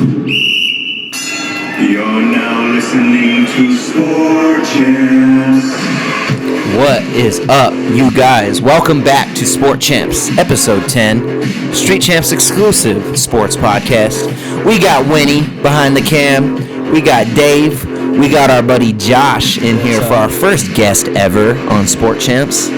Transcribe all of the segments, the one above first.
You're now listening to Sport Champs. What is up, you guys? Welcome back to Sport Champs, episode 10, Street Champs exclusive sports podcast. We got Winnie behind the cam. We got Dave. We got our buddy Josh in here for our first guest ever on Sport Champs.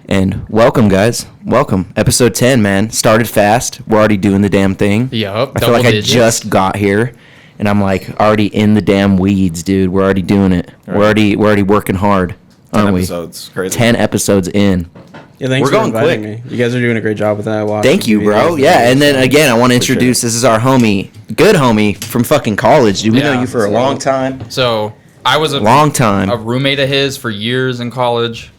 And welcome, guys. Welcome. Episode 10, man. Started fast. We're already doing the damn thing. Yup. I feel like I just got here, and I'm like already in the damn weeds, dude. We're already doing it. Right. We're already working hard, aren't we? 10 episodes. Crazy. 10 episodes in. Yeah, thanks We're going for inviting quick. me. You guys are doing a great job with that. Thank you, bro. Yeah, and then again, I want to introduce, this is our homie, good homie from fucking college, dude. We know you for a long time. So I was a roommate of his for years in college.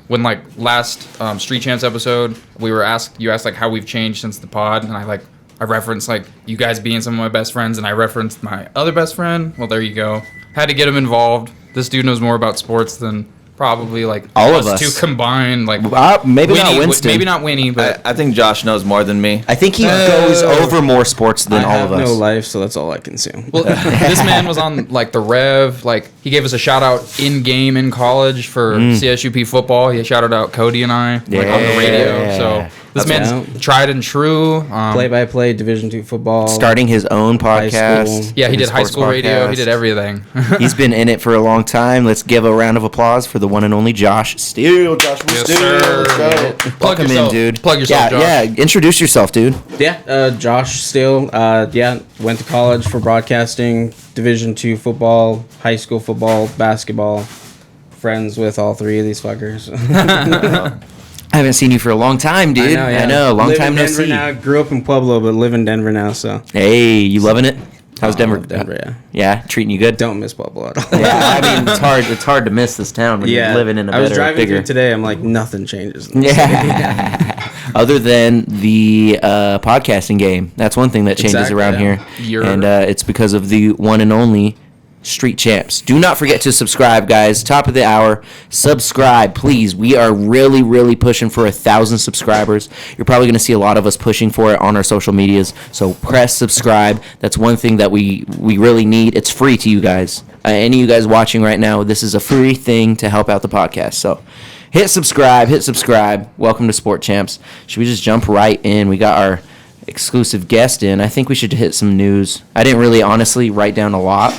When last Street Champs episode, you asked like how we've changed since the pod, and I referenced like you guys being some of my best friends, and I referenced my other best friend. Well, there you go. Had to get him involved. This dude knows more about sports than probably like all of us two combined. Like maybe Winnie, not Winston. maybe not Winnie, but I think Josh knows more than me. I think he goes over more sports than all of us. I have no life, so that's all I consume. Well, this man was on the Rev. He gave us a shout out in game in college for CSUP football. He shouted out Cody and I on the radio. So this man's tried and true. Play-by-play Division II football. Starting his own podcast. Yeah, he did high school radio. He did everything. He's been in it for a long time. Let's give a round of applause for the one and only Josh Steele. Yes, sir. Plug him in, dude. Plug yourself, Josh. Yeah, introduce yourself, dude. Yeah, Josh Steele. Went to college for broadcasting, Division II football, high school football, basketball. Friends with all three of these fuckers. I haven't seen you for a long time, dude. I know. Long time no see. Now. Grew up in Pueblo, but live in Denver now. So. Hey, you loving it? How's Denver? Denver, yeah. Yeah, treating you good. Don't miss Pueblo at all. Yeah, I mean it's hard to miss this town when you're living in a better, I was driving bigger. through today. I'm like, nothing changes. Yeah. Other than the podcasting game, that's one thing that changes around here, and it's because of the one and only Street Champs. Do not forget to subscribe, guys. Top of the hour, subscribe, please. We are really, really pushing for 1,000 subscribers. You're probably going to see a lot of us pushing for it on our social medias. So press subscribe. That's one thing that we really need. It's free to you guys. Any of you guys watching right now, this is a free thing to help out the podcast. So hit subscribe. Welcome to Sport Champs. Should we just jump right in? We got our exclusive guest in. I think we should hit some news. I didn't really honestly write down a lot.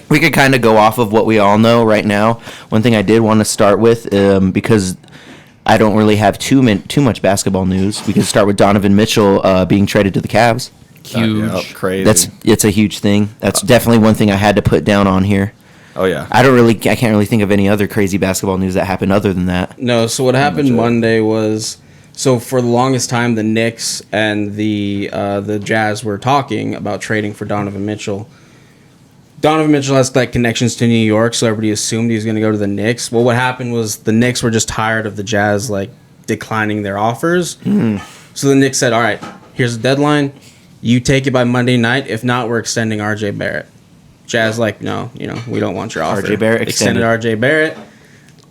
We could kind of go off of what we all know right now. One thing I did want to start with, because I don't really have too much basketball news, we could start with Donovan Mitchell being traded to the Cavs. Huge. Crazy. It's a huge thing. That's definitely one thing I had to put down on here. Oh, yeah. I can't really think of any other crazy basketball news that happened other than that. No, so what happened Monday was, so for the longest time, the Knicks and the Jazz were talking about trading for Donovan Mitchell. Donovan Mitchell has connections to New York, so everybody assumed he was going to go to the Knicks. Well, what happened was the Knicks were just tired of the Jazz declining their offers. So the Knicks said, "All right, here's the deadline. You take it by Monday night. If not, we're extending R.J. Barrett." Jazz no, we don't want your offer. R.J. Barrett extended R.J. Barrett.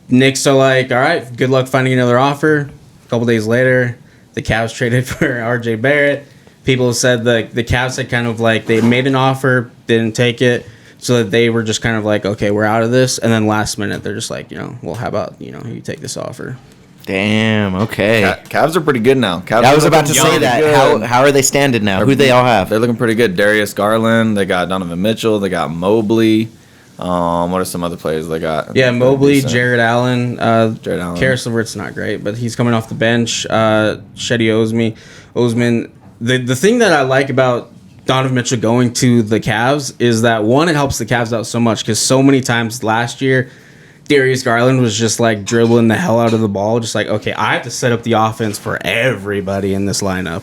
Knicks are like, "All right, good luck finding another offer." A couple days later, the Cavs traded for R.J. Barrett. People said the Cavs had they made an offer, didn't take it. So that they were just kind of okay, we're out of this. And then last minute, they're just well, how about, you take this offer? Damn, okay. Cavs are pretty good now. I was about to say that. How are they standing now? Who they all have? They're looking pretty good. Darius Garland. They got Donovan Mitchell. They got Mobley. What are some other players they got? Yeah, Mobley, Jared Allen. Karis LeVert's not great, but he's coming off the bench. Shetty Osman. The thing that I like about Donovan Mitchell going to the Cavs is that, one, it helps the Cavs out so much because so many times last year, Darius Garland was just dribbling the hell out of the ball, just okay, I have to set up the offense for everybody in this lineup.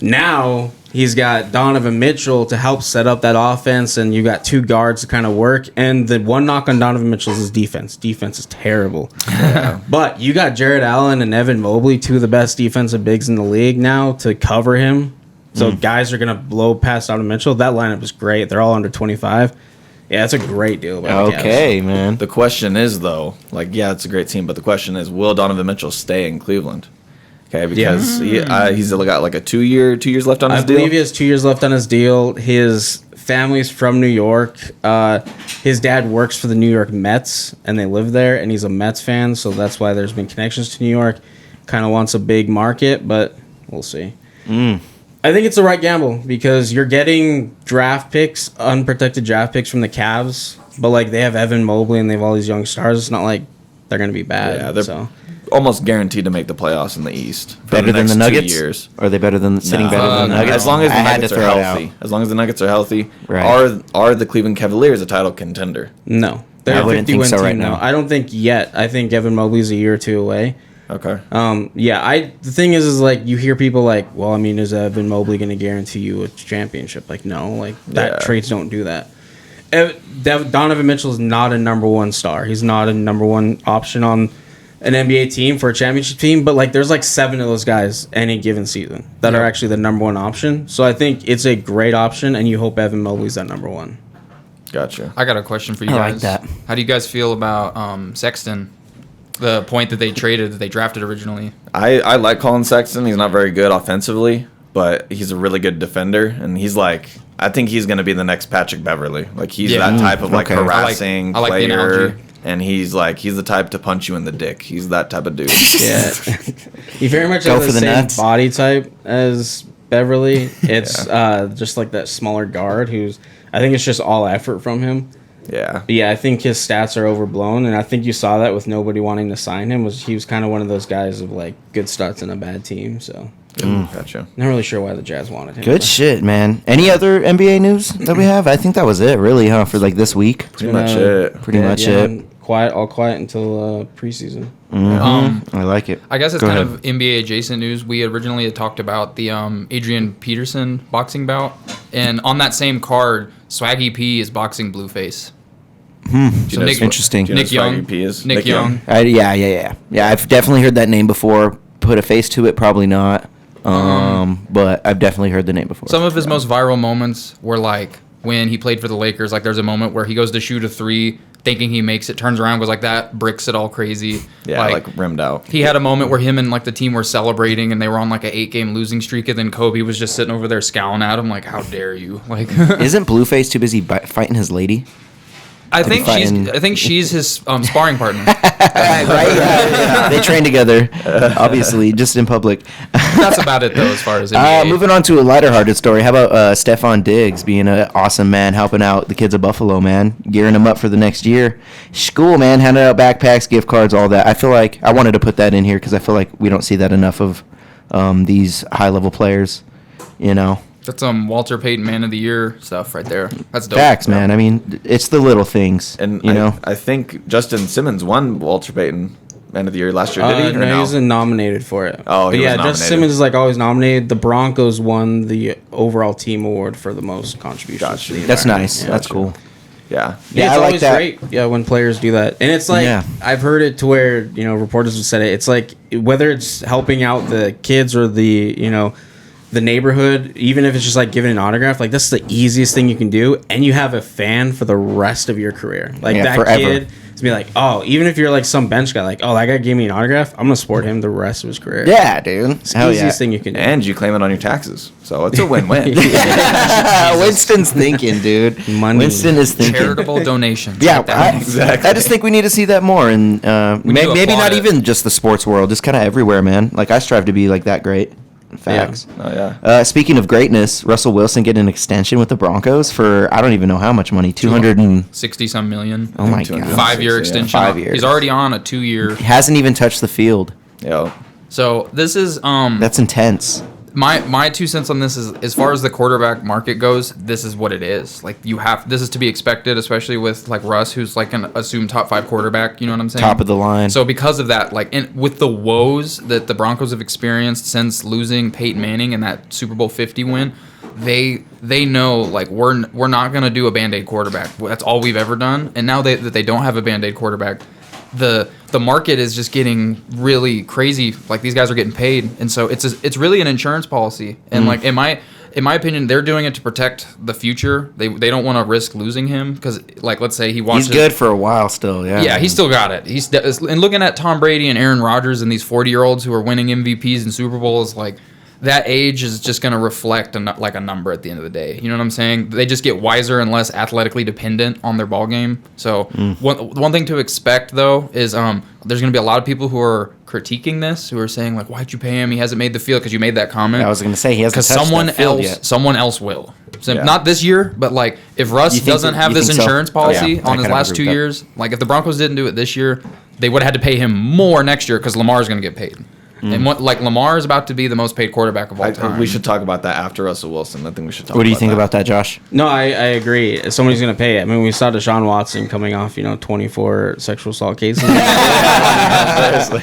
Now he's got Donovan Mitchell to help set up that offense, and you got two guards to kind of work. And the one knock on Donovan Mitchell is his defense. Defense is terrible. But you got Jared Allen and Evan Mobley, two of the best defensive bigs in the league now, to cover him. So guys are going to blow past Donovan Mitchell. That lineup is great. They're all under 25. Yeah, that's a great deal. Okay, man. The question is, though, it's a great team, but the question is, will Donovan Mitchell stay in Cleveland? Okay, because he's got like a 2 years left on his deal. I believe he has 2 years left on his deal. His family's from New York. His dad works for the New York Mets, and they live there, and he's a Mets fan, so that's why there's been connections to New York. Kind of wants a big market, but we'll see. I think it's the right gamble because you're getting draft picks, unprotected draft picks from the Cavs, but like they have Evan Mobley and they have all these young stars. It's not like they're going to be bad. Yeah, they're almost guaranteed to make the playoffs in the East. Better than the Nuggets? 2 years. Are they better than better than the Nuggets? As long as the Nuggets are healthy. As long as the Nuggets are healthy. Right. Are the Cleveland Cavaliers a title contender? No. They're I wouldn't think so right now. I don't think yet. I think Evan Mobley's a year or two away. Okay. The thing is like you hear people like, well, I mean, is Evan Mobley going to guarantee you a championship? Like, no, like trades don't do that. Donovan Mitchell is not a number one star. He's not a number one option on an NBA team for a championship team, but like there's like 7 of those guys any given season that are actually the number one option. So I think it's a great option, and you hope Evan Mobley's that number one. Gotcha. I got a question for you guys. I like that. How do you guys feel about Sexton? The point that they drafted originally. I like Colin Sexton. He's not very good offensively, but he's a really good defender, and he's like, I think he's going to be the next Patrick Beverley. Like he's that type of like harassing I like the player, analogy. and he's the type to punch you in the dick. He's that type of dude. Yeah, he very much has the same nuts. body type as Beverly. It's just like that smaller guard who's. I think it's just all effort from him. Yeah. But yeah, I think his stats are overblown, and I think you saw that with nobody wanting to sign him. He was kind of one of those guys of like good stats in a bad team. So Gotcha. not really sure why the Jazz wanted him. Good shit, man. Any other NBA news that we have? I think that was it, really, huh? For like this week. Pretty much it. Pretty much it. All quiet until preseason. I like it. I guess it's Go kind ahead. of NBA adjacent news. We originally had talked about the Adrian Peterson boxing bout, and on that same card, Swaggy P is boxing Blueface. So Interesting. Nick Young. Nick Young. Yeah. I've definitely heard that name before. Put a face to it, probably not. But I've definitely heard the name before. Some of his most viral moments were like when he played for the Lakers. Like there's a moment where he goes to shoot a 3, thinking he makes it, turns around, goes like that, bricks it all crazy. Yeah, like rimmed out. He had a moment where him and like the team were celebrating, and they were on like an 8-game losing streak, and then Kobe was just sitting over there scowling at him like, "How dare you?" Like, Isn't Blueface too busy fighting his lady? I think she's his sparring partner. Right? Yeah. They train together, obviously, just in public. That's about it, though, as far as NBA. Moving on to a lighter-hearted story. How about Stephon Diggs being an awesome man, helping out the kids of Buffalo, man, gearing them up for the next year. School, man, handing out backpacks, gift cards, all that. I feel like I wanted to put that in here because I feel like we don't see that enough of these high-level players, you know. That's Walter Payton Man of the Year stuff right there. That's dope. Facts, man. I mean, it's the little things, And you know. I think Justin Simmons won Walter Payton Man of the Year last year, did he? Or No, he wasn't nominated for it. Oh, he was nominated. Justin Simmons is like always nominated. The Broncos won the overall team award for the most contributions. Gotcha. to the That's environment. nice. Yeah. That's cool. Yeah. Yeah, I it's like always that. great. Yeah, when players do that, and it's like Yeah. I've heard it to where reporters have said it. It's like whether it's helping out the kids or the neighborhood, even if it's just like giving an autograph, like that's the easiest thing you can do, and you have a fan for the rest of your career. Like that forever. kid to be like, oh, even if you're like some bench guy, like, oh, that guy gave me an autograph, I'm gonna support him the rest of his career. Yeah, dude. It's the Hell easiest yeah. thing you can do. And you claim it on your taxes. So it's a win-win. Winston's thinking, dude. Money. Winston is thinking. Charitable donations. Yeah, like that. Exactly. I just think we need to see that more, and maybe applaud not it. even just the sports world, just kind of everywhere, man. Like I strive to be like that great. Facts. Oh, yeah. Speaking of greatness, Russell Wilson getting an extension with the Broncos for I don't even know how much money, 200 and 60-some million. oh my 200. god, 5-year extension. 5 years. He's already on a 2-year. He hasn't even touched the field. Yeah. So this is That's intense. my 2 cents on this is, as far as the quarterback market goes, this is what it is. Like this is to be expected, especially with like Russ, who's like an assumed top 5 quarterback. You know what I'm saying? Top of the line. So because of that, like with the woes that the Broncos have experienced since losing Peyton Manning and that Super Bowl 50 win, they know like we're not gonna do a Band-Aid quarterback. That's all we've ever done. And now that they don't have a Band-Aid quarterback, the market is just getting really crazy. Like these guys are getting paid, and so it's really an insurance policy. And like in my opinion, they're doing it to protect the future. They don't want to risk losing him because, like, let's say he watches. He's good for a while still. Yeah. Yeah, he's still got it. And looking at Tom Brady and Aaron Rodgers and these 40-year-olds who are winning MVPs and Super Bowls, like. That age is just going to reflect a number at the end of the day. You know what I'm saying? They just get wiser and less athletically dependent on their ball game. So one thing to expect, though, is there's going to be a lot of people who are critiquing this, who are saying, like, why'd you pay him? He hasn't made the field because you made that comment. I was going to say, he hasn't touched that field yet. Someone else will. So not this year, but, like, if Russ doesn't have this insurance policy on his last 2 years, like, if the Broncos didn't do it this year, they would have had to pay him more next year because Lamar's going to get paid. And Lamar is about to be the most paid quarterback of all time. We should talk about that after Russell Wilson. I think we should talk about that. What do you think about that, Josh? No, I agree. Somebody's going to pay it. I mean, we saw Deshaun Watson coming off, 24 sexual assault cases.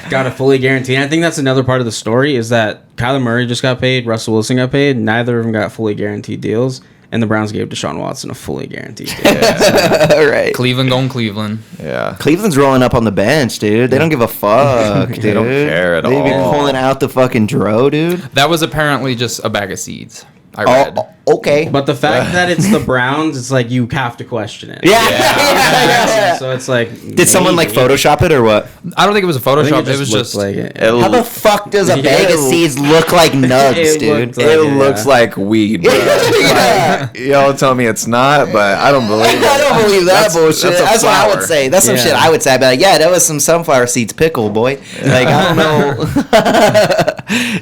Got a fully guaranteed. And I think that's another part of the story is that Kyler Murray just got paid. Russell Wilson got paid. Neither of them got fully guaranteed deals. And the Browns gave Deshaun Watson a fully guaranteed deal. All right. Cleveland going Cleveland. Yeah. Cleveland's rolling up on the bench, dude. They don't give a fuck, dude. They don't care at all. They be pulling out the fucking dro, dude. That was apparently just a bag of seeds. I read. Okay. But the fact that it's the Browns, it's like you have to question it. Yeah. So it's like... Did someone, like, Photoshop it or what? I don't think it was a Photoshop. It was just... like it. How the fuck does a bag of seeds look like nugs, dude? It looks like weed, bro. Y'all tell me it's not, but I don't believe it. I don't believe that bullshit. That's what I would say. That's some Yeah. shit I would say. I'd be like, yeah, that was some sunflower seeds pickle, boy. Like, I don't know.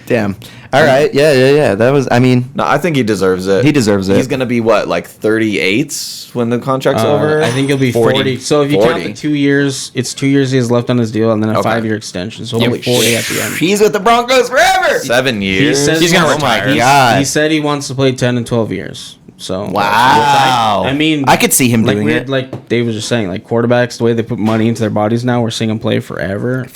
Damn. All right. Yeah. That was, I mean... No, I think he deserves it. He deserves it. He's going to be, 38 when the contract's over? I think he'll be 40. So if you count the 2 years, it's 2 years he has left on his deal and then a 5-year extension. So he'll be 40 at the end. He's with the Broncos forever. 7 years. He says He's going to retire. He said he wants to play 10 and 12 years. So Wow. I mean, I could see him like doing it. Like Dave was just saying, like quarterbacks, the way they put money into their bodies now, we're seeing them play forever.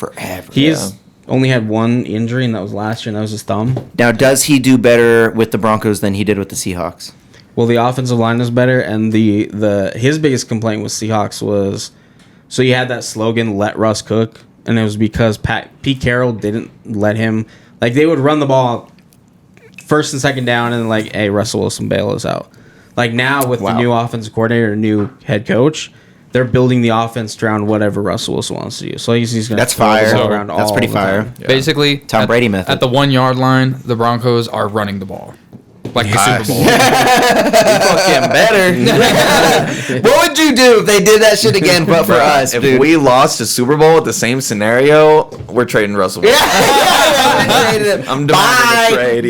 He has only had one injury, and that was last year, and that was his thumb. Now, does he do better with the Broncos than he did with the Seahawks? Well, the offensive line is better, and his biggest complaint with Seahawks was, so you had that slogan, let Russ cook, and it was because Pete Carroll didn't let him, like they would run the ball first and second down, and like, hey, Russell Wilson, bail us out. Like now with the new offensive coordinator, new head coach, they're building the offense around whatever Russell Wilson wants to do. So he's going to throw the ball around all That's pretty the fire. time. Yeah. Basically, Tom Brady method. At the 1 yard line, the Broncos are running the ball. Like the Super Bowl. Fucking better. What would you do if they did that shit again, but for us, If dude? we lost to Super Bowl with the same scenario, we're trading Russell Wilson. I'm demanding a trade.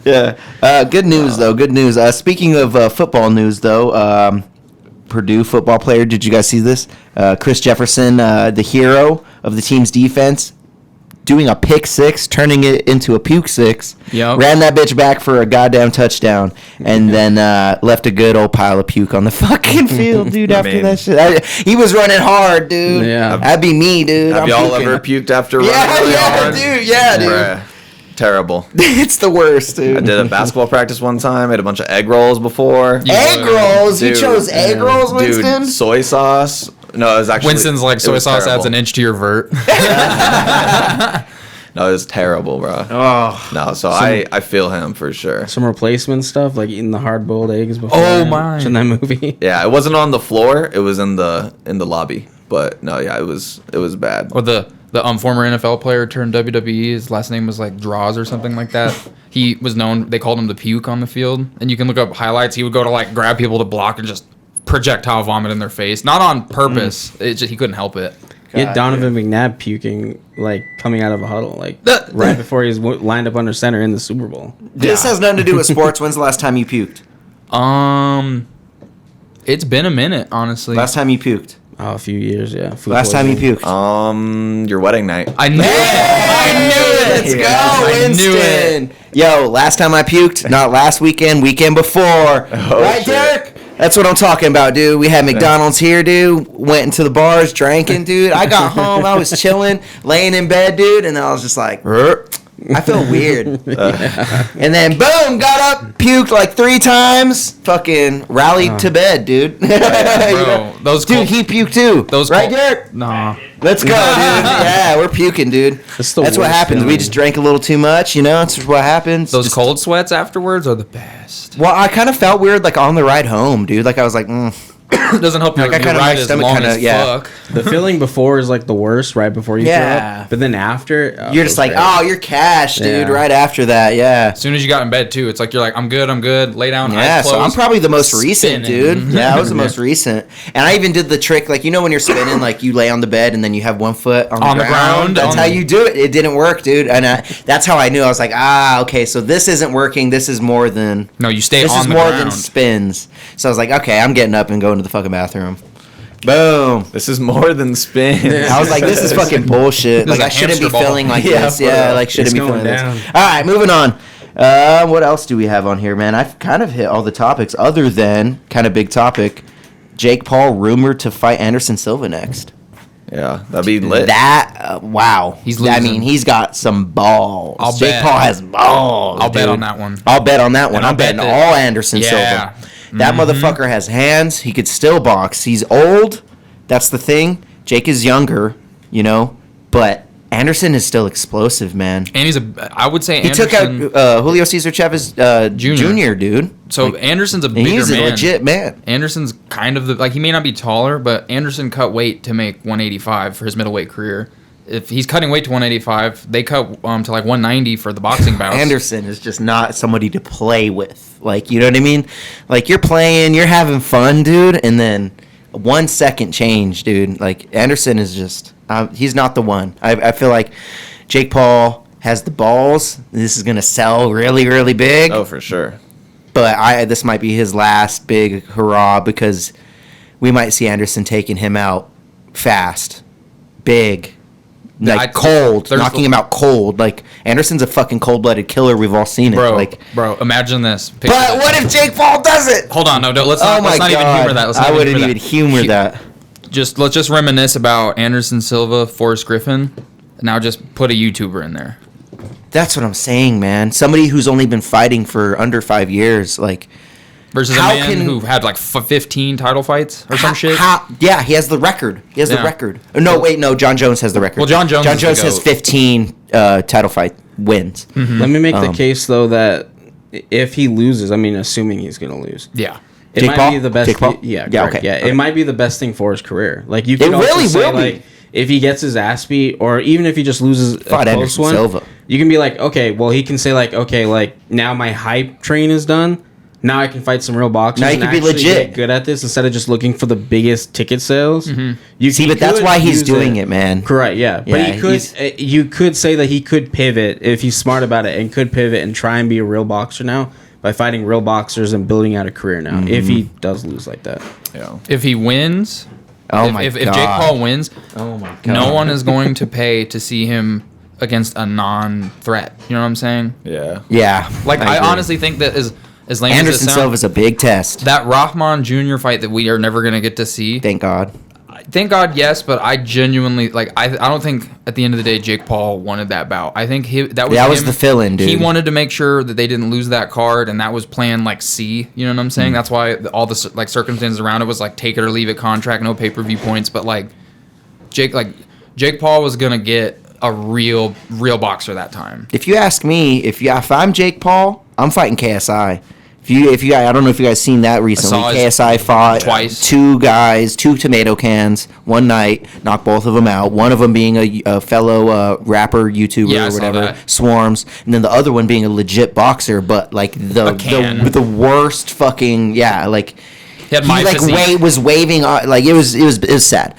Yeah. Good news, though. Good news. Speaking of football news, though, Purdue football player, did you guys see this? Chris Jefferson, the hero of the team's defense, doing a pick six, turning it into a puke six. Yep. Ran that bitch back for a goddamn touchdown, and then left a good old pile of puke on the fucking field, dude. After that shit, he was running hard, dude. Yeah. That'd be me, dude. Have I'm y'all puking. ever puked after running really hard? Dude. Bruh. Terrible. It's the worst, dude. I did a basketball practice one time. I had a bunch of egg rolls before. Egg rolls? You Dude. chose egg rolls, Winston? Dude, soy sauce. No, it was actually... Winston's like, soy sauce adds an inch to your vert. No, it was terrible, bro. Oh. No, so I feel him for sure. Some replacement stuff, like eating the hard-boiled eggs before. Oh, my. In that movie. Yeah, it wasn't on the floor. It was in the lobby. But no, yeah, it was bad. Or the former NFL player turned WWE. His last name was like Draws or something like that. He was known. They called him the puke on the field, and you can look up highlights. He would go to like grab people to block and just projectile vomit in their face, not on purpose. It just he couldn't help it. You had Donovan McNabb puking, like, coming out of a huddle, like, right before he was lined up under center in the Super Bowl. This has nothing to do with sports. When's the last time you puked? It's been a minute, honestly. Last time you puked? Oh, a few years, yeah. Last time you puked? Your wedding night. I knew it. Let's go, I knew Winston. Yo, last time I puked, not last weekend before. Right, shit. Deryk? That's what I'm talking about, dude. We had McDonald's here, dude. Went into the bars, drinking, dude. I got home. I was chilling, laying in bed, dude, and I was just like, I feel weird. And then boom, got up, puked like 3 times, fucking rallied to bed, dude. Bro, those dude, he puked too. Those right, Deryk? Nah. Let's go, dude. Yeah, we're puking, dude. That's what happens. We just drank a little too much, you know? That's just what happens. Those cold sweats afterwards are the best. Well, I kind of felt weird, like, on the ride home, dude. Like, I was like, It doesn't help your ride as long as fuck. The feeling before is like the worst, right before you throw up. But then after, you're just like, oh, you're cash, dude. Right after that, yeah. As soon as you got in bed too, it's like you're like, I'm good. Lay down, eyes closed. So I'm probably the most recent, dude. Yeah, I was the most recent, and I even did the trick, like, you know, when you're spinning, like you lay on the bed and then you have one foot on the ground. That's how you do it. It didn't work, dude, and that's how I knew. I was like, okay, so this isn't working. This is more than you stay on the ground. This is more than spins. So I was like, okay, I'm getting up and going to the fucking bathroom. Boom. This is more than spin. I was like, this is fucking bullshit. Like, I shouldn't be feeling like this. Yeah, like, shouldn't be feeling this. All right, moving on. What else do we have on here, man? I've kind of hit all the topics other than kind of big topic. Jake Paul rumored to fight Anderson Silva next. Yeah, that'd be lit. Wow. He's losing. I mean, he's got some balls. Jake Paul has balls. I'll bet on that one. I'm betting all Anderson Silva. That motherfucker has hands. He could still box. He's old. That's the thing. Jake is younger, you know, but Anderson is still explosive, man. And I would say he took out Julio Cesar Chavez Jr., dude. So like, Anderson's a bigger man. He's a legit man. Anderson's kind of like, he may not be taller, but Anderson cut weight to make 185 for his middleweight career. If he's cutting weight to 185, they cut to like 190 for the boxing bouts. Anderson is just not somebody to play with. Like, you know what I mean? Like, you're playing, you're having fun, dude, and then 1 second change, dude. Like, Anderson is just, he's not the one. I feel like Jake Paul has the balls. This is going to sell really, really big. Oh, for sure. But this might be his last big hurrah because we might see Anderson taking him out fast, big. Like cold, knocking him out cold. Like, Anderson's a fucking cold-blooded killer. We've all seen it. Bro, imagine this. But what if Jake Paul does it? Hold on, no, let's not even humor that. I wouldn't even humor that. Let's just reminisce about Anderson Silva, Forrest Griffin. Now just put a YouTuber in there. That's what I'm saying, man. Somebody who's only been fighting for under 5 years, like. Versus a man who had like 15 title fights or some shit. Yeah, he has the record. The record. No, John Jones has the record. Well, John Jones has 15 title fight wins. Mm-hmm. Let me make the case though that if he loses, I mean, assuming he's gonna lose. Yeah. It might be the best. It might be the best thing for his career. Like, you can also say, like, if he gets his ass beat, or even if he just loses a close one, Silva. You can be like, okay, well, he can say like, okay, like, now my hype train is done. Now I can fight some real boxers. Now you can be legit get good at this instead of just looking for the biggest ticket sales. Mm-hmm. But that's why he's doing it, man. Correct. Yeah. But you could say that he could pivot if he's smart about it, and could pivot and try and be a real boxer now by fighting real boxers and building out a career now. If he does lose like that. Yeah. If he wins, if Jake Paul wins, no one is going to pay to see him against a non-threat. You know what I'm saying? Yeah. Yeah. Like, I honestly think that as lame Anderson Silva is a big test. That Rahman Jr. fight that we are never going to get to see. Thank God. Thank God, yes, but I genuinely, like, I don't think at the end of the day Jake Paul wanted that bout. I think that was the fill-in, dude. He wanted to make sure that they didn't lose that card, and that was plan like C. You know what I'm saying? That's why all the circumstances around it was like take it or leave it contract, no pay-per-view points. But like Jake Paul was gonna get a real boxer that time. If you ask me, if I'm Jake Paul, I'm fighting KSI. If you guys, I don't know if you guys seen that recently. KSI fought twice. 2 guys, 2 tomato cans, one night, knocked both of them out. One of them being a fellow rapper, YouTuber, or whatever, Swarms, and then the other one being a legit boxer, but like the worst fucking like. He was waving like it was sad.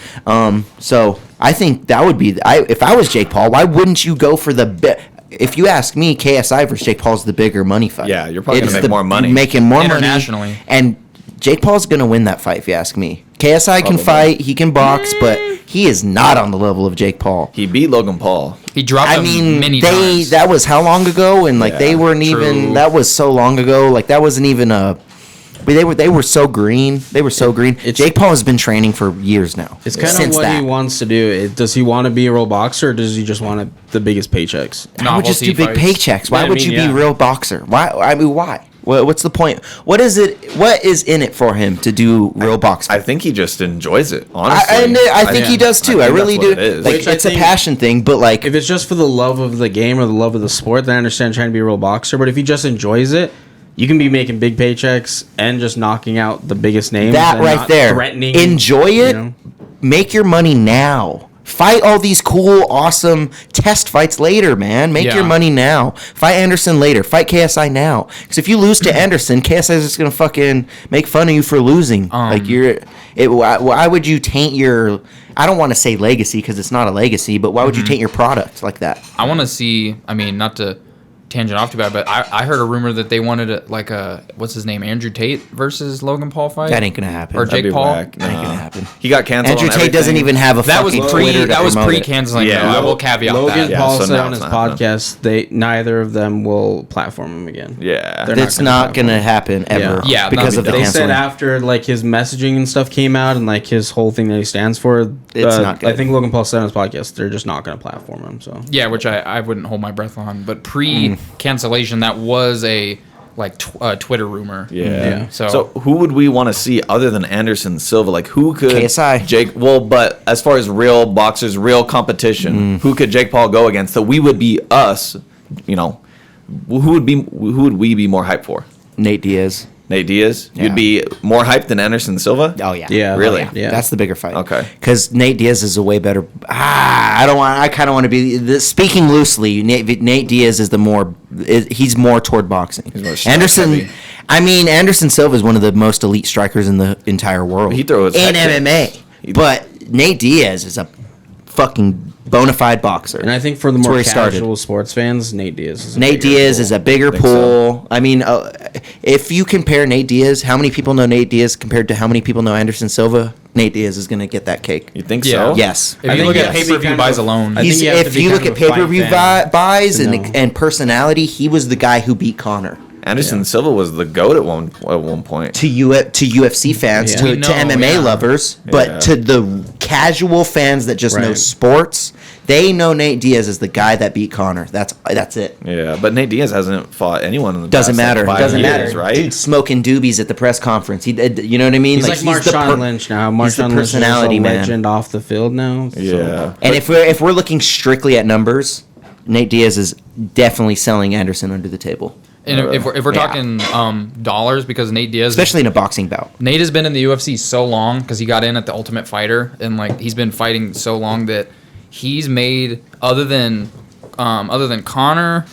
So I think that would be if I was Jake Paul, why wouldn't you go for the if you ask me, KSI versus Jake Paul's the bigger money fight. Yeah, you're probably going to make more money. Making more internationally. Money. And Jake Paul's going to win that fight, if you ask me. KSI can fight, he can box, but he is not on the level of Jake Paul. He beat Logan Paul. He dropped him many times. That was how long ago? And, like, they weren't even... That was so long ago. Like, that wasn't even a... But they were so green. They were so green. Jake Paul has been training for years now. It's kind of what he wants to do. Does he want to be a real boxer, or does he just want the biggest paychecks? I would just do big paychecks. Why would you be a real boxer? Why? I mean, why? What's the point? What is it? What is in it for him to do real boxing? I think he just enjoys it. Honestly, I think he does too. I really do. Like, it's a passion thing, but like, if it's just for the love of the game or the love of the sport, then I understand trying to be a real boxer. But if he just enjoys it, you can be making big paychecks and just knocking out the biggest names. That right there. Threatening. Enjoy it. Make your money now. Fight all these cool, awesome test fights later, man. Make your money now. Fight Anderson later. Fight KSI now. Because if you lose to Anderson, KSI is just gonna fucking make fun of you for losing. Why would you taint your? I don't want to say legacy because it's not a legacy, but why would you taint your product like that? I want to see. I mean, not to tangent off too bad, but I heard a rumor that they wanted what's his name, Andrew Tate versus Logan Paul fight. That ain't gonna happen. Or Jake Paul. That ain't gonna happen. He got canceled. Andrew Tate doesn't even have a fucking Twitter. That was pre-canceling. Yeah, I will caveat Logan that. Paul said on his podcast neither of them will platform him again. Yeah, it's not gonna happen ever. Yeah, because of the they canceling. said after like his messaging and stuff came out and like his whole thing that he stands for. It's not good. I think Logan Paul said on his podcast they're just not gonna platform him. So yeah, which I wouldn't hold my breath on, but pre-cancellation. That was a Twitter rumor. Yeah. So who would we want to see other than Anderson Silva? Like who could KSI. Jake? Well, but as far as real boxers, real competition, who could Jake Paul go against? So we would be us. You know, who would we be more hyped for? Nate Diaz. Nate Diaz? Yeah. You'd be more hyped than Anderson Silva? Oh yeah. Yeah. Really? Yeah. That's the bigger fight. Okay. Because Nate Diaz is a way better. I kind of want to be. Speaking loosely, Nate Diaz is he's more toward boxing. He's more Anderson. heavy. I mean, Anderson Silva is one of the most elite strikers in the entire world. He throws in head MMA. But Nate Diaz is a fucking bona fide boxer. And I think for the more casual sports fans, Nate Diaz is a bigger pool. So. I mean, if you compare Nate Diaz, how many people know Nate Diaz compared to how many people know Anderson Silva? Nate Diaz is going to get that cake. You think so? Yes. if you look at pay-per-view buys alone, If you look at pay-per-view buys and personality, he was the guy who beat Conor. Anderson Silva was the GOAT at one point. To UFC fans, to MMA lovers, but to the casual fans that just know sports, they know Nate Diaz is the guy that beat Conor. That's it. Yeah, but Nate Diaz hasn't fought anyone in the Doesn't past matter. 5 Doesn't years, matter. right? Dude's smoking doobies at the press conference. He did. You know what I mean? He's like Marshawn Lynch now. Marshawn Lynch is a legend off the field now. So. Yeah. And if we're looking strictly at numbers, Nate Diaz is definitely selling Anderson under the table. And if we're talking dollars, because Nate Diaz, especially in a boxing bout, Nate has been in the UFC so long because he got in at the Ultimate Fighter, and like he's been fighting so long that he's made other than Conor,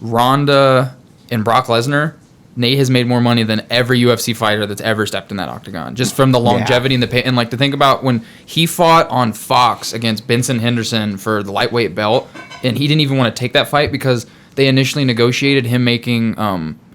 Ronda, and Brock Lesnar, Nate has made more money than every UFC fighter that's ever stepped in that octagon, just from the longevity and the pay. And like to think about when he fought on Fox against Benson Henderson for the lightweight belt, and he didn't even want to take that fight because they initially negotiated him making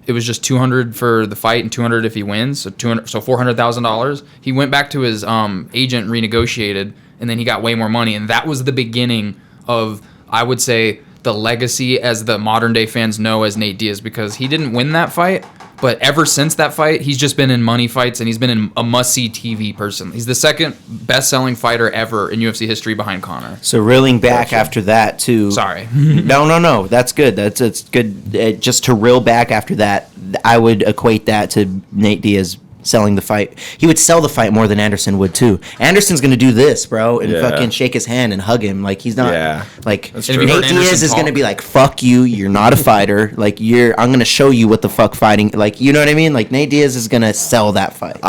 it was just $200 for the fight and $200 if he wins, so $400,000. He went back to his agent, renegotiated, and then he got way more money, and that was the beginning of, I would say, the legacy as the modern day fans know as Nate Diaz, because he didn't win that fight, but ever since that fight, he's just been in money fights and he's been in a must-see TV person. He's the second best-selling fighter ever in UFC history behind Conor. So reeling back after that to Sorry. No, that's good. That's good. Just to reel back after that, I would equate that to Nate Diaz selling the fight. He would sell the fight more than Anderson would too. Anderson's gonna do this, bro, and fucking shake his hand and hug him like he's not. Yeah. Like That's Nate true. Diaz is gonna be like, "Fuck you, you're not a fighter. Like I'm gonna show you what the fuck fighting. Like you know what I mean? Like Nate Diaz is gonna sell that fight."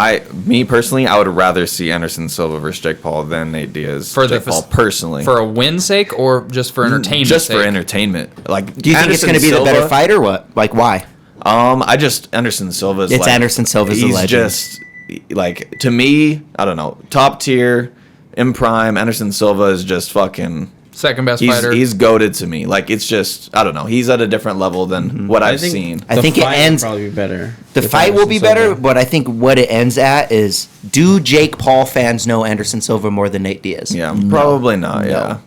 Me personally, I would rather see Anderson Silva versus Jake Paul than Nate Diaz. For Jake Paul personally, for a win sake or just for entertainment? Just sake? for entertainment. Like, do you think it's gonna be the better fight or what? Like why? Anderson Silva's. It's like, Anderson Silva's a legend. He's just like, to me, I don't know, top tier, in prime. Anderson Silva is just fucking second best fighter. He's goated to me. Like, it's just, I don't know. He's at a different level than what I've seen. I think it ends. Will probably be better. The fight will be better, but I think what it ends at is: do Jake Paul fans know Anderson Silva more than Nate Diaz? Yeah, probably not. Yeah.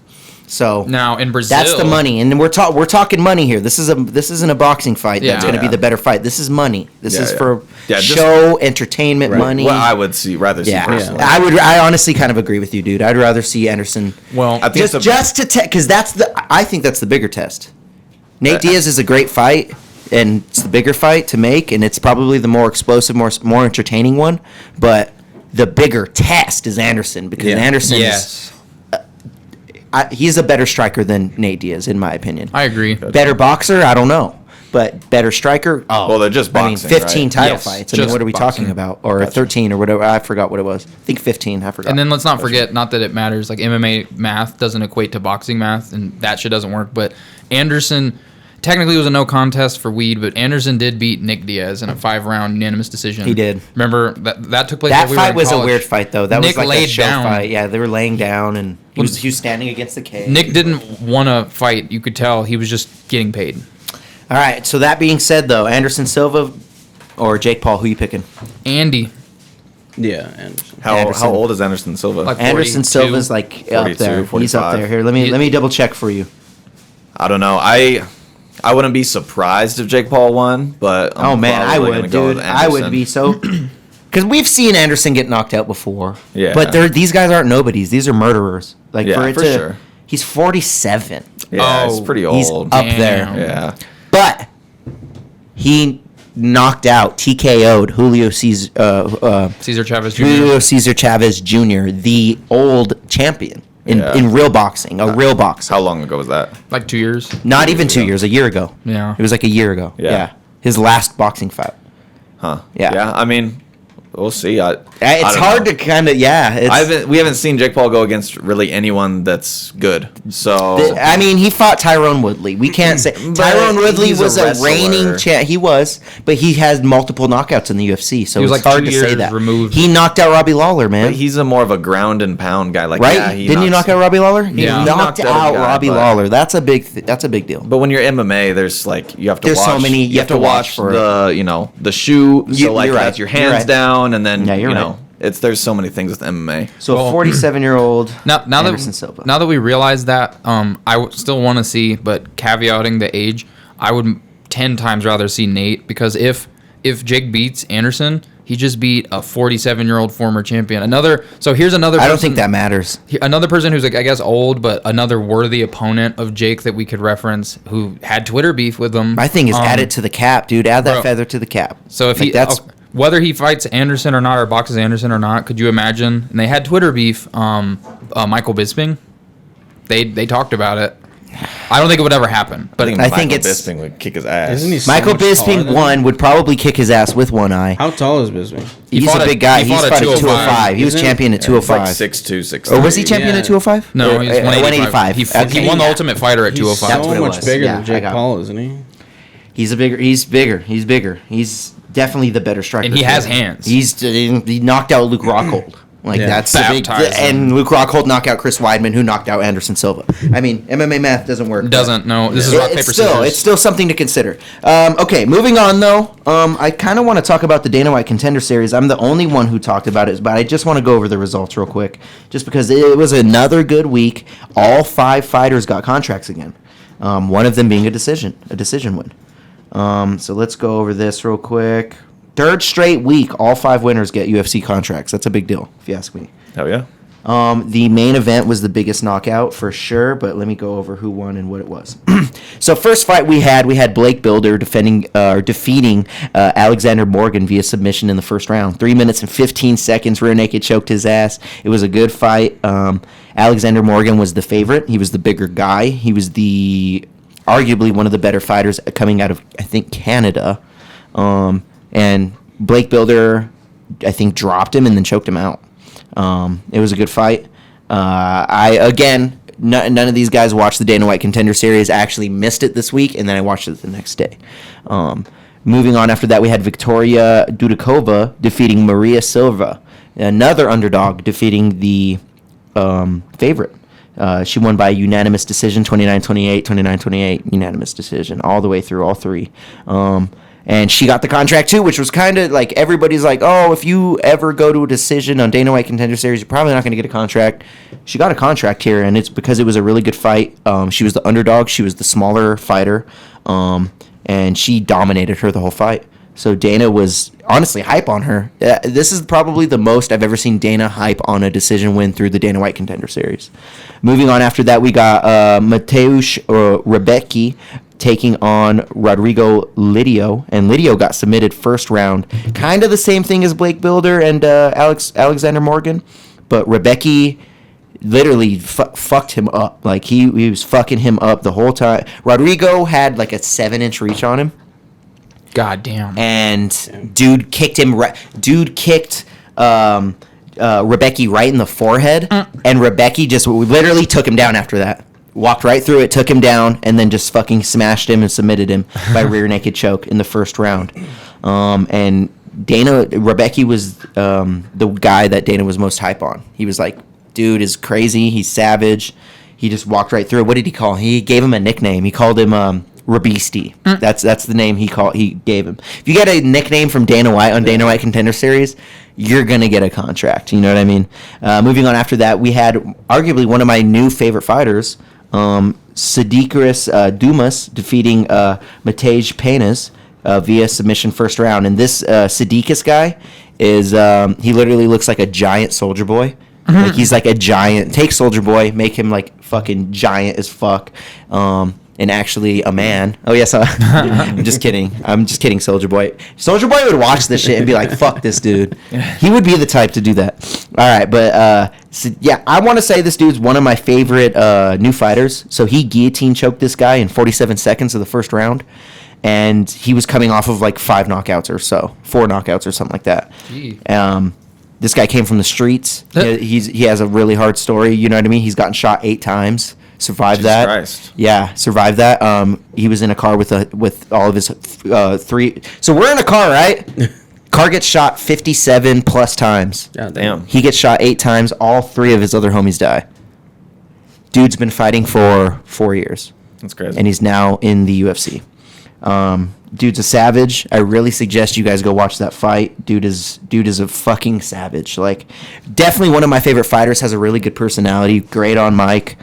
So now in Brazil, that's the money, and we're talking money here. This isn't a boxing fight that's going to be the better fight. This is money. This is for show entertainment money. What I would rather see personally. I honestly kind of agree with you, dude. I'd rather see Anderson. Well, I think just to because I think that's the bigger test. Nate Diaz is a great fight, and it's the bigger fight to make, and it's probably the more explosive, more entertaining one. But the bigger test is Anderson because Anderson is. He's a better striker than Nate Diaz, in my opinion. I agree. Better boxer, I don't know, but better striker. Oh, well, they're just boxing. 15 title fights. I mean, what are we talking about? Or 13 or whatever. I forgot what it was. I think 15. I forgot. And then let's not forget, not that it matters. Like MMA math doesn't equate to boxing math, and that shit doesn't work. But Anderson. Technically, it was a no contest for Weed, but Anderson did beat Nick Diaz in a 5-round unanimous decision. He did. Remember that took place. That while fight we were in was a weird fight, though. That Nick was like laid a show down. fight. Yeah, they were laying down, and he was standing against the cage. Nick didn't want to fight. You could tell he was just getting paid. All right. So that being said, though, Anderson Silva or Jake Paul, who you picking? Andy. Yeah, Anderson. How old is Anderson Silva? Like Anderson 42. Silva's like 42, up there. 45. He's up there. Here, let me double check for you. I don't know. I wouldn't be surprised if Jake Paul won, but I would, dude. I would be so because we've seen Anderson get knocked out before. Yeah, but these guys aren't nobodies. These are murderers. Like for sure. He's 47. Yeah, he's pretty old. He's up there. Yeah, but he knocked out TKO'd Julio Cesar Chavez Jr. Julio Cesar Chavez Jr., the old champion. In real boxing, real boxer. How long ago was that? Like 2 years. Not even 2 years, a year ago. Yeah. It was like a year ago. Yeah. His last boxing fight. Huh. Yeah. Yeah, I mean, we'll see. It's hard to kind of, we haven't seen Jake Paul go against really anyone that's good. So I mean, he fought Tyrone Woodley. We can't say Tyrone Woodley was a reigning champ. He was, but he has multiple knockouts in the UFC, so it's hard to say that. Removed. He knocked out Robbie Lawler, man. But he's more of a ground and pound guy, like right? Yeah, Didn't you knock out Robbie Lawler? Yeah. He knocked out Robbie Lawler. That's a big deal. But when you're MMA, there's like you have to. There's watch, so many. You have to watch for the shoe. So like you're right. that's your hands down, and then you're right. There's so many things with MMA. So a 47-year-old Anderson Silva. Now that we realize that, I still want to see, but caveating the age, I would 10 times rather see Nate because if Jake beats Anderson, he just beat a 47-year-old former champion. Here's another. I don't think that matters. Another person who's like I guess old, but another worthy opponent of Jake that we could reference who had Twitter beef with him. My thing is add it to the cap, dude. Add that feather to the cap. So if whether he fights Anderson or not, or boxes Anderson or not, could you imagine? And they had Twitter beef. Michael Bisping, they talked about it. I don't think it would ever happen, but I think Bisping would kick his ass. Isn't he so Michael much Bisping taller than would probably kick his ass with one eye. How tall is Bisping? He's a big guy. He's fought at 205. He was Isn't champion at It's 205. like 6'2", 6'3". Or was he champion at 205? no, he's 185. 185. He won the Ultimate Fighter at He's 205. That's what it so much was. bigger Yeah, than I Jake got it. Paul, isn't he? He's bigger. He's definitely the better striker. And he has hands. He knocked out Luke Rockhold. That's the big. Baptized him. And Luke Rockhold knocked out Chris Weidman, who knocked out Anderson Silva. I mean, MMA math doesn't work. Doesn't. No. This is rock, paper, scissors. It's still something to consider. Okay, moving on though. I kind of want to talk about the Dana White Contender Series. I'm the only one who talked about it, but I just want to go over the results real quick, just because it was another good week. All 5 fighters got contracts again. One of them being a decision win. So let's go over this real quick. Third straight week, all 5 winners get UFC contracts. That's a big deal, if you ask me. Hell yeah. The main event was the biggest knockout for sure, but let me go over who won and what it was. So first fight we had Blake Builder defeating Alexander Morgan via submission in the first round. 3 minutes and 15 seconds, rear naked choked his ass. It was a good fight. Alexander Morgan was the favorite. He was the bigger guy. He was arguably one of the better fighters coming out of, I think, Canada. And Blake Builder, I think, dropped him and then choked him out. It was a good fight. None of these guys watched the Dana White Contender Series. I actually missed it this week, and then I watched it the next day. Moving on after that, we had Victoria Dudikova defeating Maria Silva, another underdog defeating the favorite. She won by unanimous decision, 29-28, 29-28, unanimous decision, all the way through all 3. And she got the contract too, which was kind of like everybody's like, oh, if you ever go to a decision on Dana White Contender Series, you're probably not going to get a contract. She got a contract here, and it's because it was a really good fight. She was the underdog. She was the smaller fighter, and she dominated her the whole fight. So Dana was honestly hype on her. This is probably the most I've ever seen Dana hype on a decision win through the Dana White Contender Series. Moving on after that, we got Mateusz Rebecki taking on Rodrigo Lidio, and Lidio got submitted first round. Kind of the same thing as Blake Builder and Alexander Morgan, but Rebecki literally fucked him up. Like he was fucking him up the whole time. Rodrigo had like a 7-inch reach on him. God damn. And dude kicked Rebecki right in the forehead, and Rebecki just literally took him down after that. Walked right through it, took him down, and then just fucking smashed him and submitted him by rear naked choke in the first round. And Rebecki was the guy that Dana was most hype on. He was like, dude is crazy, he's savage. He just walked right through it. What did he call him? He gave him a nickname. He called him Rabisti. That's the name he gave him. If you get a nickname from Dana White on Dana White Contender Series, you're gonna get a contract. You know what I mean? Moving on after that, we had arguably one of my new favorite fighters, Sadikiris Dumas, defeating Matej Penas via submission first round. And this Sadikis guy is he literally looks like a giant Soldier Boy. Like he's like a giant. Take Soldier Boy, make him like fucking giant as fuck. And actually a man. Oh yes, I'm just kidding. I'm just kidding, Soldier Boy. Soldier Boy would watch this shit and be like, "Fuck this dude." He would be the type to do that. All right, but so, yeah, I want to say this dude's one of my favorite new fighters. So he guillotine choked this guy in 47 seconds of the first round, and he was coming off of like 5 knockouts or so, 4 knockouts or something like that. This guy came from the streets. He has a really hard story. You know what I mean? He's gotten shot 8 times. Survived Jesus that. Christ. Yeah, survived that. He was in a car with all of his 3. So we're in a car, right? Car gets shot 57 plus times. God damn. He gets shot 8 times. All 3 of his other homies die. Dude's been fighting for 4 years. That's crazy. And he's now in the UFC. Dude's a savage. I really suggest you guys go watch that fight. Dude is a fucking savage. Like, definitely one of my favorite fighters. Has a really good personality. Great on mic.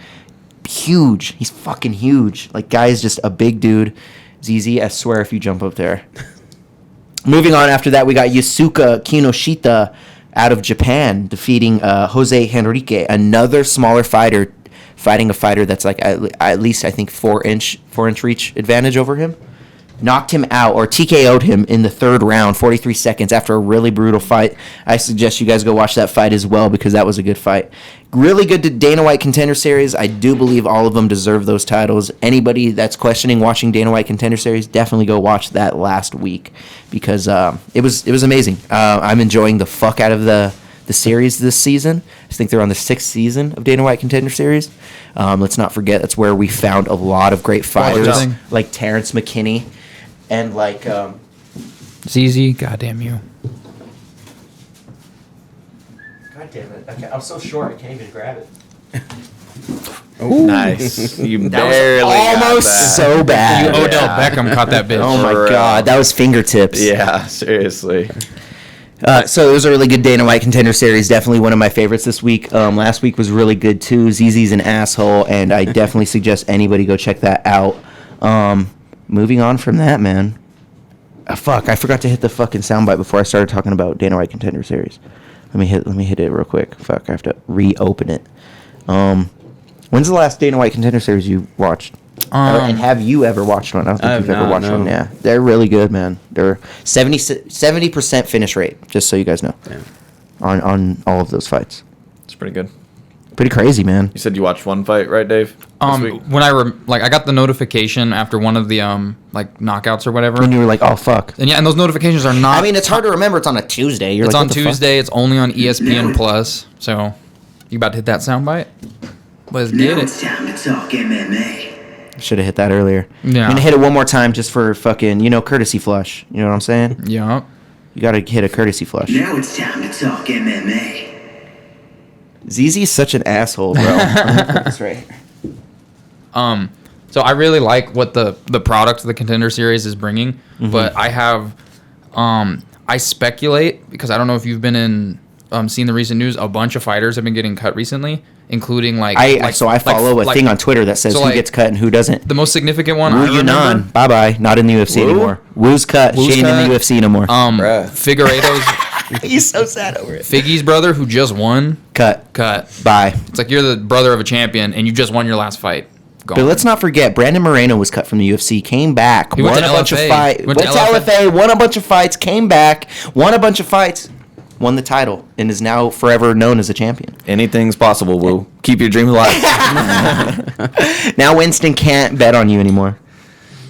Huge. He's fucking huge. Like, guy is just a big dude. ZZ, I swear if you jump up there. Moving on after that, we got Yusuke Kinoshita out of Japan defeating Jose Henrique, another smaller fighter, fighting a fighter that's like at least I think 4-inch reach advantage over him. Knocked him out or TKO'd him in the 3rd round, 43 seconds after a really brutal fight. I suggest you guys go watch that fight as well because that was a good fight. Really good Dana White Contender Series. I do believe all of them deserve those titles. Anybody that's questioning watching Dana White Contender Series, definitely go watch that last week because it was amazing. I'm enjoying the fuck out of the series this season. I think they're on the 6th season of Dana White Contender Series. Let's not forget that's where we found a lot of great fighters like Terrence McKinney. And like ZZ, goddamn you. God damn it. I'm so short I can't even grab it. Ooh. Nice. You that barely was almost got that. So bad. You Odell Beckham caught that bitch. Oh my god, that was fingertips. Yeah, seriously. So it was a really good Dana White Contender Series. Definitely one of my favorites this week. Last week was really good too. ZZ's an asshole, and I definitely suggest anybody go check that out. Moving on from that, man. Fuck, I forgot to hit the fucking soundbite before I started talking about Dana White Contender Series. Let me hit it real quick. Fuck, I have to reopen it. When's the last Dana White Contender Series you watched? And have you ever watched one? I don't think you've ever watched one. Yeah, they're really good, man. They're 70% finish rate, just so you guys know. Yeah. On all of those fights. It's pretty good. Pretty crazy, man. You said you watched one fight, right, Dave? When I got the notification after one of the knockouts or whatever. And you were like, oh fuck. And those notifications are not. I mean, it's hard to remember. It's on a Tuesday. It's on Tuesday. It's only on ESPN Plus. So, you about to hit that soundbite? Let's get it. It's time to talk MMA. Should have hit that earlier. Yeah. I'm gonna hit it one more time just for fucking courtesy flush. You know what I'm saying? Yeah. You gotta hit a courtesy flush. Now it's time to talk MMA. ZZ's such an asshole, bro. I'm gonna put this right here. So I really like what the product of the Contender Series is bringing, but I have, I speculate, because I don't know if you've been in, seen the recent news, a bunch of fighters have been getting cut recently, including I follow a thing on Twitter that says who gets cut and who doesn't. The most significant one, Wu Yunan, bye-bye, not in the UFC anymore. Wu's cut, she ain't in the UFC no more. Figueiredo's... He's so sad over it. Figgy's brother, who just won... Cut. Bye. It's like you're the brother of a champion, and you just won your last fight. Gone. But let's not forget, Brandon Moreno was cut from the UFC, came back, won a bunch of fights, went to LFA, won a bunch of fights, came back, won a bunch of fights, won the title, and is now forever known as a champion. Anything's possible, Wu. Keep your dream alive. Now Winston can't bet on you anymore.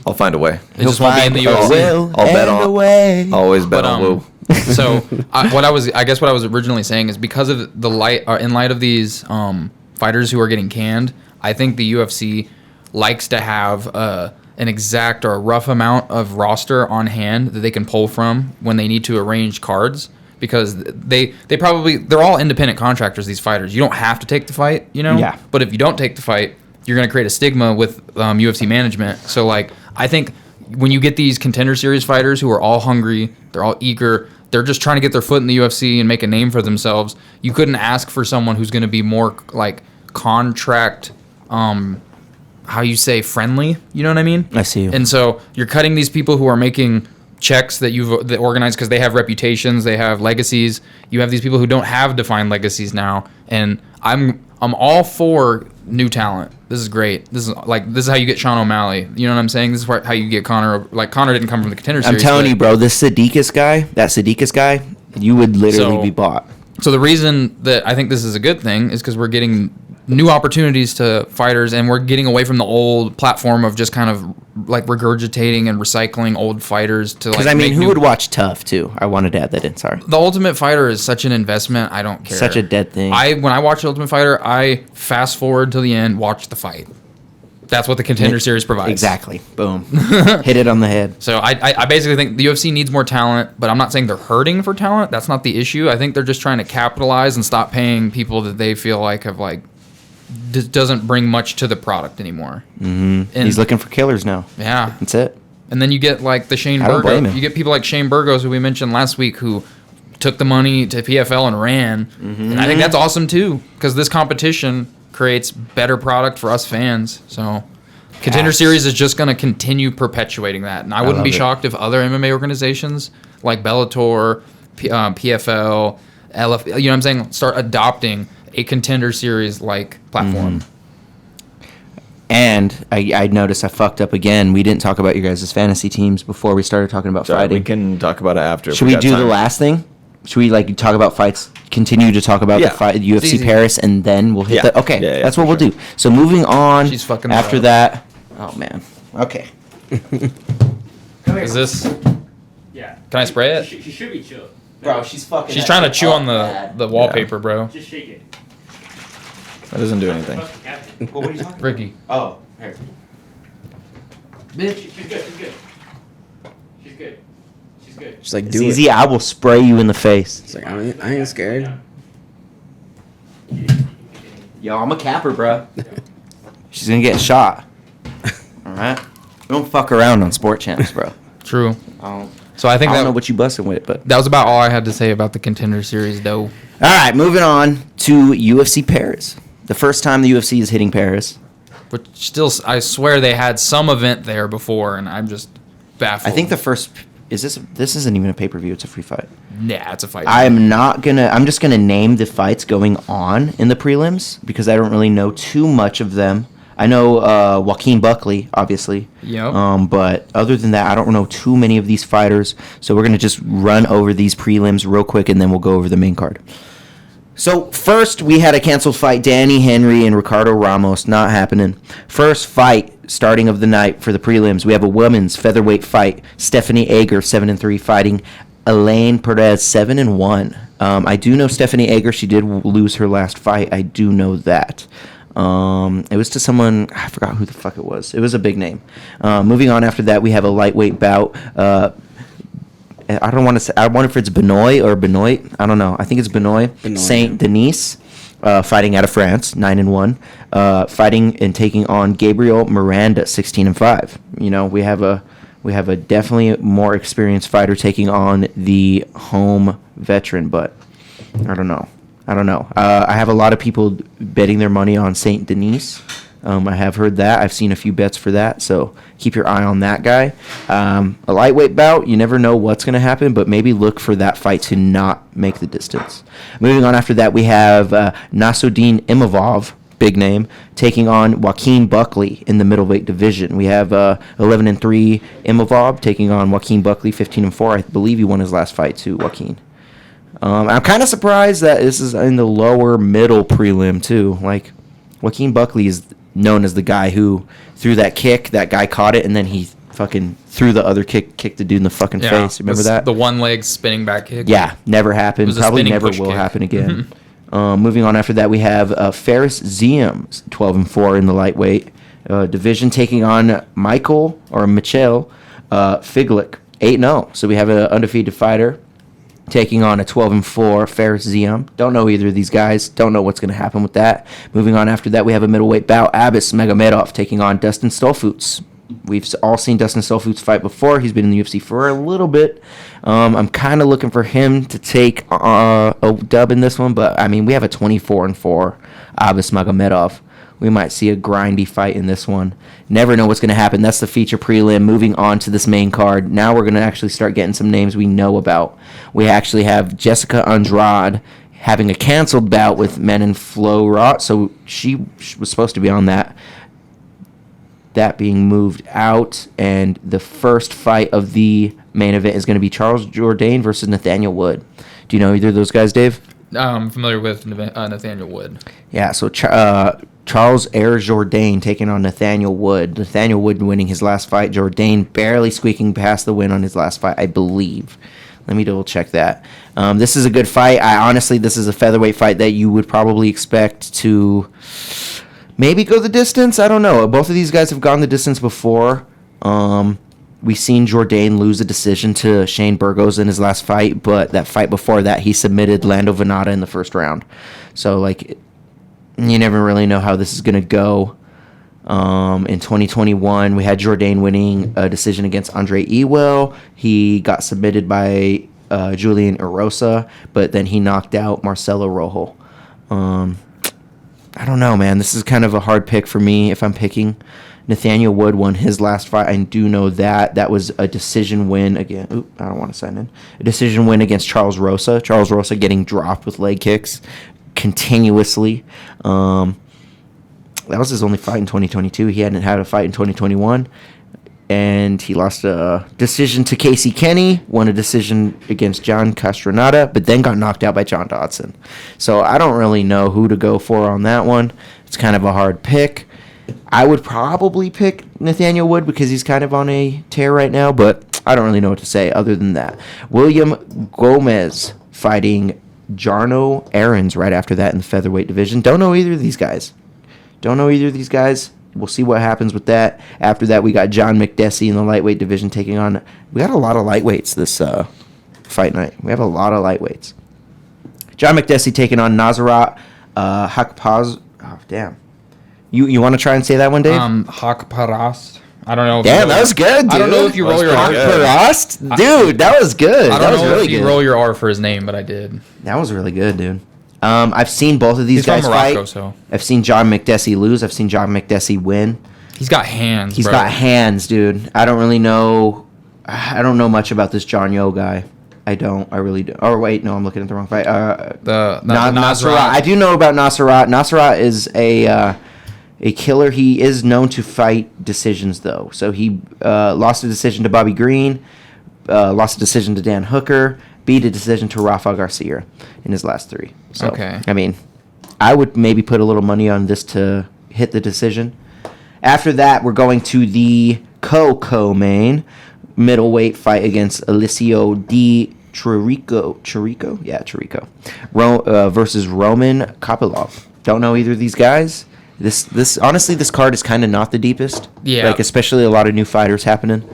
I'll find a way. It just won't be in the UFC. I'll bet on. Always bet on Wu. So what I was originally saying is because of in light of these fighters who are getting canned, I think the UFC likes to have an exact or a rough amount of roster on hand that they can pull from when they need to arrange cards, because they're all independent contractors, these fighters. You don't have to take the fight, you know? Yeah. But if you don't take the fight, you're going to create a stigma with UFC management. So, like, I think when you get these Contender Series fighters who are all hungry, they're all eager, they're just trying to get their foot in the UFC and make a name for themselves, you couldn't ask for someone who's going to be more, like, contract... how you say friendly, you know what I mean? I see you. And so you're cutting these people who are making checks that you've organized because they have reputations, they have legacies. You have these people who don't have defined legacies now, and I'm all for new talent. This is great. This is how you get Sean O'Malley. You know what I'm saying? This is how you get Conor. Like, Conor didn't come from the Contender Series. I'm telling you, bro, this Sadiqus guy, you would literally be bought. So the reason that I think this is a good thing is because we're getting new opportunities to fighters, and we're getting away from the old platform of just kind of like regurgitating and recycling old fighters to, like, because I mean, who would watch Tough too? I wanted to add that in. Sorry. The Ultimate Fighter is such an investment. I don't care. Such a dead thing. When I watch the Ultimate Fighter, I fast forward to the end, watch the fight. That's what the Contender Series provides. Exactly. Boom. Hit it on the head. So I basically think the UFC needs more talent, but I'm not saying they're hurting for talent. That's not the issue. I think they're just trying to capitalize and stop paying people that they feel like have, like, doesn't bring much to the product anymore. Mm-hmm. And he's looking for killers now. Yeah. That's it. And then you get, like, the Shane Burgos. You get people like Shane Burgos, who we mentioned last week, who took the money to PFL and ran. Mm-hmm. And I think that's awesome, too, because this competition creates better product for us fans. So Contender Series is just going to continue perpetuating that. And I wouldn't be shocked if other MMA organizations like Bellator, PFL, LF, you know what I'm saying, start adopting a Contender Series like platform. And I noticed I fucked up again. We didn't talk about your guys' fantasy teams before we started talking about fighting. We can talk about it after. Should we do the last thing? Should we, like, talk about fights? Continue to talk about the fight, UFC Paris, and then we'll hit the. Okay, that's what we'll do. So moving on. She's fucking after that. Oh man. Okay. Is this? Yeah. Can I spray it? She should be chill. Bro, she's fucking. She's trying to chew on the wallpaper, bro. Just shake it. That doesn't do anything. What are you talking? Ricky. Oh, here. Bitch. She's good. She's good. She's good. She's good. Just like It's do easy. it. I will spray you in the face. It's like I ain't scared. Yo, I'm a capper, bro. She's gonna get shot. All right. We don't fuck around on Sport Champs, bro. True. I So I think don't know what you busting with, but that was about all I had to say about the Contender Series, though. all right. Moving on to UFC Paris. The first time the UFC is hitting Paris. But still, I swear they had some event there before, and I'm just baffled. I think the first is this. This isn't even a pay-per-view. It's a free fight. Yeah, it's a fight. I'm just gonna name the fights going on in the prelims because I don't really know too much of them. I know Joaquin Buckley, obviously. Yep. But other than that, I don't know too many of these fighters. So we're gonna just run over these prelims real quick, and then we'll go over the main card. So first, we had a canceled fight: Danny Henry and Ricardo Ramos. Not happening. First fight, starting of the night for the prelims, we have a women's featherweight fight: Stephanie Ager, 7-3, fighting Elaine Perez, 7-1. I do know Stephanie Ager. She did lose her last fight. I do know that. It was to someone, I forgot who the fuck it was. It was a big name. Moving on after that, we have a lightweight bout. I don't want to say, I wonder if it's Benoit or Benoit. I don't know. I think it's Benoit. Saint Denis fighting out of France, 9-1, fighting and taking on Gabriel Miranda, 16-5. You know, we have a definitely more experienced fighter taking on the home veteran, but I don't know. I have a lot of people betting their money on Saint Denis. I have heard that. I've seen a few bets for that, so keep your eye on that guy. A lightweight bout, you never know what's going to happen, but maybe look for that fight to not make the distance. Moving on after that, we have Nassourdine Imavov, big name, taking on Joaquin Buckley in the middleweight division. We have 11-3 Imavov taking on Joaquin Buckley, 15-4. I believe he won his last fight to Joaquin. I'm kind of surprised that this is in the lower middle prelim too. Like, Joaquin Buckley is known as the guy who threw that kick, that guy caught it, and then he fucking threw the other kicked the dude in the fucking face. Remember that? The one leg spinning back kick. Yeah, never happened. Probably never will happen again. Moving on after that, we have Faris Ziem, 12-4 in the lightweight division, taking on Michel Figlik, 8-0. So we have an undefeated fighter taking on a 12-4 Faris Ziem. Don't know either of these guys. Don't know what's going to happen with that. Moving on after that, we have a middleweight bout. Abis Magomedov taking on Dustin Stolfutz. We've all seen Dustin Stolfutz fight before. He's been in the UFC for a little bit. I'm kind of looking for him to take a dub in this one, but I mean, we have a 24-4 Abis Magomedov. We might see a grindy fight in this one. Never know what's going to happen. That's the feature prelim. Moving on to this main card. Now we're going to actually start getting some names we know about. We actually have Jessica Andrade having a canceled bout with Menon Florot. So she was supposed to be on that. That being moved out. And the first fight of the main event is going to be Charles Jourdain versus Nathaniel Wood. Do you know either of those guys, Dave? I'm familiar with Nathaniel Wood. Yeah, so Charles Jourdain taking on Nathaniel Wood. Nathaniel Wood winning his last fight. Jourdain barely squeaking past the win on his last fight, I believe. Let me double check that. This is a good fight. This is a featherweight fight that you would probably expect to maybe go the distance. I don't know. Both of these guys have gone the distance before. We've seen Jourdain lose a decision to Shane Burgos in his last fight, but that fight before that, he submitted Lando Venata in the first round. So, like, you never really know how this is going to go. In 2021, we had Jourdain winning a decision against Andre Ewell. He got submitted by Julian Erosa, but then he knocked out Marcelo Rojo. I don't know, man. This is kind of a hard pick for me if I'm picking. Nathaniel Wood won his last fight. I do know that. That was a decision win again. I don't want to sign in. A decision win against Charles Rosa. Charles Rosa getting dropped with leg kicks continuously. That was his only fight in 2022. He hadn't had a fight in 2021. And he lost a decision to Casey Kenny, won a decision against John Castronada, but then got knocked out by John Dodson. So I don't really know who to go for on that one. It's kind of a hard pick. I would probably pick Nathaniel Wood because he's kind of on a tear right now, but I don't really know what to say other than that. William Gomez fighting Jarno Aarons right after that in the featherweight division. Don't know either of these guys. We'll see what happens with that. After that, we got John McDessie in the lightweight division taking on... We got a lot of lightweights this fight night. We have a lot of lightweights. John McDessie taking on Nazarat Hakpaz... Oh, damn. You want to try and say that one, Dave? Hakparast. I don't know. Damn, that was good, dude. I don't know if you roll your R. Hakparast? Dude, that was good. I That don't was know really if you good. roll your R for his name, but I did. That was really good, dude. I've seen both of these He's guys from Morocco, fight. so. I've seen John McDessie lose. I've seen John McDessie win. He's got hands, He's bro. got hands, dude. I don't know much about this John Yo guy. I really don't. Oh, wait, no, I'm looking at the wrong fight. The Nasrat. I do know about Nasrat. Nasrat is a killer. He is known to fight decisions, though. So he lost a decision to Bobby Green, lost a decision to Dan Hooker, beat a decision to Rafa Garcia in his last three. So, okay. I mean, I would maybe put a little money on this to hit the decision. After that, we're going to the co-main middleweight fight against Alicio Di Chirico? Yeah, Chirico. Versus Roman Kopylov. Don't know either of these guys. Honestly, this card is kind of not the deepest. Yeah. Like, especially a lot of new fighters happening.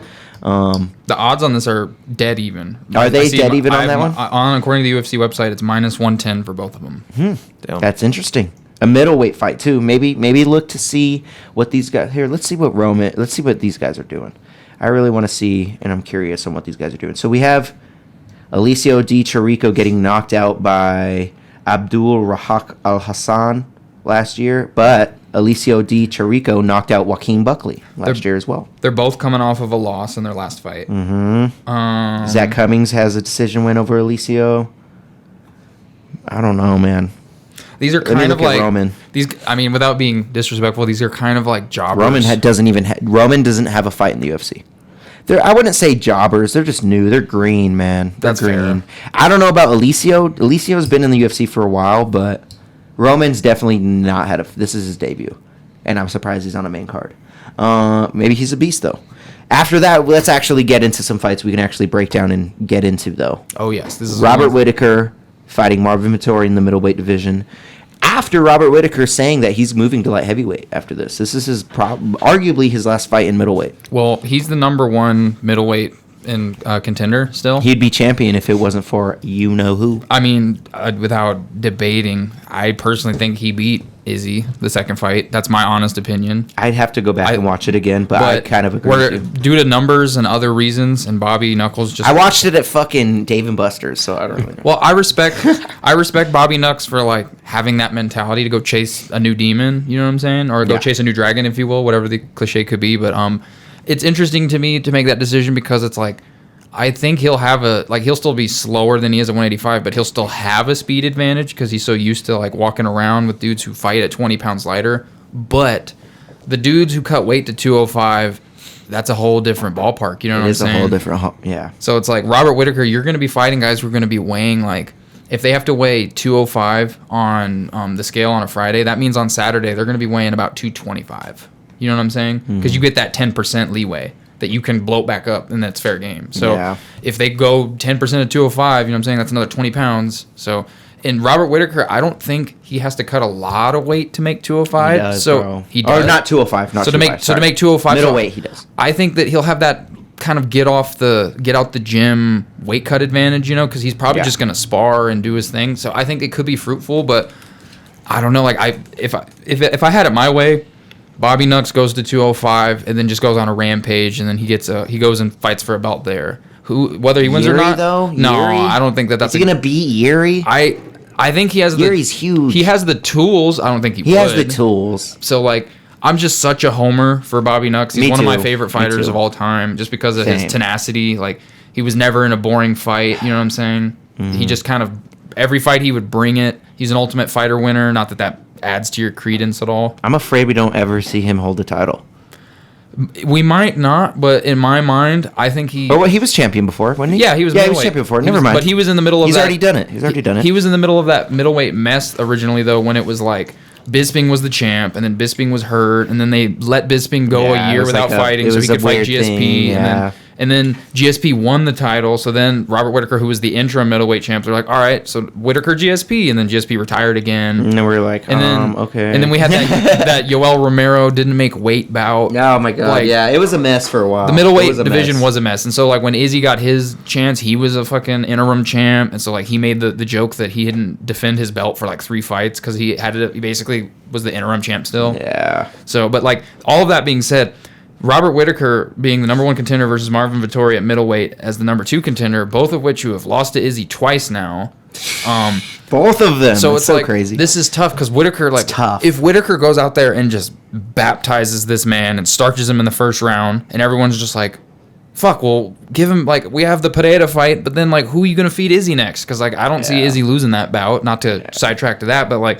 The odds on this are dead even. Are they dead even on that one? According to the UFC website, it's minus 110 for both of them. That's interesting. A middleweight fight too. Maybe look to see what these guys here. Let's see what these guys are doing. I really want to see, and I'm curious on what these guys are doing. So we have Alicio Di Chirico getting knocked out by Abdul Rahak Al Hassan last year, but Alicio Di Chirico knocked out Joaquin Buckley last year as well. They're both coming off of a loss in their last fight. Zach Cummings has a decision win over Alicio. I don't know, man. These are kind of like Roman. These. I mean, without being disrespectful, these are kind of like jobbers. Roman doesn't have a fight in the UFC. I wouldn't say jobbers. They're just new. They're green, man. That's green. Fair. I don't know about Alicio. Alicio's been in the UFC for a while, but Roman's definitely not had this is his debut, and I'm surprised he's on a main card. Maybe he's a beast though. After that, let's actually get into some fights we can actually break down and get into though. Oh yes, this is Robert Whittaker fighting Marvin Vettori in the middleweight division. After Robert Whittaker saying that he's moving to light heavyweight after this. This is arguably his last fight in middleweight. Well, he's the number one middleweight in contender still. He'd be champion if it wasn't for you-know-who. I mean, without debating, I personally think he beat Izzy the second fight. That's my honest opinion. I'd have to go back and watch it again, but I kind of agree with you. Due to numbers and other reasons, and Bobby Knuckles just... I watched it at fucking Dave & Buster's, so I don't really know. Well, I respect Bobby Knucks for, like, having that mentality to go chase a new demon, you know what I'm saying? Or go chase a new dragon, if you will, whatever the cliche could be. But it's interesting to me to make that decision because it's like, I think he'll have he'll still be slower than he is at 185, but he'll still have a speed advantage because he's so used to like walking around with dudes who fight at 20 pounds lighter. But the dudes who cut weight to 205, that's a whole different ballpark. You know what I'm saying? It is a whole different, yeah. So it's like Robert Whittaker, you're going to be fighting guys who are going to be weighing like, if they have to weigh 205 on the scale on a Friday, that means on Saturday they're going to be weighing about 225. You know what I'm saying? Because you get that 10% leeway that you can bloat back up, and that's fair game. So if they go 10% of 205, you know what I'm saying? That's another 20 pounds. So in Robert Whittaker, I don't think he has to cut a lot of weight to make 205. He does, bro. He does. Or not 205, not 205. To make 205 middleweight, he does. I think that he'll have that kind of get out the gym weight cut advantage, you know, because he's probably just going to spar and do his thing. So I think it could be fruitful, but I don't know. Like if I had it my way, Bobby Knucks goes to 205 and then just goes on a rampage, and then he goes and fights for a belt there. Whether he wins Yuri, or not, though? no, Yuri? I don't think that's. Is he gonna beat Yuri? I think he has. Yuri's huge. He has the tools. I don't think he has the tools. So like, I'm just such a homer for Bobby Knucks. He's one of my favorite fighters of all time, just because of his tenacity. Like, he was never in a boring fight. You know what I'm saying? He just kind of every fight he would bring it. He's an Ultimate Fighter winner. Not that adds to your credence at all. I'm afraid we don't ever see him hold the title. We might not, but in my mind, I think he... Or he was champion before, wasn't he? Yeah, he was champion before. Never mind. But he was in the middle of He's already done it. He was in the middle of that middleweight mess originally, though, when it was like Bisping was the champ, and then Bisping was hurt, and then they let Bisping go a year without fighting so he could fight GSP. And then GSP won the title, so then Robert Whittaker, who was the interim middleweight champ, they're like, all right, so Whittaker GSP, and then GSP retired again. And then we were like, okay. And then we had that Yoel Romero didn't make weight bout. Oh my God, like, yeah, it was a mess for a while. The middleweight division was a mess, and so like when Izzy got his chance, he was a fucking interim champ, and so like he made the joke that he didn't defend his belt for like 3 fights because he basically was the interim champ still. Yeah. So, but like all of that being said, Robert Whittaker being the number 1 contender versus Marvin Vettori at middleweight as the number 2 contender, both of which who have lost to Izzy twice now. Both of them. So it's so like, crazy. This is tough because Whittaker, like, if Whittaker goes out there and just baptizes this man and starches him in the first round, and everyone's just like, fuck, well, give him, like, we have the Pereira fight, but then, like, who are you going to feed Izzy next? Because, like, I don't see Izzy losing that bout, not to sidetrack to that, but, like,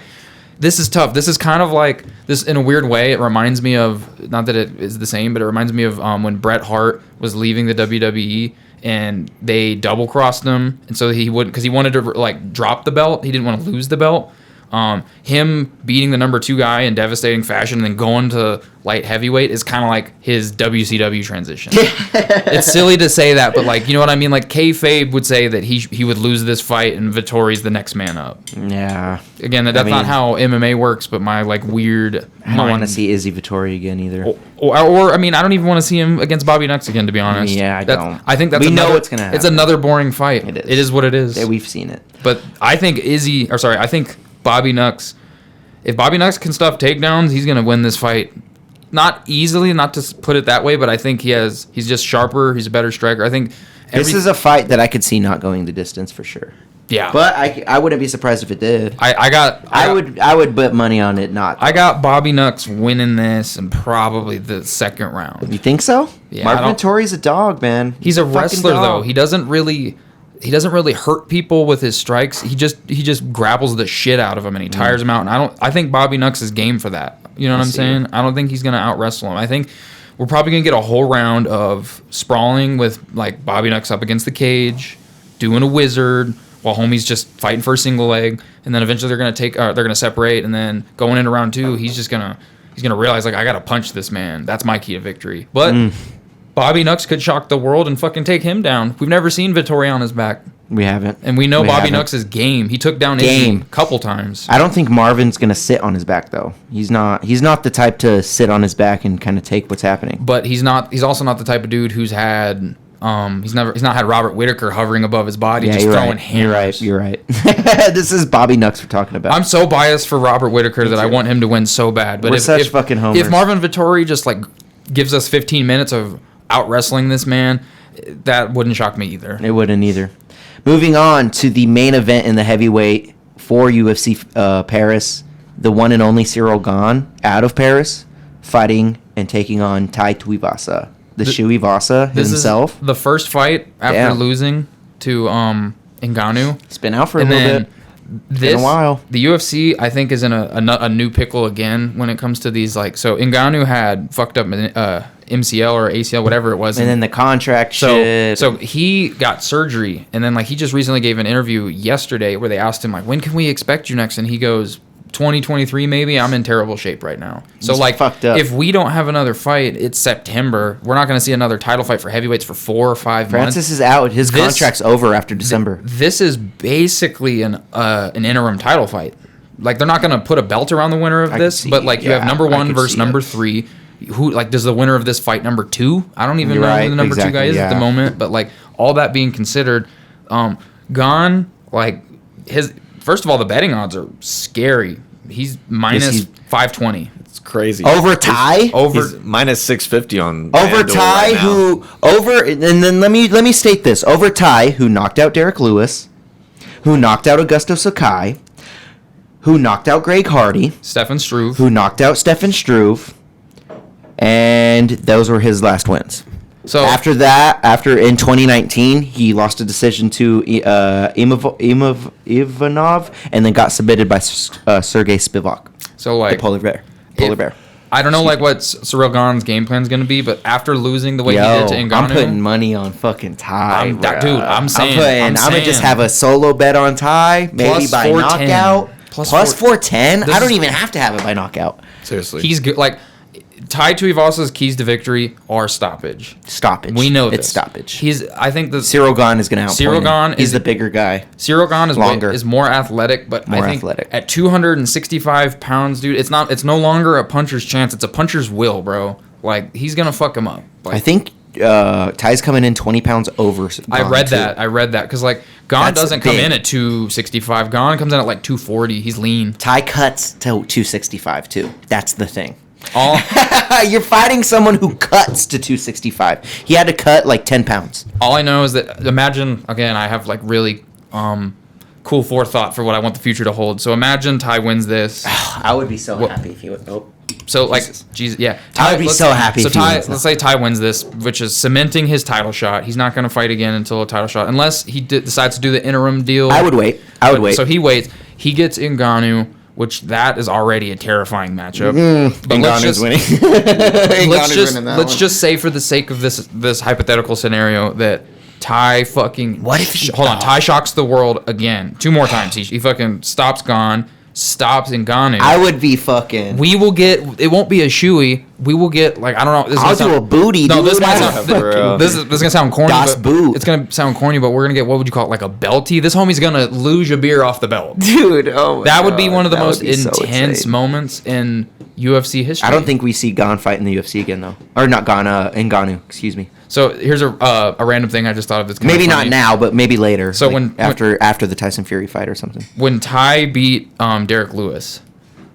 this is tough. This is kind of like this in a weird way. It reminds me of, not that it is the same, but it reminds me of when Bret Hart was leaving the WWE and they double crossed him, and so he wouldn't, because he wanted to like drop the belt. He didn't want to lose the belt. him beating the number 2 guy in devastating fashion and then going to light heavyweight is kind of like his WCW transition. It's silly to say that, but like, you know what I mean? Like kayfabe would say that he would lose this fight and Vettori's the next man up. Yeah. Again, that's not how MMA works, but my like weird. I don't want to see Izzy Vettori again either. Or I mean, I don't even want to see him against Bobby Nux again, to be honest. Yeah, I don't. I think we know what's gonna happen. It's another boring fight. It is. It is what it is. Yeah, we've seen it. But I think I think Bobby Nux. If Bobby Nux can stuff takedowns, he's gonna win this fight. Not easily, not to put it that way, but I think he's just sharper. He's a better striker. I think this is a fight that I could see not going the distance for sure. Yeah, but I wouldn't be surprised if it did. I would bet money on it not. I got Bobby Nux winning this and probably the second round. You think so? Yeah, Marvin Vettori's a dog, man. He's a wrestler though. He doesn't really hurt people with his strikes. He just grapples the shit out of them and he tires them out. And I think Bobby Nux is game for that. You know what I'm saying? I don't think he's gonna out wrestle him. I think we're probably gonna get a whole round of sprawling with like Bobby Nux up against the cage, doing a wizard while homie's just fighting for a single leg, and then eventually they're gonna separate, and then going into round 2, he's gonna realize like I gotta punch this man. That's my key to victory. But Bobby Nux could shock the world and fucking take him down. We've never seen Vettori on his back. We haven't. And we know Bobby Nux is game. He took down Izzy a couple times. I don't think Marvin's going to sit on his back, though. He's not the type to sit on his back and kind of take what's happening. But he's also not the type of dude who's had he's not had Robert Whittaker hovering above his body just throwing hammers. You're right. This is Bobby Nux we're talking about. I'm so biased for Robert Whittaker that I want him to win so bad. But we're such fucking homers. If Marvin Vettori just like gives us 15 minutes of out wrestling this man, that wouldn't shock me either. It wouldn't either. Moving on to the main event in the heavyweight for UFC Paris, the one and only Cyril Gane out of Paris, fighting and taking on Tai Tuivasa, the Shuivasa himself. This is the first fight after losing to Ngannou. It's been out for a little bit. It's been a while. The UFC, I think, is in a new pickle again when it comes to these. Like, so Ngannou had fucked up MCL or ACL, whatever it was. And then the contract shit. So he got surgery. And then, like, he just recently gave an interview yesterday where they asked him, like, when can we expect you next? And he goes, 2023 maybe. I'm in terrible shape right now. So he's like fucked up. If we don't have another fight, it's September. We're not going to see another title fight for heavyweights for 4 or 5 months. Francis is out. His contract's over after December. This is basically an interim title fight. Like, they're not going to put a belt around the winner of this, but like you have number 1 versus number 3. Who, like, does the winner of this fight number 2? I don't even know who the number 2 guy is at the moment. But like, all that being considered, Gane, like, his first of all, the betting odds are scary. He's minus 520. It's crazy. Over Tai? He's minus 650 on over Tai, right and then let me state this. Over Tai, who knocked out Deryk Lewis, who knocked out Augusto Sakai, who knocked out Greg Hardy, Stefan Struve, who knocked out Stefan Struve, and those were his last wins. So after in 2019, he lost a decision to Ivanov, and then got submitted by Sergey Spivak. So like the polar bear. I don't know like what Cyril Gane's game plan is going to be, but after losing the way he did to Ngannou, I'm putting money on fucking Tai. I'm gonna just have a solo bet on Tai, maybe by knockout. Plus 410. I don't even have to have it by knockout. Seriously, he's good. Like, Tai Tuivasa's keys to victory are stoppage. We know this. It's stoppage. I think the Cyril Gane is going to Cyril Gane He's the bigger guy. Cyril Gane is longer, is more athletic, but I think at 265 pounds, dude, it's no longer a puncher's chance. It's a puncher's will, bro. Like, he's gonna fuck him up. Like, I think Tai's coming in 20 pounds over. I read that because like Gane doesn't come in at 265. Gane comes in at like 240. He's lean. Tai cuts to 265 too. That's the thing. You're fighting someone who cuts to 265. He had to cut like 10 pounds. All I know is that, imagine, again, I have like really cool forethought for what I want the future to hold. So imagine Tai wins this. I would be so happy if he would. Oh. So like, Jesus, yeah. I would be so happy if he wins. Let's say Tai wins this, which is cementing his title shot. He's not going to fight again until a title shot, unless he decides to do the interim deal. I would wait. So he waits. He gets Ngannou, which that is already a terrifying matchup. But Ngannou's winning. let's just say, for the sake of this hypothetical scenario, that Tai fucking... What if Tai shocks the world again 2 more times. He fucking stops Gane, stops Ngannou, I would be fucking. we will get. It won't be a shoey. We will get like I don't know. This is I'll gonna do a sound- booty. No, dude. this might I sound. don't fucking- This is gonna sound corny. Das But Boot. it's gonna sound corny, but we're gonna get what would you call it, like a belty? This homie's gonna lose your beer off the belt. Dude, oh my That would be God, one of the that most would be so intense insane. moments in UFC history. I don't think we see Gon fight in the UFC again though, or not Gon, Ngannou. Excuse me. so. Here's a random thing I just thought of. That's kinda Maybe not funny. now, but maybe later. So like when after the Tyson Fury fight or something. when Ty beat Deryk Lewis,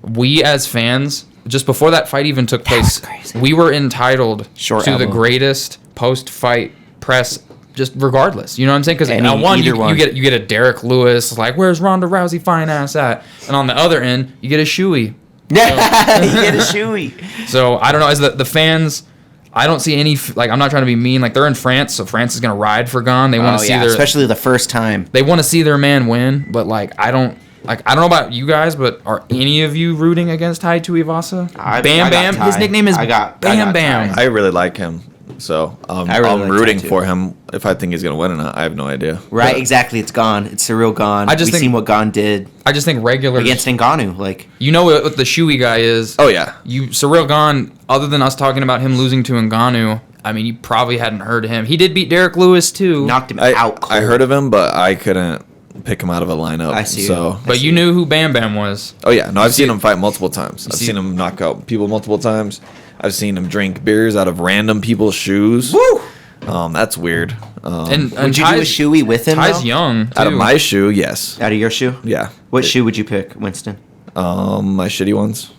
we as fans, just before that fight even took place, crazy. we were entitled Short to the elbow. greatest post-fight press, just regardless. You know what I'm saying? Because Any- on one, either you one. get a Deryk Lewis, like, where's Ronda Rousey fine ass at? And on the other end, you get a shoey. Yeah, you get a shoey. So I don't know. As the fans, I don't see any like. I'm not trying to be mean. Like they're in France, so France is gonna ride for Gon. They want to see their especially the first time. they want to see their man win. But like I don't know about you guys, but are any of you rooting against Tai Tuivasa? I Bam got Bam. Ty. His nickname is I got Bam Ty. Bam. I really like him. So I really I'm like rooting that too. for him. If I think he's gonna win or not, I have no idea. Right, exactly. It's Gon. It's surreal Gon. I just We've think- seen what Gon did I just think regular. against Ngannou. Like, You know what the shoey guy is. Oh yeah, You Surreal Gon. Other than us talking about him losing to Ngannou, I mean, you probably hadn't heard of him. He did beat Deryk Lewis too. knocked him I out cold. I heard of him, but I couldn't pick him out of a lineup. I see. So But you knew who Bam Bam was. oh yeah, no, I've see- seen him fight multiple times. I've see- seen him knock out people multiple times. I've seen him drink beers out of random people's shoes. Woo! That's weird. And Would you do a Ty's- shoey with him? Ty's though? young. Too. Out of my shoe, yes. Out of your shoe? Yeah. What shoe would you pick, Winston? My shitty ones.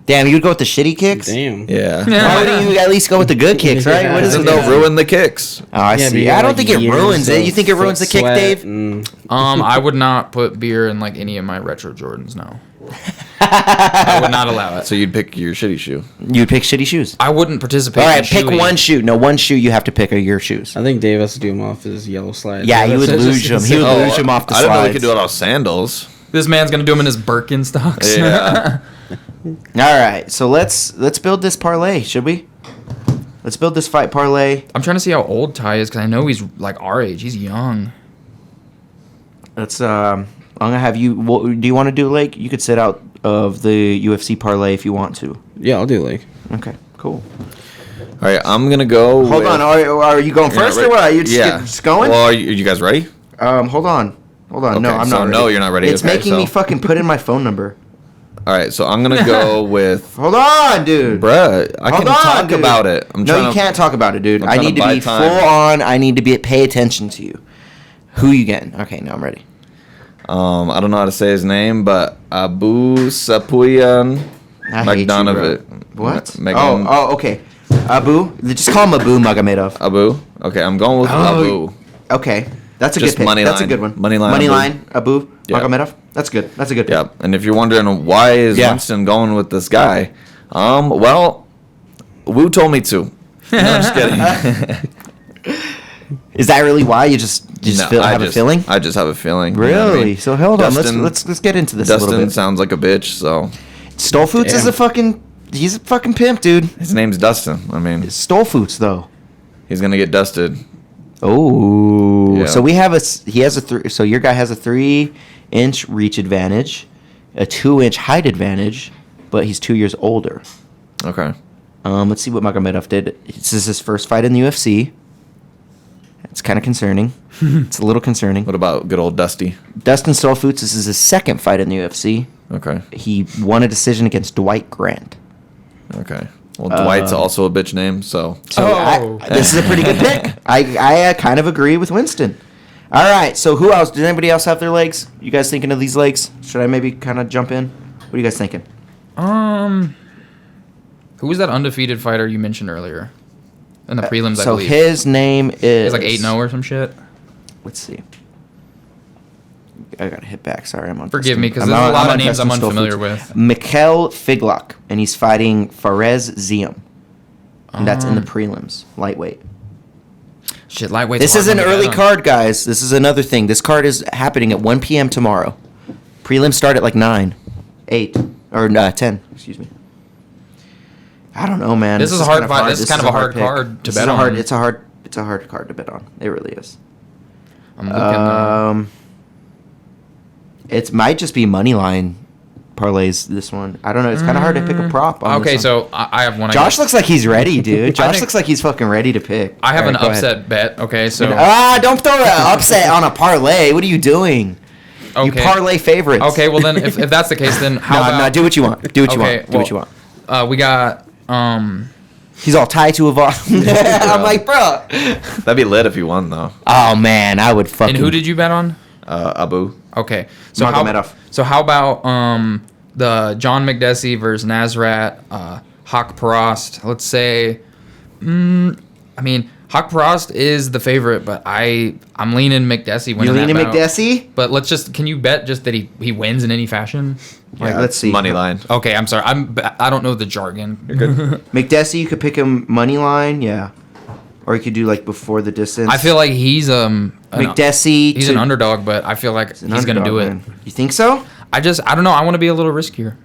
Damn, you would go with the shitty kicks? Damn. Yeah. Why wouldn't you at least go with the good kicks, right? What is Because it? they'll ruin the kicks. Oh, I Yeah, but see. you got, I don't like, think it years ruins it. of You think it ruins the foot kick, sweat Dave? and- I would not put beer in like any of my retro Jordans. No, I would not allow it. So you'd pick your shitty shoe. You'd pick shitty shoes. I wouldn't participate. All right, in pick shoey. one shoe. No, one shoe you have to pick are your shoes. I think Dave has to do him off his yellow slide. Yeah, you would lose him. He would lose him off the I didn't know we slides. could do it off sandals. This man's gonna do him in his Birkenstocks. Yeah. All right, so let's build this parlay, should we? Let's build this fight parlay. I'm trying to see how old Ty is because I know he's like our age. He's young. Let's I'm gonna have you. What, do you want to do like you could sit out of the UFC parlay if you want to? Yeah, I'll do like. Okay, cool. All right, I'm gonna go. Hold with- on, are you going You're not first or ready? what? Are you just, Yeah. just going? Well, are you guys ready? Hold on. No, Okay, I'm so not. no, ready. you're not ready. It's Okay, making me so- fucking put in my phone number. All right, so I'm gonna go with. Hold on, dude. Bruh, I Hold can on, talk dude. about it. No, you can't talk about it, dude. I'm I trying need to to buy be time. full on. I need to pay attention to you. Who you getting? Okay, now I'm ready. I don't know how to say his name, but Abu Sapuyan I hate you, bro. Magdanovic. What? Megan Okay. Abu. Just call him Abu Magomedov. Abu. Okay, I'm going with Oh. Abu. Okay, that's a Just good pick. money That's a line. good one. Money line, Money Abu. line. Abu Yeah. Magomedov. That's good. That's a good pick. Yeah, and if you're wondering why is Yeah. Winston going with this guy, well, Wu told me to. No, I'm just kidding. Is that really why you just No, have a feeling? I just have a feeling. you know what I Really? mean? So hold on. Dustin- Let's get into this a little Dustin bit. sounds like a bitch, so Stolfoots is Damn. a fucking. He's a fucking pimp, dude. his name's Dustin. I mean, Stolfoots though. he's gonna get dusted. Oh, Yeah. so he has a three. So your guy has a 3-inch reach advantage, a 2-inch height advantage, but he's 2 years older. Okay. Let's see what Magomedov did. This is his first fight in the UFC. It's kind of concerning. It's a little concerning. What about good old Dusty? Dustin Stolfoots, this is his second fight in the UFC. Okay. He won a decision against Dwight Grant. Okay. Well, Dwight's also a bitch name, so. So Oh. this is a pretty good pick. I kind of agree with Winston. All right, so who else? Did anybody else have their legs? You guys thinking of these legs? Should I maybe kind of jump in? What are you guys thinking? Who was that undefeated fighter you mentioned earlier? In the prelims, I So believe. his name is... He's like 8-0 or some shit. Let's see. I gotta hit back. Sorry, I'm on. Forgive Dustin- me, 'cause I'm there's a on- lot I'm of on names I'm Dustin unfamiliar Stolfoots. with. Mikhail Figlak, and he's fighting Fares Ziam, and that's in the prelims, lightweight. Shit, lightweight. This is an early card, guys. This is another thing. This card is happening at 1 p.m. tomorrow. Prelims start at like 9, 8, or 10. Excuse me. I don't know, man. This is a hard kind of fight. This is kind of a hard pick. card to This bet is a hard- on. It's a hard card to bet on. It really is. I'm looking. It might just be money line parlays this one. I don't know. It's kind of hard to pick a prop. On Okay, this one. so I have one. Josh looks like he's ready, dude. Josh think- looks like he's fucking ready to pick. I have All an right, go upset ahead. bet. Okay, so Don't throw an upset on a parlay. What are you doing? You parlay favorites. Okay, well then, if that's the case, then how about? No, do what you want. Do what you Okay, want. Do what you want. We got He's all tied to a vault. I'm like, bro. That'd be lit if you won though. Oh man, I would fucking. And who did you bet on? Abu. Okay, so Magomedov. how about the John McDessie versus Nasrat, Hawk Prost? Let's say, I mean, Hawk Prost is the favorite, but I'm leaning McDessie. You leaning McDessie? But can you bet just that he wins in any fashion? Like, let's see. Money line. Okay, I'm sorry. I don't know the jargon. McDessie, you could pick him money line, yeah, or you could do like before the distance. I feel like he's McDessie. He's an underdog, but I feel like he's gonna do it. Man. You think so? I don't know. I want to be a little riskier,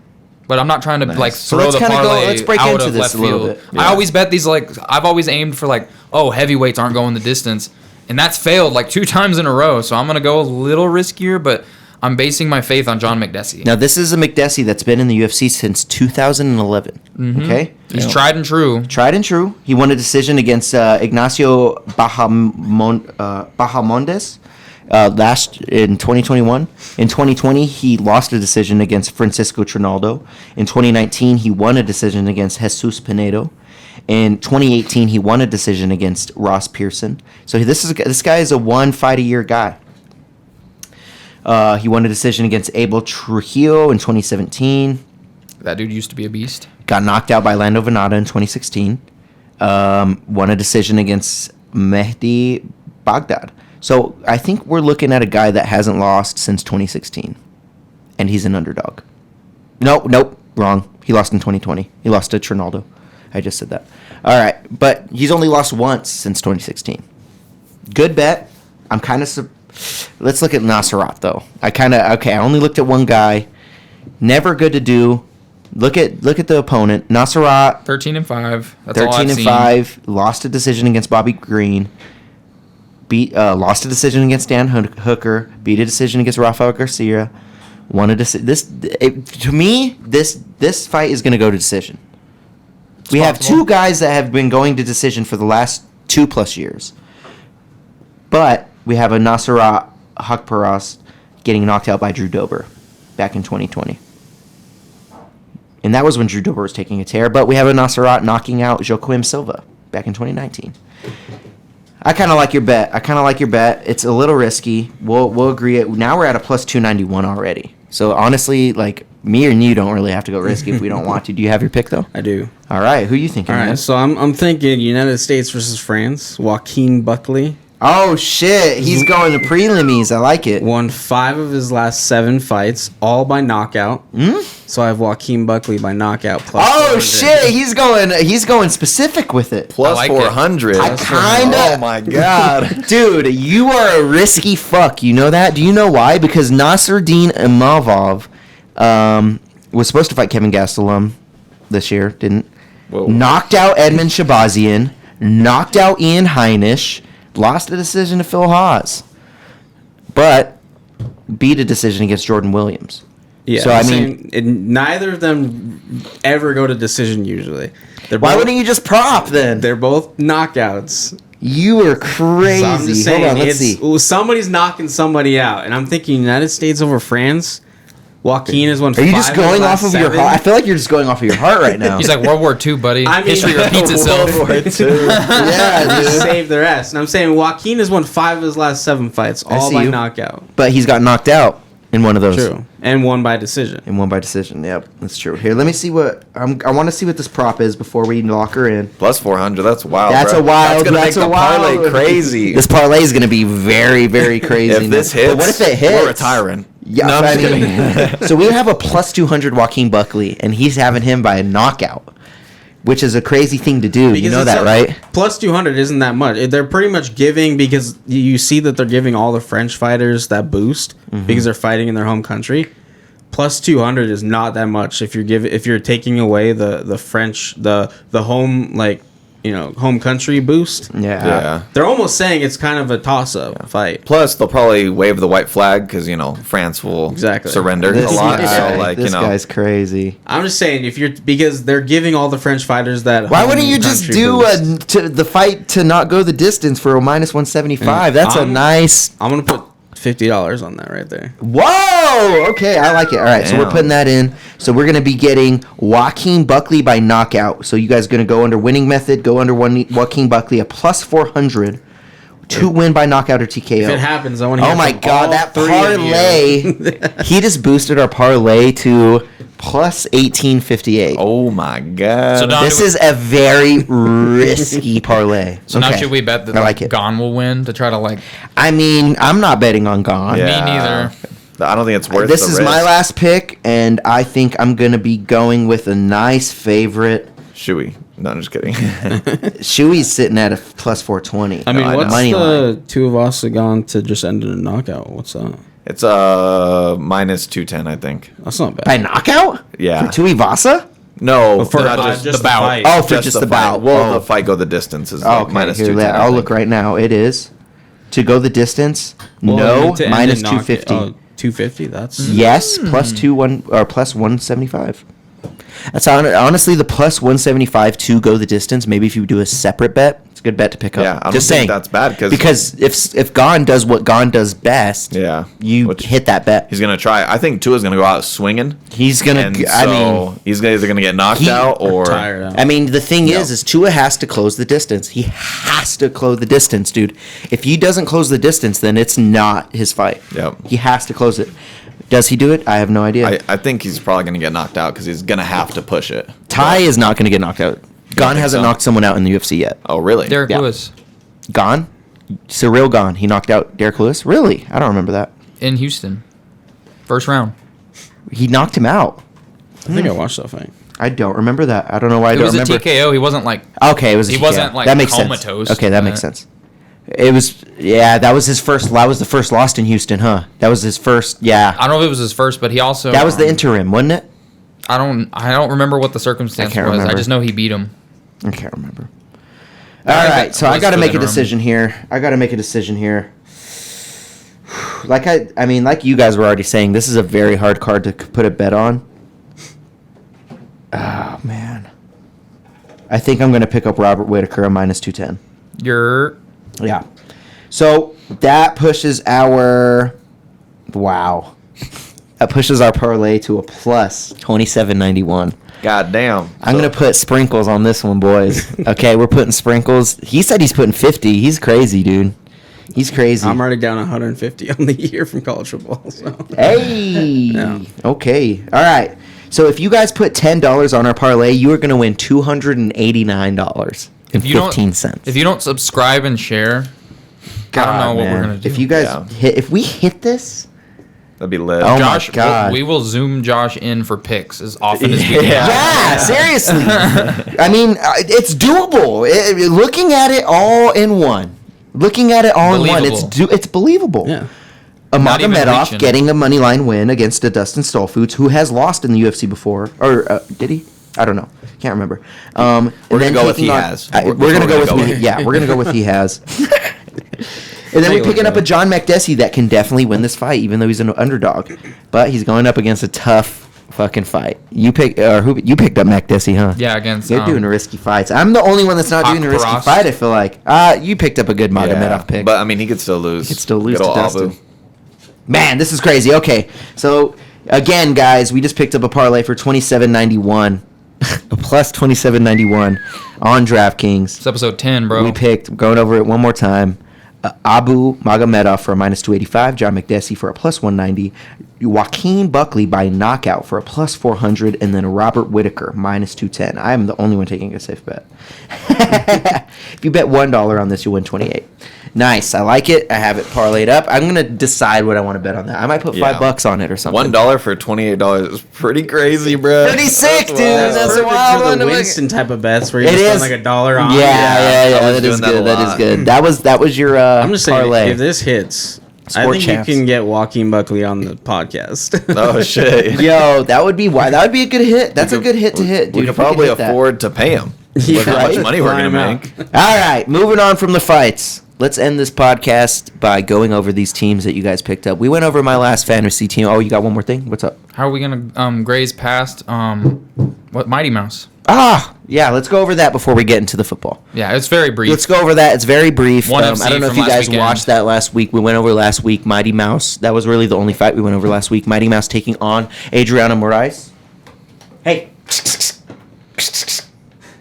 but I'm not trying to like So throw let's the kinda go- parlay let's break out into of this left a little field. bit. I always bet these I've always aimed for heavyweights aren't going the distance, and that's failed 2 times in a row. So I'm gonna go a little riskier, but I'm basing my faith on John McDessie. Now this is a McDessie that's been in the UFC since 2011. Okay, He's tried and true. tried and true. He won a decision against Ignacio Bahamondes last in 2021. In 2020, he lost a decision against Francisco Trinaldo. In 2019, he won a decision against Jesus Pinedo. In 2018, he won a decision against Ross Pearson. So this guy is a 1 fight a year guy. He won a decision against Abel Trujillo in 2017. That dude used to be a beast. Got knocked out by Lando Venata in 2016. Won a decision against Mehdi Baghdad. So I think we're looking at a guy that hasn't lost since 2016. And he's an underdog. Nope, wrong. He lost in 2020. He lost to Trinaldo. I just said that. All right, but he's only lost once since 2016. Good bet. I'm kind of... Let's look at Nasrat, though. I only looked at one guy. Never good to do. Look at the opponent. Nasrat, 13-5. That's all 13 I've and 5. Lost a decision against Bobby Green. Lost a decision against Dan Hooker. Beat a decision against Rafael Garcia. Won a decision. To me, this fight is going to go to decision. We have 2 guys that have been going to decision for the last 2+ years. But we have a Nasrat Haqparast getting knocked out by Drew Dober back in 2020. And that was when Drew Dober was taking a tear. But we have a Nasrat knocking out Joaquim Silva back in 2019. I kind of like your bet. It's a little risky. We'll agree. Now we're at a plus 291 already. So honestly, me and you don't really have to go risky if we don't want to. Do you have your pick though? I do. All right. Who you thinking? All right, man? so I'm thinking United States versus France. Joaquin Buckley Oh shit! He's going to prelims. I like it. won 5 of his last 7 fights, all by knockout. So I have Joaquin Buckley by knockout. Plus Oh 400. shit! He's going specific with it. Plus I like it. 400. I kinda- Oh my god. Dude, you are a risky fuck. You know that? Do you know why? Because Nasruddin Imavov was supposed to fight Kevin Gastelum this year, didn't. Whoa. Knocked out Edmund Shabazian, knocked out Ian Heinisch, lost a decision to Phil Haas, but beat a decision against Jordan Williams. Yeah. So, I mean- neither of them ever go to decision usually. Why wouldn't you just prop then? They're both knockouts. You are crazy. So I'm just saying, Hold on, let's see. somebody's knocking somebody out, and I'm thinking United States over France. Joaquin has won. Are you just 5 of the going last off of your 7. heart? I feel like you're just going off of your heart right now. He's like World War II, buddy. I mean- History repeats itself. World War II. Yeah, Just dude. save the rest. And I'm saying Joaquin has won 5 of his last 7 fights, all see by you. knockout. But he's got knocked out in one of those. True, and won by decision. And one by decision. Yep, that's true. Here, let me see what I want to see what this prop is before we lock her in. Plus 400. That's wild. That's bro. a wild. That's gonna that's make a the wild. parlay crazy. This parlay is going to be very, very crazy. If this hits, but what if it hits? we're retiring. Yeah, No, I'm I just mean, so we have a plus 200 Joaquin Buckley, and he's having him by a knockout, which is a crazy thing to do. You know that, right? Plus 200 isn't that much. They're pretty much giving, because you see that they're giving all the French fighters that boost because they're fighting in their home country. Plus 200 is not that much if you're taking away the French the home home country boost. Yeah. They're almost saying it's kind of a toss-up fight. Plus, they'll probably wave the white flag because France will surrender a lot. This guy's crazy. I'm just saying because they're giving all the French fighters that. Why wouldn't you just do the fight to not go the distance for a minus 175? That's a nice. I'm gonna put $50 on that right there. Whoa! Okay, I like it. All right, so we're putting that in. So we're gonna be getting Joaquin Buckley by knockout. So you guys are gonna go under winning method, go under Joaquin Buckley, a plus 400 to win by knockout or TKO. If it happens, I want to. Oh my god, that parlay! He just boosted our parlay to plus 1858. Oh my god! So this is a very risky parlay. So now should we bet that Gon will win to try to I mean, I'm not betting on Gon. Me neither. I don't think it's worth. This is my last pick, and I think I'm gonna be going with a nice favorite. Shuey. No, I'm just kidding. Shuey's sitting at a plus 420. I mean, what's money the line. two of us gone to just end in a knockout? What's that? It's minus 210, I think. That's not bad. By knockout? Yeah. For Tuivasa? No, for not just just the bout. Oh, for just the bout. Well, the fight go the distance is Okay, minus here, 210. I'll look right now. It is to go the distance. Well, to minus end in 250. 250. That's Yes, plus 175. That's honestly the plus 175 to go the distance. Maybe if you do a separate bet, it's a good bet to pick up. Yeah, I don't Just think saying that's bad because if Gon does what Gon does best, you hit that bet. He's gonna try. I think Tua's gonna go out swinging. He's gonna. He's either gonna get knocked out or tired out. I mean, the thing is Tua has to close the distance. He has to close the distance, dude. If he doesn't close the distance, then it's not his fight. Yep. He has to close it. Does he do it? I have no idea. I think he's probably going to get knocked out because he's going to have to push it. Ty is not going to get knocked out. Gon hasn't knocked someone out in the UFC yet. Oh, really? Deryk Lewis. Gon? Cyril Gon. He knocked out Deryk Lewis? Really? I don't remember that. In Houston. First round. He knocked him out. I think I watched that fight. I don't remember that. I don't know why I don't remember. It was a TKO. He wasn't Okay, it was a TKO. He wasn't that makes comatose. Sense. Okay, that makes sense. It was, that was his first, that was the first loss in Houston, huh? That was his first, I don't know if it was his first, but he also... That was the interim, wasn't it? I don't remember what the circumstance was. Remember. I just know he beat him. I can't remember. All right, so I got to make a decision here. Like you guys were already saying, this is a very hard card to put a bet on. Oh, man. I think I'm going to pick up Robert Whitaker at minus 210. Yeah. So that pushes our parlay to a plus 2791. God damn. I'm going to put sprinkles on this one, boys. Okay, we're putting sprinkles. He said he's putting 50. He's crazy, dude. He's crazy. I'm already down 150 on the year from college football. So. Hey. Yeah. Okay. All right. So if you guys put $10 on our parlay, you are going to win $289. If you don't subscribe and share, I don't know what we're gonna do. If you guys if we hit this, that'd be lit. Oh Josh, my god, we will zoom Josh in for picks as often as we can. Yeah, seriously. I mean, it's doable. Looking at it all in one, it's believable. Yeah. Magomedov getting a money line win against a Dustin Stolfoots, who has lost in the UFC before, or did he? I don't know. Can't remember. We're gonna go with he has. We're gonna go with me. Yeah, we're gonna go with he has. And then we're picking up a John Makdessi that can definitely win this fight, even though he's an underdog. But he's going up against a tough fucking fight. You picked up Makdessi, huh? Yeah, against. You're doing risky fights. I'm the only one that's not doing a risky fight. I feel like. You picked up a good Magomedov pick. But I mean, he could still lose. He could still lose to Dustin. Man, this is crazy. Okay, so again, guys, we just picked up a parlay for $27.91. A plus 27.91 on DraftKings. It's episode 10, bro. We picked, going over it one more time, Abu Magomedov for a minus 285, John Makdessi for a plus 190, Joaquin Buckley by knockout for a plus 400, and then Robert Whitaker minus 210. I am the only one taking a safe bet. If you bet $1 on this, you win 28. Nice. I like it. I have it parlayed up. I'm going to decide what I want to bet on that. I might put $5 on it or something. $1 for $28 is pretty crazy, bro. Pretty sick, dude. That's a wild one. The Winston type of bets where you just spend like $1 on. Yeah. That is good. That is good. That was your I'm just saying, parlay. if this hits, I think you can get Joaquin Buckley on the podcast. Oh shit! Yo, that would be a good hit. That's a good hit to hit, dude. We could probably afford to pay him. Look how much right? money we're Fly gonna him make. All right, moving on from the fights. Let's end this podcast by going over these teams that you guys picked up. We went over my last fantasy team. Oh, you got one more thing? What's up? How are we gonna graze past what Mighty Mouse? Yeah, let's go over that before we get into the football. Yeah, it's very brief. Let's go over that. It's very brief. One I FC don't know if from you last guys weekend. watched that last week. We went over last week Mighty Mouse. That was really the only fight we went over last week. Mighty Mouse taking on Adriana Moraes. Hey.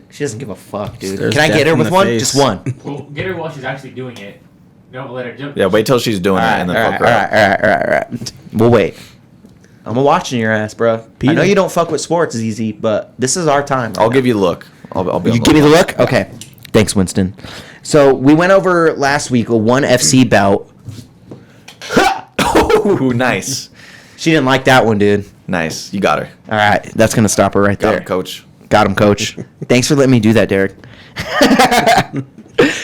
She doesn't give a fuck, dude. There's Can I death get her in with the one? face. Just one. Well, get her while she's actually doing it. Don't let her jump. Yeah, wait till she's doing it and then fuck her up. All right. We'll wait. I'm watching your ass, bro. I know you don't fuck with sports, Easy, but this is our time. I'll give you a look. I'll be on You give me the look? Okay. Thanks, Winston. So we went over last week a ONE FC bout. Ooh, nice. She didn't like that one, dude. Nice. You got her. All right. That's going to stop her right Got there. him, coach. Got him, coach. Thanks for letting me do that, Deryk.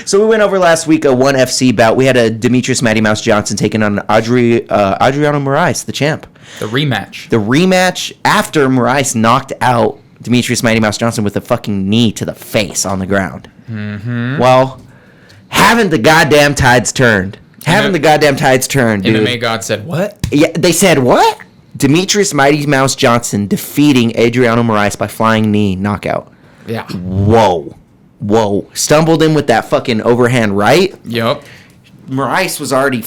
So we went over last week a ONE FC bout. We had a Demetrius Matty Mouse Johnson taking on Adriano Moraes, the champ. The rematch. The rematch after Moraes knocked out Demetrius Matty Mouse Johnson with a fucking knee to the face on the ground. Mm-hmm. Well, haven't the goddamn tides turned? Haven't the goddamn tides turned, dude? MMA God said what? Yeah, they said what? Demetrius Mighty Mouse Johnson defeating Adriano Moraes by flying knee knockout. Yeah. Whoa. Stumbled in with that fucking overhand right. Yup. Moraes was already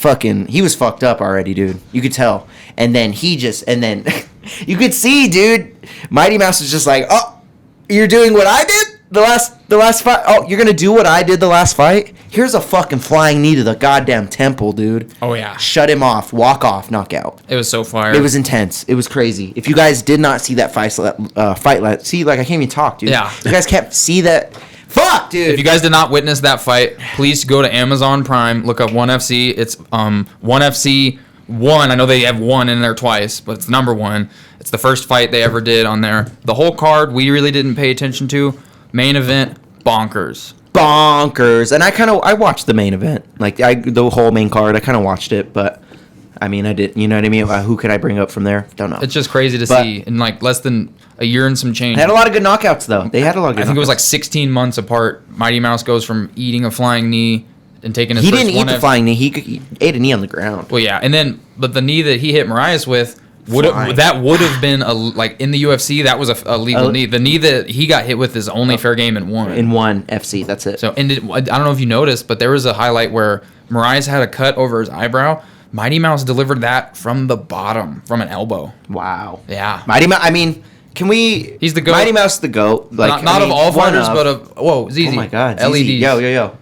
he was fucked up already, dude. You could tell. And then you could see, dude, Mighty Mouse was just like, oh, you're doing what I did the last fight? Oh, you're going to do what I did the last fight? Here's a fucking flying knee to the goddamn temple, dude. Oh, yeah. Shut him off. Walk off. Knockout. It was so fire. It was intense. It was crazy. If you guys did not see that fight, see, like I can't even talk, dude. Yeah. You guys can't see that. Fuck, dude. If you guys did not witness that fight, please go to Amazon Prime, look up ONE FC. It's ONE FC 1. I know they have 1 in there twice, but it's number 1. It's the first fight they ever did on there. The whole card we really didn't pay attention to. Main event, bonkers. And I watched the main event, like the whole main card. I kind of watched it, but I mean, I did. You know what I mean? Who could I bring up from there? Don't know. It's just crazy to see in like less than a year and some change. They had a lot of good knockouts, though. They had a lot of good I think it was knockouts. like 16 months apart. Mighty Mouse goes from eating a flying knee and taking his He first didn't eat ONE the flying knee. He ate a knee on the ground. Well, yeah, but the knee that he hit Moraes with Flying. that would have been like in the UFC. That was a legal knee. The knee that he got hit with is only fair game in 1. In ONE FC, that's it. So, I don't know if you noticed, but there was a highlight where Moraes had a cut over his eyebrow. Mighty Mouse delivered that from the bottom, from an elbow. Wow. Yeah. Mighty Mouse. I mean, can we? He's the GOAT. Mighty Mouse, the goat. Like Not of all one fighters, but of ZZ. Oh my God, LEDs. ZZ. Yo.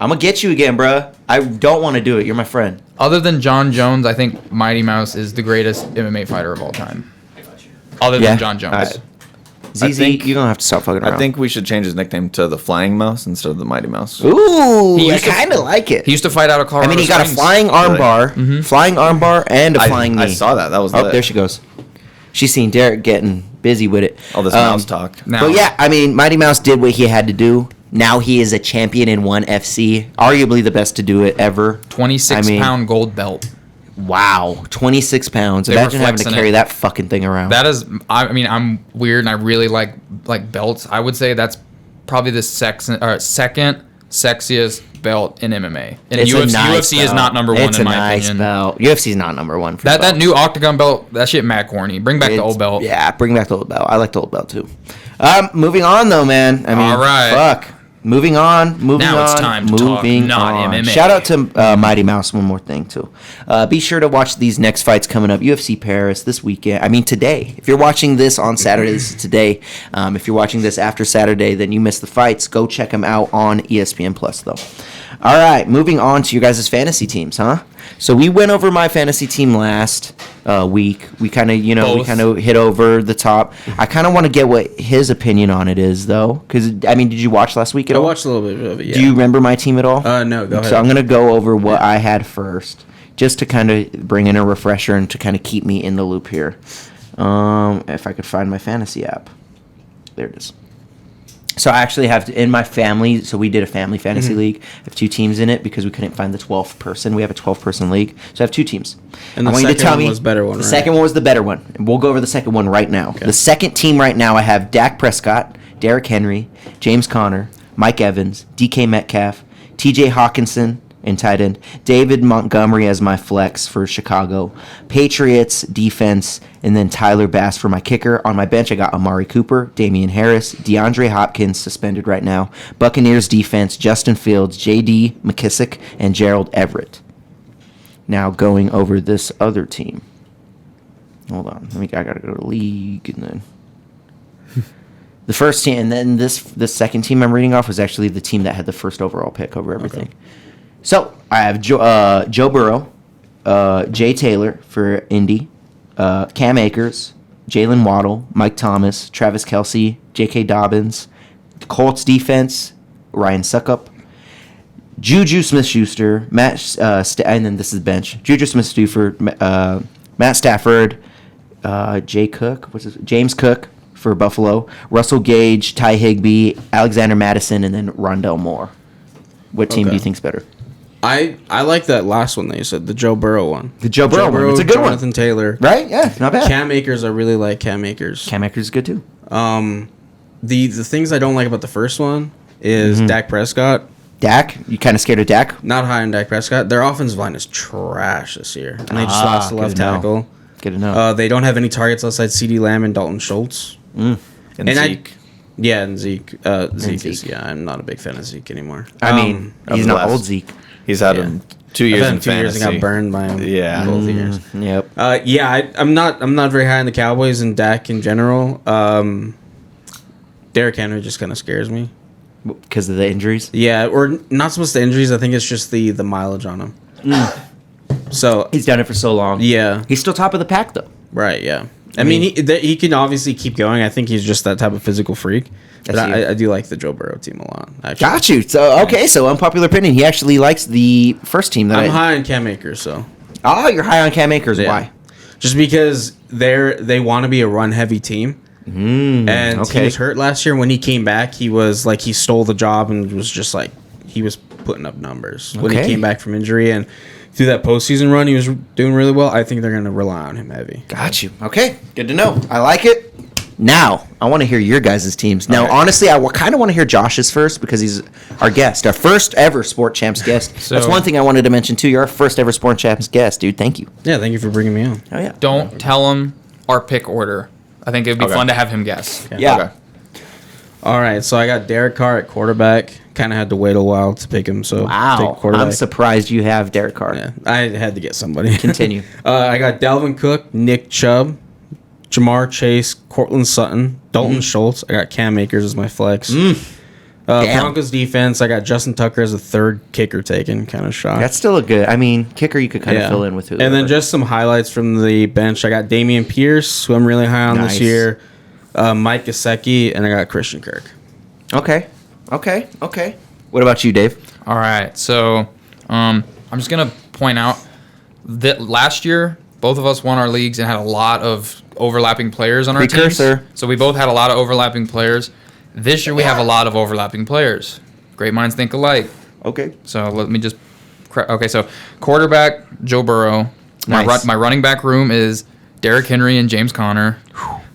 I'm gonna get you again, bruh. I don't want to do it. You're my friend. Other than John Jones, I think Mighty Mouse is the greatest MMA fighter of all time. Other than John Jones. All right. ZZ, you're gonna have to stop fucking around. I think we should change his nickname to the Flying Mouse instead of the Mighty Mouse. Ooh, He I used to- kind of like it. He used to fight out of I Colorado mean, he got a Springs. flying Really? armbar, and a flying knee. I saw that. That was Oh, lit. there she goes. She's seen Deryk getting busy with it. All this mouse talk. Now, But yeah, I mean, Mighty Mouse did what he had to do. Now he is a champion in ONE FC, arguably the best to do it ever. 26-pound gold belt. Wow, 26 pounds. They were Imagine having to flexing carry it. that fucking thing around. That is, I mean, I'm weird and I really like belts. I would say that's probably the second sexiest belt in MMA. And It's a UFC, nice UFC is belt. not number 1 It's in a my nice opinion. belt. UFC's not number 1 for That belts. new octagon belt, that shit mad corny. Bring back the old belt. Yeah, bring back the old belt. I like the old belt too. Moving on though, man. I mean, All right. fuck. Moving on. Now it's time to talk non-MMA. Shout out to Mighty Mouse. One more thing too. Be sure to watch these next fights coming up. UFC Paris this weekend. I mean today. If you're watching this on Saturday, this is today. If you're watching this after Saturday, then you missed the fights. Go check them out on ESPN Plus though. All right, moving on to your guys' fantasy teams, huh? So we went over my fantasy team last week. We kind of hit over the top. I kind of want to get what his opinion on it is, though, because I mean, did you watch last week at I all? watched a little bit of it. Yeah. Do you remember my team at all? No, go ahead. So I'm gonna go over what I had first, just to kind of bring in a refresher and to kind of keep me in the loop here. If I could find my fantasy app, there it is. So I actually have in my family. So we did a family fantasy league. I have 2 teams in it because we couldn't find the 12th person. We have a 12-person league, so I have 2 teams. And the I want you to second tell one me was the better one, The right? second one was the better one. And we'll go over the second one right now. Okay. The second team right now, I have Dak Prescott, Derrick Henry, James Conner, Mike Evans, DK Metcalf, TJ Hawkinson in tight end, David Montgomery as my flex for Chicago, Patriots defense, and then Tyler Bass for my kicker. On my bench, I got Amari Cooper, Damian Harris, DeAndre Hopkins, suspended right now, Buccaneers defense, Justin Fields, J.D. McKissick, and Gerald Everett. Now going over this other team. Hold on, I gotta go to league and then the first team, and then this second team I'm reading off was actually the team that had the first overall pick over everything. Okay. So I have Joe Burrow, Jay Taylor for Indy, Cam Akers, Jalen Waddle, Mike Thomas, Travis Kelce, J.K. Dobbins, the Colts defense, Ryan Suckup, Juju Smith-Schuster, and then this is bench. Juju Smith-Schuster, Matt Stafford, James Cook for Buffalo, Russell Gage, Ty Higbee, Alexander Madison, and then Rondell Moore. What team do you think's better? I like that last one that you said, the Joe Burrow one. The Joe Burrow one. It's a good Jonathan Taylor. Right? Yeah, not bad. Cam Akers, I really like Cam Akers. Cam Akers is good too. The things I don't like about the first one is Dak Prescott. Dak? You kind of scared of Dak? Not high on Dak Prescott. Their offensive line is trash this year. And they just lost the left tackle. Good to know. They don't have any targets outside CeeDee Lamb and Dalton Schultz. And Zeke. And Zeke. Zeke is, I'm not a big fan of Zeke anymore. I mean, he's not old Zeke. He's had him 2 years in fantasy. 2 years and got burned by him. Yeah. Both years. Yep. I'm not very high on the Cowboys and Dak in general. Derrick Henry just kind of scares me. Because of the injuries? Yeah, or not supposed to injuries. I think it's just the mileage on him. So he's done it for so long. Yeah. He's still top of the pack, though. Right, yeah. I mean, he can obviously keep going. I think he's just that type of physical freak. But I do like the Joe Burrow team a lot. Actually. Got you. So, okay, so unpopular opinion. He actually likes the first team. I'm high on Cam Akers, so. Oh, you're high on Cam Akers. Yeah. Why? Just because they want to be a run-heavy team. And he was hurt last year. When he came back, he was like, he stole the job and was just like, he was putting up numbers. When he came back from injury and through that postseason run, he was doing really well. I think they're going to rely on him heavy. Got you. Okay, good to know. I like it. Now, I want to hear your guys' teams. Now, honestly, I kind of want to hear Josh's first because he's our guest, our first ever Sport Champs guest. So, that's one thing I wanted to mention, too. You're our first ever Sport Champs guest, dude. Thank you. Yeah, thank you for bringing me on. Oh, yeah. Don't tell him our pick order. I think it would be fun to have him guess. Okay. Yeah. Okay. All right, so I got Derek Carr at quarterback. Kind of had to wait a while to pick him, so wow. I'm surprised you have Derek Carr. Yeah, I had to get somebody. Continue. I got Dalvin Cook, Nick Chubb, Jamar Chase, Cortland Sutton, Dalton Schultz. I got Cam Akers as my flex. Broncos defense, I got Justin Tucker as a third kicker taken. Kind of shocked. That's still a good. I mean, kicker you could kind of fill in with who. And then just some highlights from the bench. I got Damian Pierce, who I'm really high on this year. Mike Gesicki, and I got Christian Kirk. Okay. What about you, Dave? All right, so I'm just gonna point out that last year both of us won our leagues and had a lot of overlapping players on our teams. So we both had a lot of overlapping players. This year we have a lot of overlapping players. Great minds think alike. Okay. So let me just. Okay, so quarterback Joe Burrow. Nice. My running back room is Derrick Henry and James Conner.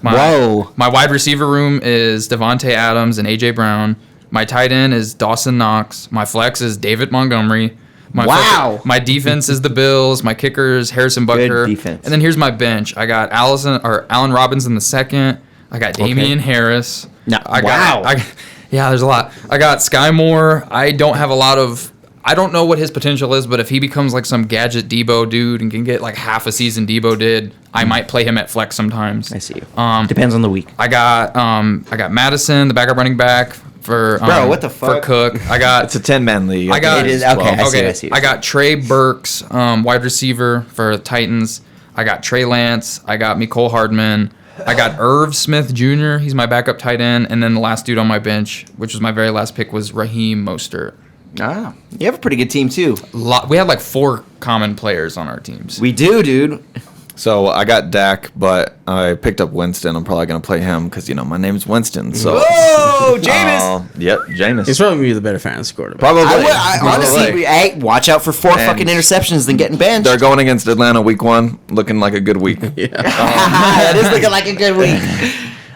Whoa. My wide receiver room is Devontae Adams and A.J. Brown. My tight end is Dawson Knox. My flex is David Montgomery. My defense is the Bills. My kicker is Harrison Butker. Good defense. And then here's my bench. I got Allen Robinson the second. I got Damian Harris. There's a lot. I got Sky Moore. I don't know what his potential is, but if he becomes like some gadget Debo dude and can get like half a season Debo did, I might play him at flex sometimes. I see you. Depends on the week. I got Madison, the backup running back for what the fuck? For Cook. It's a 10-man league. I see. I got Trey Burks, wide receiver for Titans. I got Trey Lance. I got Mecole Hardman. I got Irv Smith Jr. He's my backup tight end, and then the last dude on my bench, which was my very last pick, was Raheem Mostert. Ah, you have a pretty good team too. We had like 4 common players on our teams. We do, dude. So I got Dak, but I picked up Winston. I'm probably gonna play him because my name's Winston. So Jameis. Yep, Jameis. He's probably be the better fantasy quarterback. Probably. Honestly, watch out for 4 fucking interceptions than getting benched. They're going against Atlanta week 1, looking like a good week. That is looking like a good week.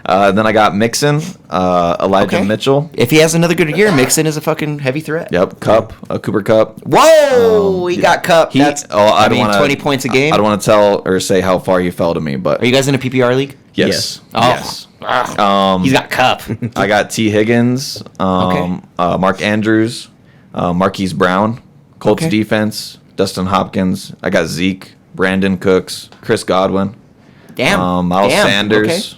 Then I got Mixon, Elijah Okay. Mitchell. If he has another good year, Mixon is a fucking heavy threat. Yep, Cooper Cup. Whoa, he got Cup. I don't want 20 points a game. I don't want to tell or say how far he fell to me, but Are you guys in a PPR league? yes. Oh. Yes. He's got Cup. I got T. Higgins, Mark Andrews, Marquise Brown, Colts Okay. defense, Dustin Hopkins. I got Zeke, Brandon Cooks, Chris Godwin, Damn. Miles Damn. Sanders,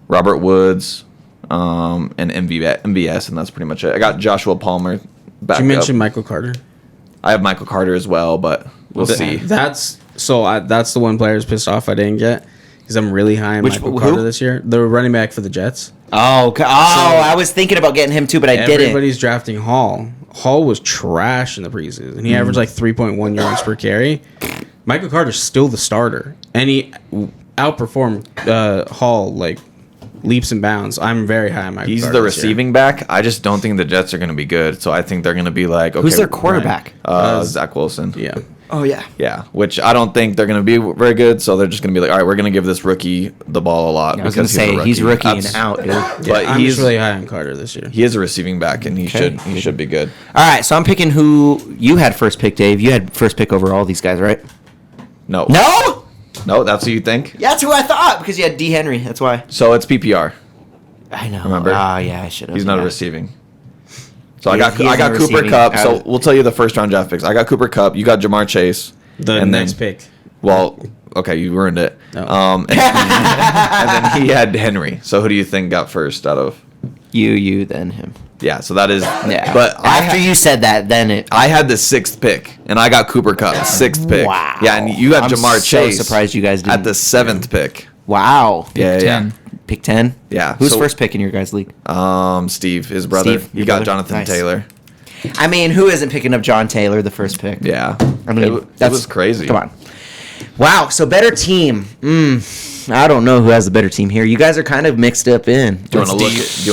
Robert Woods, and MVS, and that's pretty much it. I got Joshua Palmer. Back Did you mention up. Michael Carter? I have Michael Carter as well, but we'll see. That's the one player who's pissed off I didn't get because I'm really high on Michael who? Carter this year. The running back for the Jets. Oh, okay. I was thinking about getting him too, but I didn't. Everybody's drafting Hall. Hall was trash in the preseason. He averaged like 3.1 yards per carry. Michael Carter's still the starter, and he outperformed Hall like leaps and bounds. I'm very high on Michael He's Carter the this year. receiving back. I just don't think the Jets are going to be good, so I think they're going to be like, okay, Who's their quarterback? Zach Wilson. Yeah. Oh, yeah. Yeah, which I don't think they're going to be very good, so they're just going to be like, all right, we're going to give this rookie the ball a lot. I was going to say, he's rookie and out, dude. But I'm he's just really high on Carter this year. he is a receiving back, and he should be good. All right, so I'm picking who you had first pick, Dave. You had first pick over all these guys, right? No, that's what you think. Yeah, that's who I thought because you had D. Henry. That's why. So it's PPR. I know. Remember? Ah, yeah, I should have. He's not a receiving. So He I got is Cooper receiving Cup. out So of- we'll tell you the first round draft picks. I got Cooper Cup. You got Jamar Chase. The and next then, pick. Well, okay, you ruined it. No. And then he had Henry. So who do you think got first out of? You, then him. Yeah, so that is. Yeah. But after you said that, then it. I had the 6th pick, and I got Cooper Cup, 6th pick. Wow. Yeah, and you have I'm Jamar so Chase. surprised you guys didn't. At the 7th pick. Wow. Yeah, 10. Pick 10? Yeah, Who's so- first pick in your guys' league? Steve, his brother. Steve, You your got brother? Jonathan Nice. Taylor. I mean, who isn't picking up John Taylor, the first pick? Yeah. I mean, it was crazy. Come on. Wow, so better team. I don't know who has the better team here. You guys are kind of mixed up in. Do you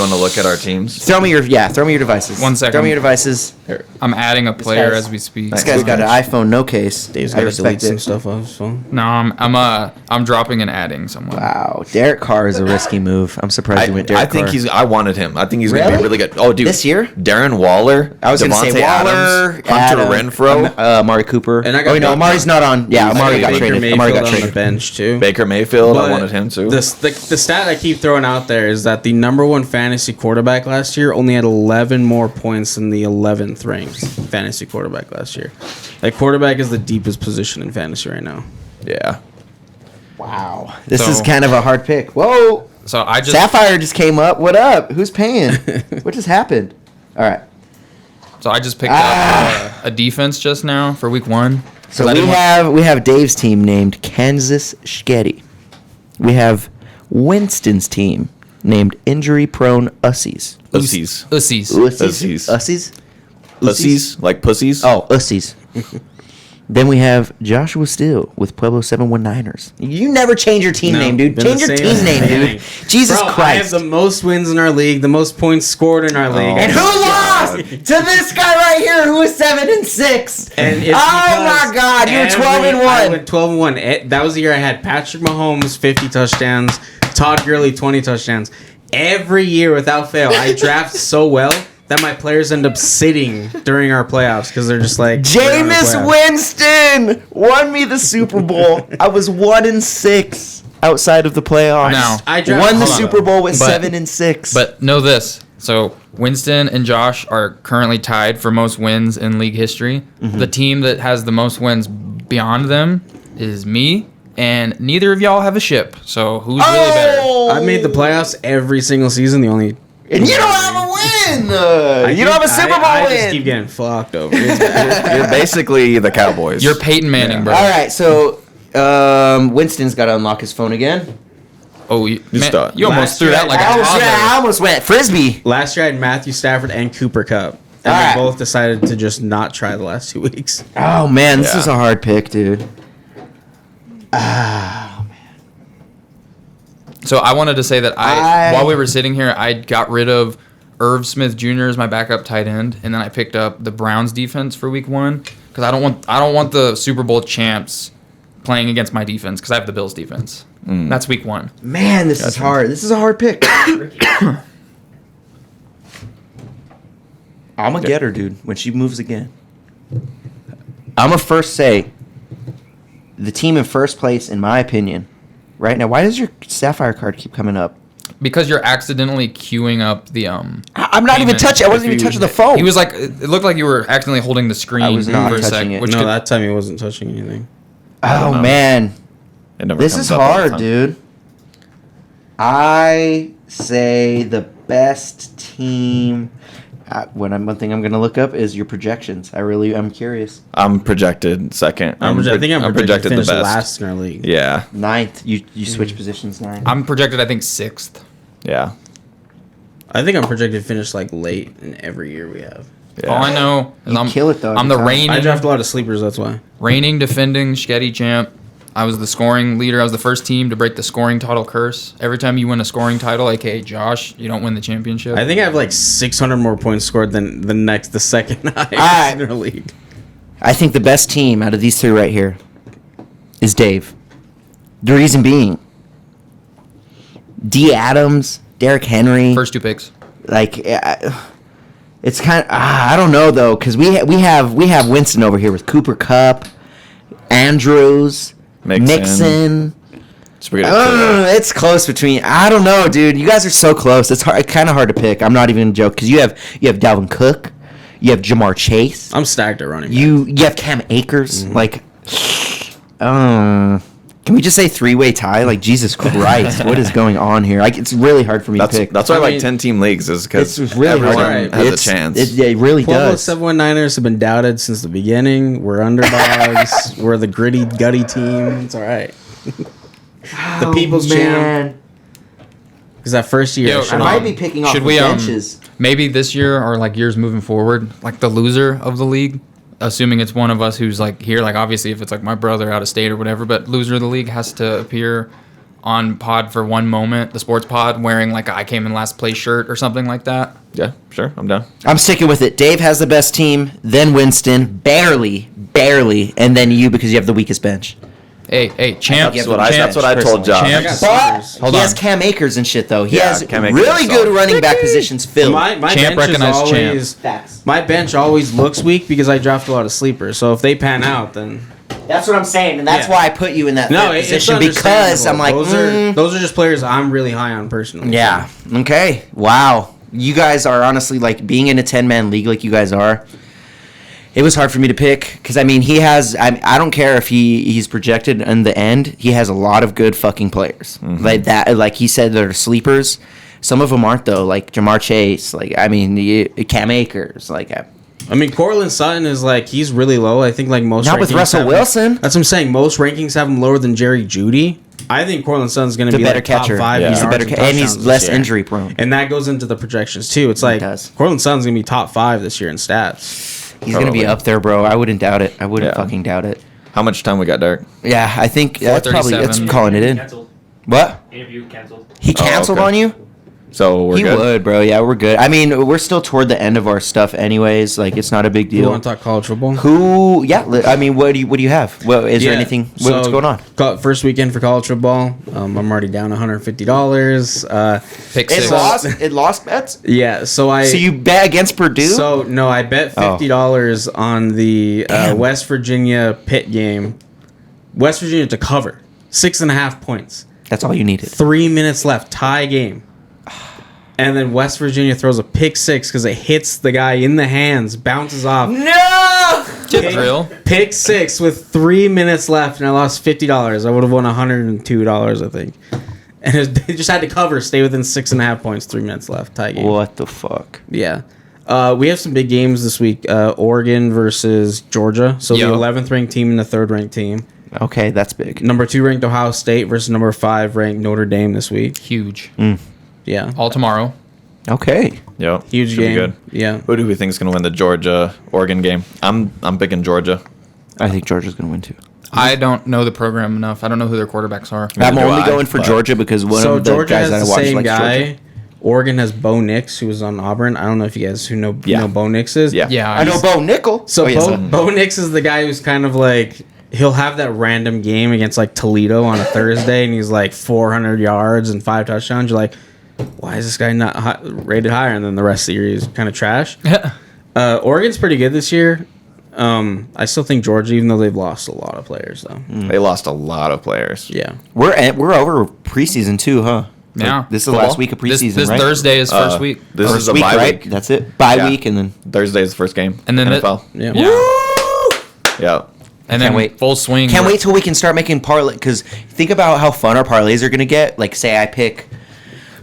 want to look at our teams? Throw me your devices. 1 second. Throw me your devices. I'm adding a player guy's- as we speak. This guy's got an iPhone, no case. Dave's I got to respect delete some it. stuff off his phone. No, I'm dropping and adding someone. Wow, Deryk Carr is a risky move. I'm surprised you went Deryk I think Carr. I wanted him. I think he's going to Really? be really good. Oh, dude. This year? Darren Waller. I was going to say Devontae Waller, Adams, Hunter Renfro. Amari Cooper. And I got no, Amari's not on. Yeah, Amari got Baker traded. Mayfield Amari got on the traded. bench too. Baker Mayfield. I But wanted him too. The stat I keep throwing out there is that the number one fantasy quarterback last year only had 11 more points than the 11th ranked fantasy quarterback last year. Like quarterback is the deepest position in fantasy right now. Yeah. Wow, this So- is kind of a hard pick. Whoa, So I just Sapphire just came up. What up? Who's paying? What just happened? All right. picked up a defense just now for week 1. So 'Cause I didn't want- we have Dave's team named Kansas Shgetty. We have Winston's team named Injury Prone Ussies. Ussies. Ussies. Ussies. Ussies. Ussies. Pussies? Like pussies? Oh, Ussies. Then we have Joshua Steele with Pueblo 719ers. You never change your team No, name, dude. been Change the your same team name, thing. dude. Jesus Bro, I have Christ. the most wins in our league, the most points scored in our league. And who lost to this guy right here who was 7-6? And it's Oh my because God, you were 12 and I 1. went 12 and 1. That was the year I had Patrick Mahomes 50 touchdowns, Todd Gurley 20 touchdowns. Every year without fail, I draft so well that my players end up sitting during our playoffs because they're just like Jameis Winston won me the Super Bowl. I was 1-6 outside of the playoffs. Now, I draft- won the hold on. Super Bowl with But- 7-6. But know this. So Winston and Josh are currently tied for most wins in league history. The team that has the most wins beyond them is me, and neither of y'all have a ship. So who's really better? Oh! I made the playoffs every single season. The only And you don't have a win. You don't have a Super Bowl I win. just keep getting fucked over. It's bad. You're basically the Cowboys. You're Peyton Manning, bro. All right, so Winston's got to unlock his phone again. Oh, you almost Last threw year that like a I toddler. almost went Frisbee. Last year I had Matthew Stafford and Cooper Cup. And All right. they both decided to just not try the last 2 weeks. Oh man, this Yeah. is a hard pick, dude. So I wanted to say that while we were sitting here, I got rid of Irv Smith Jr. as my backup tight end, and then I picked up the Browns defense for week 1 because I don't want the Super Bowl champs playing against my defense because I have the Bills defense. That's week 1. Man, this is hard. This is a hard pick. I'm going to get her, dude, when she moves again. I'm going to first say the team in first place, in my opinion, right now. Why does your Sapphire card keep coming up? Because you're accidentally queuing up the I'm not even touching. I wasn't even touching the phone. He was like, it looked like you were accidentally holding the screen. I was not for a touching sec, it. which No, could- that time he wasn't touching anything. Oh man, It never this comes is up all the hard, time. dude. I say the best team. One thing I'm gonna look up is your projections. I'm curious. I'm projected second. I think I'm projected to the finish best. last in our league. Yeah, Ninth. You switch positions. Ninth. I'm projected, I think, 6th. yeah, I think I'm projected to finish like late in every year we have. yeah. All I know is You kill it, though, I'm every the time. reigning, I draft a lot of sleepers, that's why. defending Sketty champ. I was the scoring leader. I was the first team to break the scoring title curse. Every time you win a scoring title, aka Josh, you don't win the championship. I think I have like 600 more points scored than the second highest right. in our league. I think the best team out of these three right here is Dave. The reason being, D. Adams, Derrick Henry. First 2 picks. Like, it's kind of I don't know though, because we have Winston over here with Cooper Kupp, Andrews, Mixon. It's close between. I don't know, dude. You guys are so close. It's hard. It's kind of hard to pick. I'm not even gonna joke because you have Dalvin Cook, you have Jamar Chase, I'm stacked at running back. you have Cam Akers. Like, can we just say 3-way tie? Like, Jesus Christ, what is going on here? Like, it's really hard for me to pick. That's why I I like mean, 10-team leagues is because It's really everyone hard. has It's- a chance. It really does. 719ers have been doubted since the beginning. We're underdogs. We're the gritty, gutty team. It's all right. The people's champ. Because that first year, Yo, I might be picking off Should the we benches. maybe this year or like years moving forward, like the loser of the league, assuming it's one of us who's like here, like obviously if it's like my brother out of state or whatever, but loser of the league has to appear on pod for one moment, the sports pod, wearing like a I came in last place shirt or something like that. Yeah, sure, I'm down. I'm sticking with it. Dave has the best team, then Winston, barely, and then you because you have the weakest bench. Hey, champ. That's That's what I told Josh. Champ. But Hold he on. has Cam Akers and shit though. He Yeah, has Cam Akers really is good solid. running back positions filled. my Champ bench is recognized champ. always Facts. my bench always looks weak because I draft a lot of sleepers. So if they pan out, then That's what I'm saying, and that's Yeah. why I put you in that no, third it's position because I'm like, those are just players I'm really high on personally. yeah, okay, wow. You guys are honestly like being in a 10-man league like you guys are. It was hard for me to pick because I mean he has. I don't care if he's projected in the end. He has a lot of good fucking players like that. Like he said, they're sleepers. Some of them aren't though. Like Jamar Chase. Like I mean, Cam Akers. Like I mean, Cortland Sutton is like he's really low. I think like most not with rankings Russell have him- Wilson. That's what I'm saying. Most rankings have him lower than Jerry Judy. I think Cortland Sutton's going to The be better like top catcher. 5. Yeah. in He's the yards better, and he's touchdowns less this year. injury prone. And that goes into the projections too. It's like does. Cortland Sutton's going to be top 5 this year in stats. He's gonna be Probably. up there, bro. I wouldn't doubt it. I wouldn't Yeah. fucking doubt it. How much time we got, Deryk? Yeah, I think that's probably that's 4:37. calling it in. Canceled. What? Interview canceled. He canceled okay. on you? So we're He good. would, bro. Yeah, we're good. I mean, we're still toward the end of our stuff, anyways. Like, it's not a big You deal. want to talk college football? Who? Yeah. I mean, what do you have? Well, is there anything? What's going on? First weekend for college football. I'm already down $150. Pick It 6. lost. It lost bets. Yeah, so So you bet against Purdue? So no, I bet $50 on the West Virginia Pitt game. West Virginia to cover 6.5 points. That's all you needed. 3 minutes left, tie game. And then West Virginia throws a pick 6 because it hits the guy in the hands, bounces off. No. Drill. Pick 6 with 3 minutes left, and I lost $50. I would have won $102, I think. And they just had to cover, stay within 6.5 points, 3 minutes left, tie game. What the fuck? Yeah. We have some big games this week. Oregon versus Georgia. So Yo. the 11th ranked team and the 3rd ranked team. Okay, that's big. Number 2 ranked Ohio State versus number 5 ranked Notre Dame this week. Huge. Yeah. All tomorrow. Okay. Yep. Huge Should game. Be good. Yeah. Who do we think is going to win the Georgia Oregon game? I'm picking Georgia. I think Georgia's gonna win too. I don't know the program enough. I don't know who their quarterbacks are. I'm do only I, going for but- Georgia because one So of the Georgia guys has that I the watch same likes guy. Georgia. Oregon has Bo Nix, who was on Auburn. I don't know if you guys know Yeah. Bo Nix is. Yeah. Yeah, I know Bo Nickel. So Oh, yes, Bo Nix is the guy who's kind of like he'll have that random game against like Toledo on a Thursday, and he's like 400 yards and 5 touchdowns. You're like, why is this guy not rated higher? And then the rest of the year is kind of trash. Oregon's pretty good this year. I still think Georgia, even though they've lost a lot of players, though. They lost a lot of players. Yeah, we're over preseason too, huh? Yeah, this is the last week of preseason. This right? Thursday is first week. This first is a week, bye right? week. That's it. Bye week, and then Thursday is the first game. And then NFL. yeah. Yeah. And Can't then wait. full swing. Can't wait till we can start making parlay. Because think about how fun our parlays are gonna get. Like, say I pick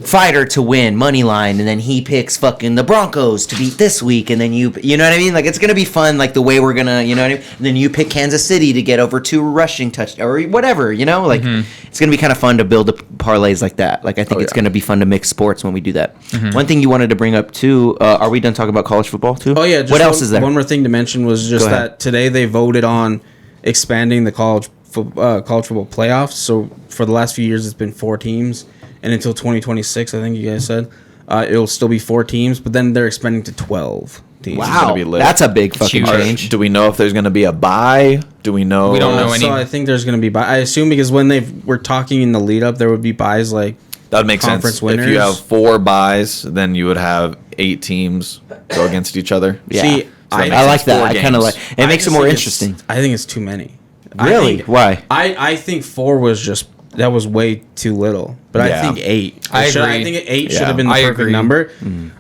fighter to win money line, and then he picks fucking the Broncos to beat this week, and then you know what I mean? Like, it's gonna be fun. Like the way we're gonna, you know what I mean? And then you pick Kansas City to get over 2 rushing touchdowns or whatever. You know, like it's gonna be kind of fun to build parlays like that. Like I think it's gonna be fun to mix sports when we do that. One thing you wanted to bring up too. Are we done talking about college football too? Oh yeah. Just what else is there? One more thing to mention was just that today they voted on expanding the college football playoffs. So for the last few years, it's been 4 teams, and until 2026, I think you guys said it'll still be 4 teams. But then they're expanding to 12 teams. Wow, be lit. that's a big fucking huge. change. Do we know if there's going to be a bye? Do we know? We don't know any. So I think there's going to be I assume because when we're talking in the lead up, there would be buys like That would make conference sense. winners. If you have 4 buys, then you would have 8 teams go against each other. Yeah. See, So that I like makes that. 4 I kind of games. like. It makes it more interesting. I think it's too many. Really? Why? I think 4 was just that was way too little. But I Yeah. think 8. I I agree. think 8 should Yeah. have been the I perfect agree. number.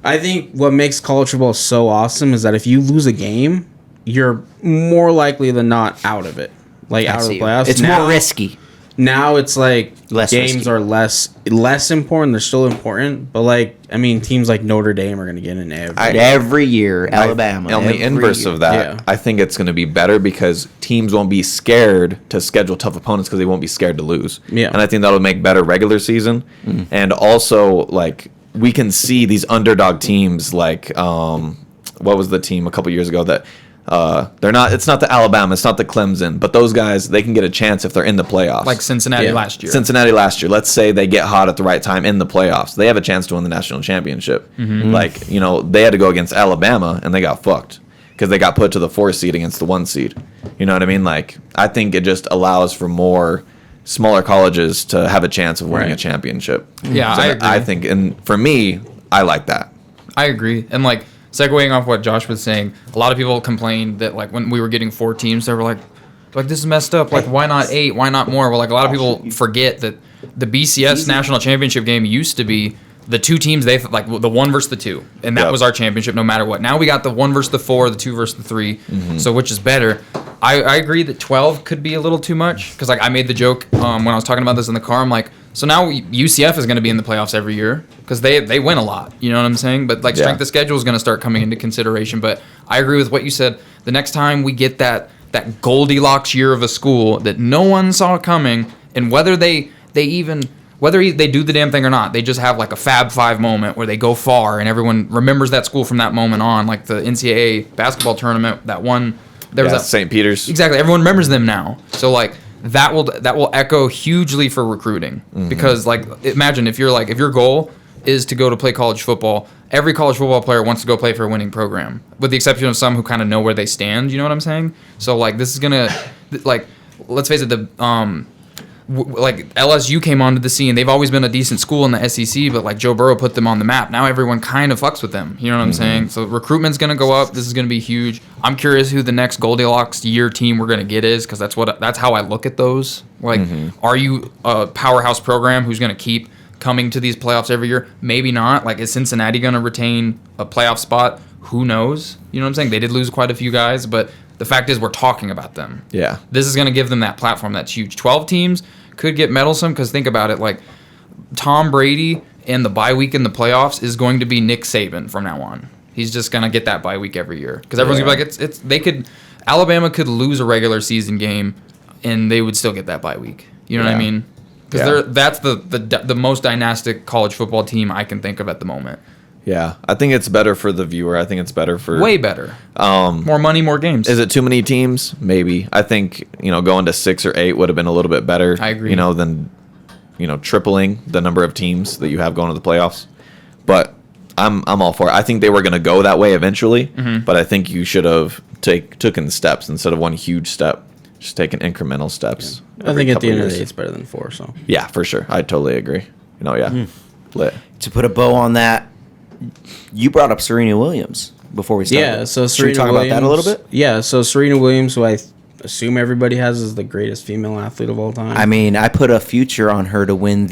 I think what makes college football so awesome is that if you lose a game, you're more likely than not out of it. Like out of the playoffs. It's more risky. Now it's like Less games risky. are less important. They're still important, but like I mean, teams like Notre Dame are going to get in Every year, Alabama. On the every inverse year. of that, Yeah. I think it's going to be better because teams won't be scared to schedule tough opponents because they won't be scared to lose. Yeah. And I think that'll make better regular season. And also, like, we can see these underdog teams like, what was the team a couple years ago that they're not, it's not the Alabama, it's not the Clemson, but those guys, they can get a chance if they're in the playoffs. like Cincinnati Yeah. last year. Cincinnati last year, let's say they get hot at the right time in the playoffs. They have a chance to win the national championship. Like, you know, they had to go against Alabama and they got fucked because they got put to the 4 seed against the 1 seed. You know what I mean? Like, I think it just allows for more smaller colleges to have a chance of winning a Right. championship. Yeah, So I agree. I think, and for me, I like that. I agree. And like segueing off what Josh was saying, a lot of people complained that like when we were getting 4 teams, they were like this is messed up. Like why not 8? Why not more? Well, like a lot of people forget that the BCS national championship game used to be the 2 teams they like the 1 versus the 2, and that Yep. was our championship no matter what. Now we got the 1 versus the 4, the 2 versus the 3. So which is better? I agree that 12 could be a little too much because like I made the joke when I was talking about this in the car. I'm like, so now UCF is going to be in the playoffs every year because they win a lot. You know what I'm saying? But like strength of schedule is going to start coming into consideration. But I agree with what you said. The next time we get that Goldilocks year of a school that no one saw coming, and whether they do the damn thing or not, they just have like a Fab 5 moment where they go far and everyone remembers that school from that moment on, like the NCAA basketball tournament that one. There was that St. Peter's. Exactly. Everyone remembers them now. So like that will echo hugely for recruiting because like imagine if your goal is to go to play college football, every college football player wants to go play for a winning program, with the exception of some who kind of know where they stand. You know what I'm saying? So like this is gonna like let's face it, like LSU came onto the scene. They've always been a decent school in the SEC, but like Joe Burrow put them on the map. Now everyone kind of fucks with them. You know what I'm saying? So recruitment's gonna go up. This is gonna be huge. I'm curious who the next Goldilocks year team we're gonna get is, because that's how I look at those. Like, are you a powerhouse program who's gonna keep coming to these playoffs every year? Maybe not. Like, is Cincinnati gonna retain a playoff spot? Who knows? You know what I'm saying? They did lose quite a few guys, but the fact is we're talking about them. Yeah. This is going to give them that platform that's huge. 12 teams could get meddlesome because think about it. Like Tom Brady and the bye week in the playoffs is going to be Nick Saban from now on. He's just going to get that bye week every year because everyone's going to be like, Alabama could lose a regular season game and they would still get that bye week. You know what I mean? Because that's the most dynastic college football team I can think of at the moment. Yeah. I think it's better for the viewer. I think it's better for... Way better. More money, more games. Is it too many teams? Maybe. I think, going to 6 or 8 would have been a little bit better. I agree. Than, tripling the number of teams that you have going to the playoffs. But I'm all for it. I think they were going to go that way eventually, but I think you should have taken steps instead of one huge step. Just taking incremental steps. I think at the end of the day, it's better than 4. So yeah, for sure. I totally agree. Lit. To put a bow on that, you brought up Serena Williams before we started. yeah. So Should we Serena talk Williams, about that a little bit? Yeah. So Serena Williams, who I assume everybody has as the greatest female athlete of all time. I mean, I put a future on her to win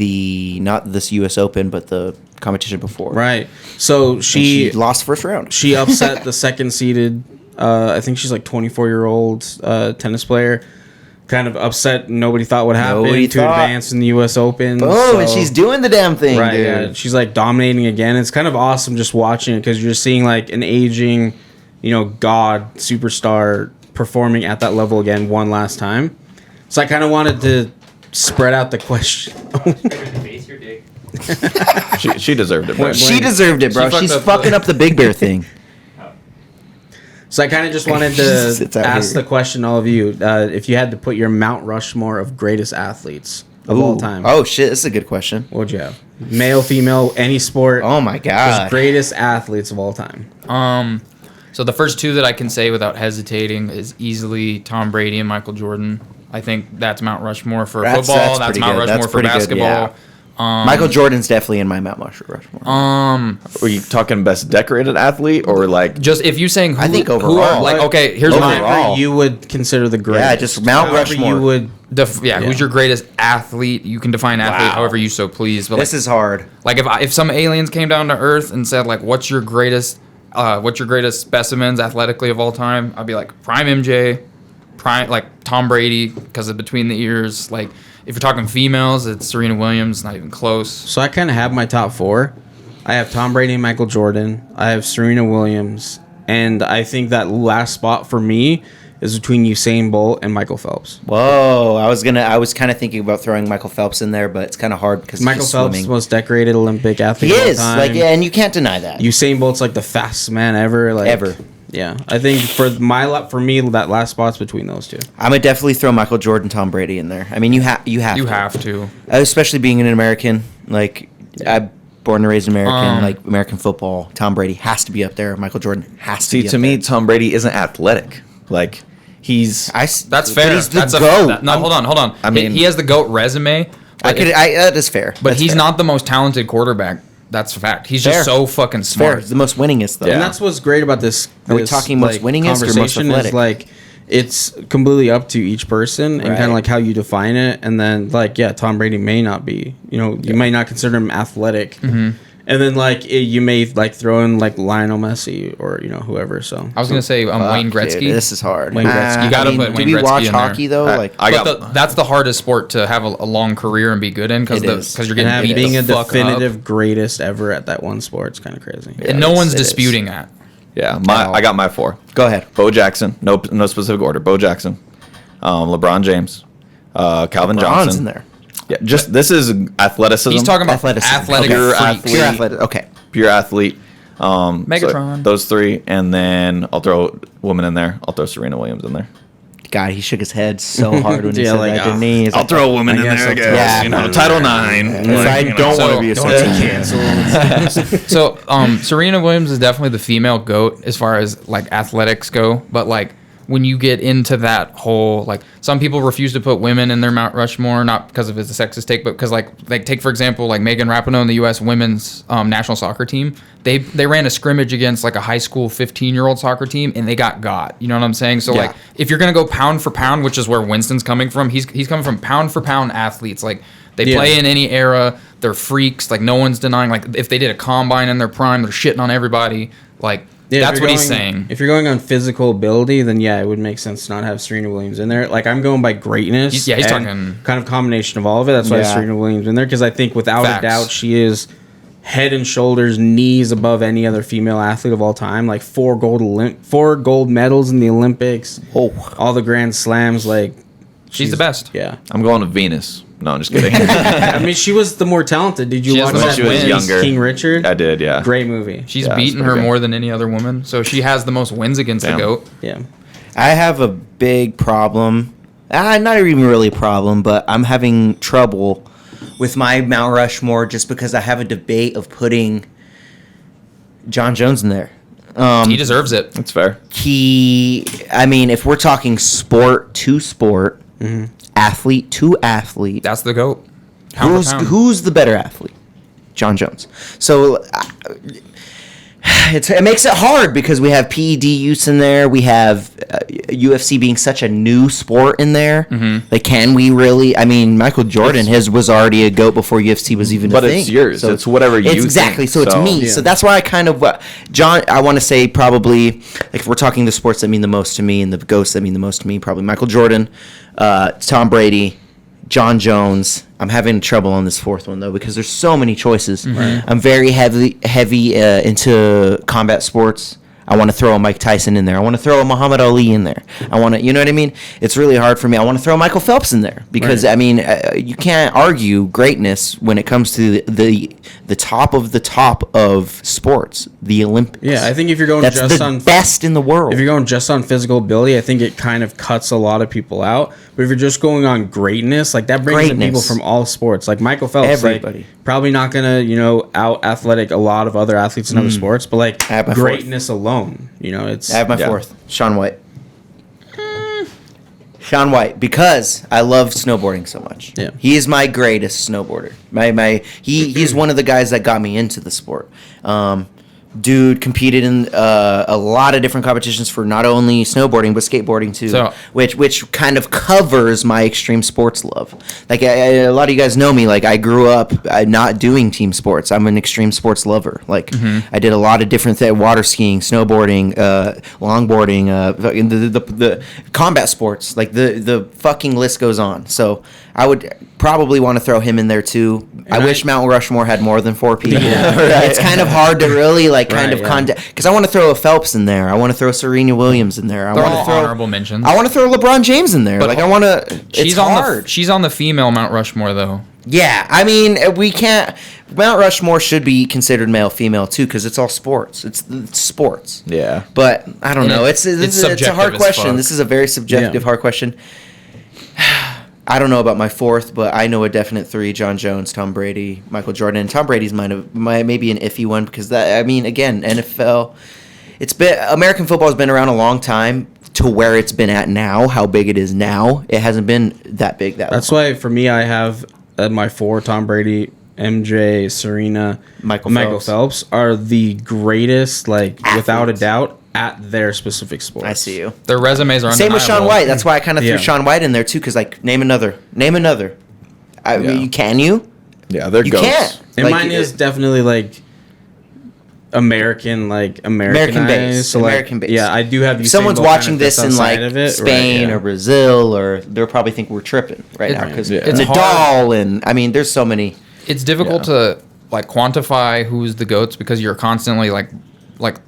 not this U.S. Open, but the competition before. Right. So She lost first round. She upset the second seeded. I think she's like 24-year-old tennis player. Kind of upset. Nobody thought would happen Nobody to thought. advance in the U.S. Open. Oh, and she's doing the damn thing, right. dude. Yeah, she's like dominating again. It's kind of awesome just watching it because you're seeing like an aging, god superstar performing at that level again one last time. So I kind of wanted to spread out the question. She deserved it, bro. She deserved it, bro. She fucked She's up fucking up the Big Bear thing. So I kind of just wanted It's to out ask here. the question, all of you, if you had to put your Mount Rushmore of greatest athletes of all Ooh. time, Oh, shit. This is a good question. what would you have? Male, female, any sport. Oh, my Just God. greatest athletes of all time. So the first two that I can say without hesitating is easily Tom Brady and Michael Jordan. I think that's Mount Rushmore for football. That's pretty Mount good. Rushmore That's for pretty good, basketball. yeah. Michael Jordan's definitely in my Mount Rushmore. Were you talking best decorated athlete or like? Just if you saying who, I think who overall. are, like okay, here's Overall. mine. Whatever you would consider the greatest. Yeah, just Mount However Rushmore. You would. Who's your greatest athlete? You can define athlete Wow. however you so please. But This is hard. like if some aliens came down to Earth and said like, what's your greatest specimens athletically of all time? I'd be like prime MJ, prime like Tom Brady because of between the ears. Like if you're talking females, it's Serena Williams, not even close. So I kind of have my top 4. I have Tom Brady and Michael Jordan. I have Serena Williams. And I think that last spot for me is between Usain Bolt and Michael Phelps. Whoa. I was kind of thinking about throwing Michael Phelps in there, but it's kind of hard because Michael he's Phelps is swimming. the most decorated Olympic athlete He of all is. time. Like, yeah, and you can't deny that. Usain Bolt's like the fastest man ever. Like, Ever. Yeah. I think for me, that last spot's between those two. I'm gonna definitely throw Michael Jordan, Tom Brady in there. I mean, you have You to. have to. Especially being an American. Like, I'm born and raised American. Like American football. Tom Brady has to be up there. Michael Jordan has to. See, be to up me, there. Tom Brady isn't athletic. Like he's. That's but fair. He's the That's GOAT. no, hold on. I mean- he has the GOAT resume. That is fair. But That's he's fair. not the most talented quarterback. That's a fact. He's Fair. just so fucking Fair. smart. He's the most winningest though. Yeah. And that's what's great about this. Are we this, talking most winningest or most conversation athletic? is like it's completely up to each person and Right. kind of like how you define it. And then like Tom Brady may not be. You may not consider him athletic. And then you may like throw in like Lionel Messi or whoever. So I was gonna say Wayne Fuck, Gretzky. dude, this is hard. Wayne Gretzky. You gotta put Wayne Do we Gretzky watch in there. hockey though? That's the hardest sport to have a long career and be good in because It is. you're and getting beat being the a fuck definitive up. greatest ever at that one sport, it's kind of crazy. And no one's it is. disputing that. Yeah, I got my 4. Go ahead. Bo Jackson. No specific order. Bo Jackson. LeBron James. Calvin LeBron's Johnson. in there. Yeah, just this is athleticism. He's talking about Athleticism. athletic Pure freaks. athlete. Pure athletic. Okay. pure athlete. Megatron. So those 3, and then I'll throw women in there. I'll throw Serena Williams in there. God, he shook his head so hard when he Yeah, said like, that, didn't he? He's I'll like, throw a woman I in guess there. I I'll guess. throw- Yeah, You know, no, Title no, IX. If I don't want to be So- associated. So Serena Williams is definitely the female GOAT as far as like athletics go, but like when you get into that whole like some people refuse to put women in their Mount Rushmore, not because of it's a sexist take, but because like take for example like Megan Rapinoe in the U.S. women's national soccer team, they ran a scrimmage against like a high school 15-year-old soccer team and they got. You know what I'm saying? So Yeah. like if you're gonna go pound for pound, which is where Winston's coming from, he's coming from pound for pound athletes. Like they Yeah. play in any era, they're freaks. Like no one's denying. Like if they did a combine in their prime, they're shitting on everybody. Like. Yeah, That's if what you're he's going- saying. If you're going on physical ability, then yeah, it would make sense to not have Serena Williams in there. Like I'm going by greatness. He's and talking- kind of combination of all of it. That's why Yeah. Serena Williams in there because I think without Facts. a doubt she is head and shoulders, knees above any other female athlete of all time. Like 4 gold medals in the Olympics. Oh. All the Grand Slams. Like She's the best. Yeah. I'm going to Venus. No, I'm just kidding. I mean, she was the more talented. Did you She has watch the that most She was movie, younger. King Richard? I did, yeah. Great movie. She's Yeah, beaten it's her pretty good. more than any other woman, so she has the most wins against Damn. the GOAT. Yeah. I have a big problem. Not even really a problem, but I'm having trouble with my Mount Rushmore just because I have a debate of putting John Jones in there. He deserves it. That's fair. I mean, if we're talking sport to sport, athlete to athlete, That's the GOAT. Pound for pound. who's the better athlete? John Jones. So it makes it hard because we have PED use in there. We have UFC being such a new sport in there. Like, can we really? I mean, Michael Jordan, his was already a GOAT before UFC was even a thing. But it's yours. So it's whatever you exactly. think. So it's me. Yeah. So that's why I kind of John. I want to say probably, like, if we're talking the sports that mean the most to me and the GOATs that mean the most to me, probably Michael Jordan, Tom Brady, John Jones. I'm having trouble on this fourth one though because there's so many choices. I'm very heavy into combat sports. I want to throw a Mike Tyson in there. I want to throw a Muhammad Ali in there. I want to, you know what I mean? It's really hard for me. I want to throw Michael Phelps in there because I mean, you can't argue greatness when it comes to the top of the top of sports, the Olympics. Yeah, I think if you're going that's just the on best in the world. If you're going just on physical ability, I think it kind of cuts a lot of people out. But if you're just going on greatness, like that brings in people from all sports. Like Michael Phelps, everybody. Like, probably not gonna, out athletic a lot of other athletes in other sports, but like greatness alone, it's. I have my fourth, Shaun White. Shaun White, because I love snowboarding so much. Yeah. He is my greatest snowboarder. He's one of the guys that got me into the sport. Dude competed in a lot of different competitions for not only snowboarding but skateboarding too, which kind of covers my extreme sports love. Like a lot of you guys know me. Like I grew up not doing team sports. I'm an extreme sports lover. Like I did a lot of different things: water skiing, snowboarding, longboarding, the combat sports. Like the fucking list goes on. So I would probably want to throw him in there too. I wish Mount Rushmore had more than 4 people. It's kind of hard to really because I want to throw a Phelps in there. I want to throw Serena Williams in there. I want to throw honorable mentions. I want to throw LeBron James in there. But I want to. It's hard. She's on the female Mount Rushmore though. Yeah, I mean we can't. Mount Rushmore should be considered male, female too, because it's all sports. It's sports. Yeah. But I don't know. It's a hard question. Fuck. This is a very subjective, hard question. I don't know about my fourth, but I know a definite 3: John Jones, Tom Brady, Michael Jordan. And Tom Brady's maybe an iffy one because again, NFL. American football has been around a long time to where it's been at now. How big it is now, it hasn't been that big. That's why for me, I have my 4: Tom Brady, MJ, Serena, Michael Phelps are the greatest, like athletes, without a doubt, at their specific sports. I see you. Their resumes are undeniable. Same with Shaun White. That's why I kind of threw Shaun White in there too, because like name another. I mean, can you? Yeah, they're you ghosts. Can't. And mine is definitely like American based. So American based. Yeah, I do have. If someone's watching this in like Spain or Brazil, or they'll probably think we're tripping now because it's a doll, and I mean, there's so many. It's difficult to like quantify who's the GOATs because you're constantly like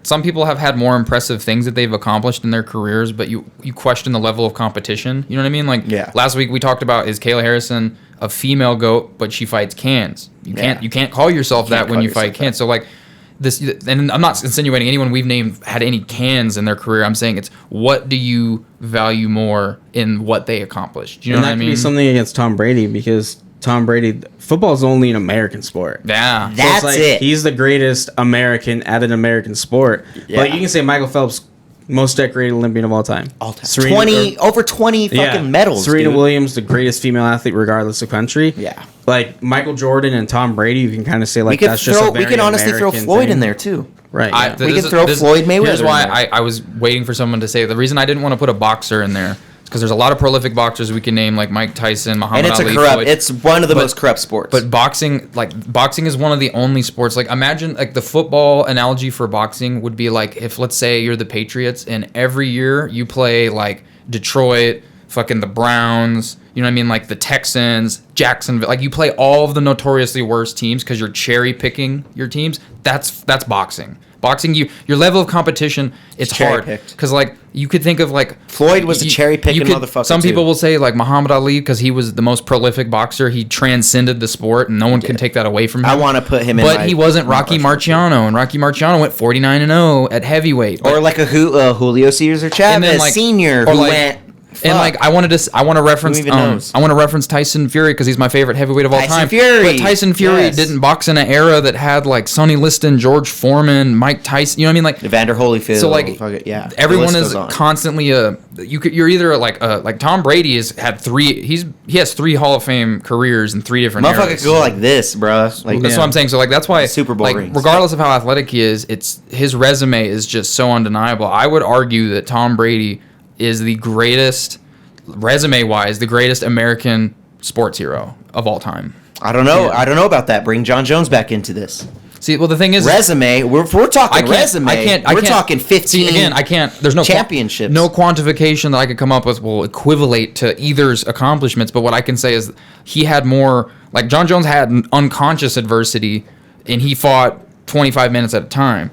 some people have had more impressive things that they've accomplished in their careers, but you question the level of competition. You know what I mean? Like last week we talked about, is Kayla Harrison a female GOAT, but she fights cans? You can't call yourself that when you fight cans. So like this, and I'm not insinuating anyone we've named had any cans in their career. I'm saying it's what do you value more in what they accomplished? Do you know what I mean? That could be something against Tom Brady because Tom Brady, football is only an American sport. Yeah. That's it. He's the greatest American at an American sport. Yeah. But you can say Michael Phelps, most decorated Olympian of all time. All time. Over 20 fucking medals. Serena Williams, the greatest female athlete regardless of country. Yeah. Like Michael Jordan and Tom Brady, you can kind of say like we can honestly throw Floyd in there too. Right. Yeah. We can throw Floyd Mayweather. Here's why I was waiting for someone to say the reason I didn't want to put a boxer in there. Because there's a lot of prolific boxers we can name, like Mike Tyson, Muhammad Ali. And it's one of the most corrupt sports. But boxing is one of the only sports. Like imagine like the football analogy for boxing would be like if let's say you're the Patriots and every year you play like Detroit, fucking the Browns, you know what I mean, like the Texans, Jacksonville. Like you play all of the notoriously worst teams because you're cherry picking your teams. That's boxing. Boxing, your level of competition, it's hard because like you could think of like Floyd was a cherry picking motherfucker. Some people will say like Muhammad Ali because he was the most prolific boxer. He transcended the sport, and no one can take that away from him. I want to put him in. But he wasn't Rocky Marciano, and Rocky Marciano went 49-0 at heavyweight. Or like a Julio Cesar Chavez Senior who went And like I want to reference even knows? I want to reference Tyson Fury because he's my favorite heavyweight of all time. Fury. But Tyson Fury Yes. didn't box in an era that had like Sonny Liston, George Foreman, Mike Tyson. You know what I mean? Like Evander Holyfield. So like yeah, everyone the list is goes on. constantly you're either like Tom Brady has had he has 3 Hall of Fame careers in 3 different Motherfucker eras. could go like this, bro. Like That's what I'm saying. So like that's why Super Bowl like, rings. regardless of how athletic he is, it's his resume is just so undeniable. I would argue that Tom Brady is the greatest resume-wise, the greatest American sports hero of all time. I don't know. I don't know about that. Bring John Jones back into this. See, well, the thing is, Resume. We're talking resume. We're talking 15. See, again, I can't. There's no championships. No quantification that I could come up with will equivalate to either's accomplishments. But what I can say is he had more. Like John Jones had an unconscious adversity, and he fought 25 minutes at a time.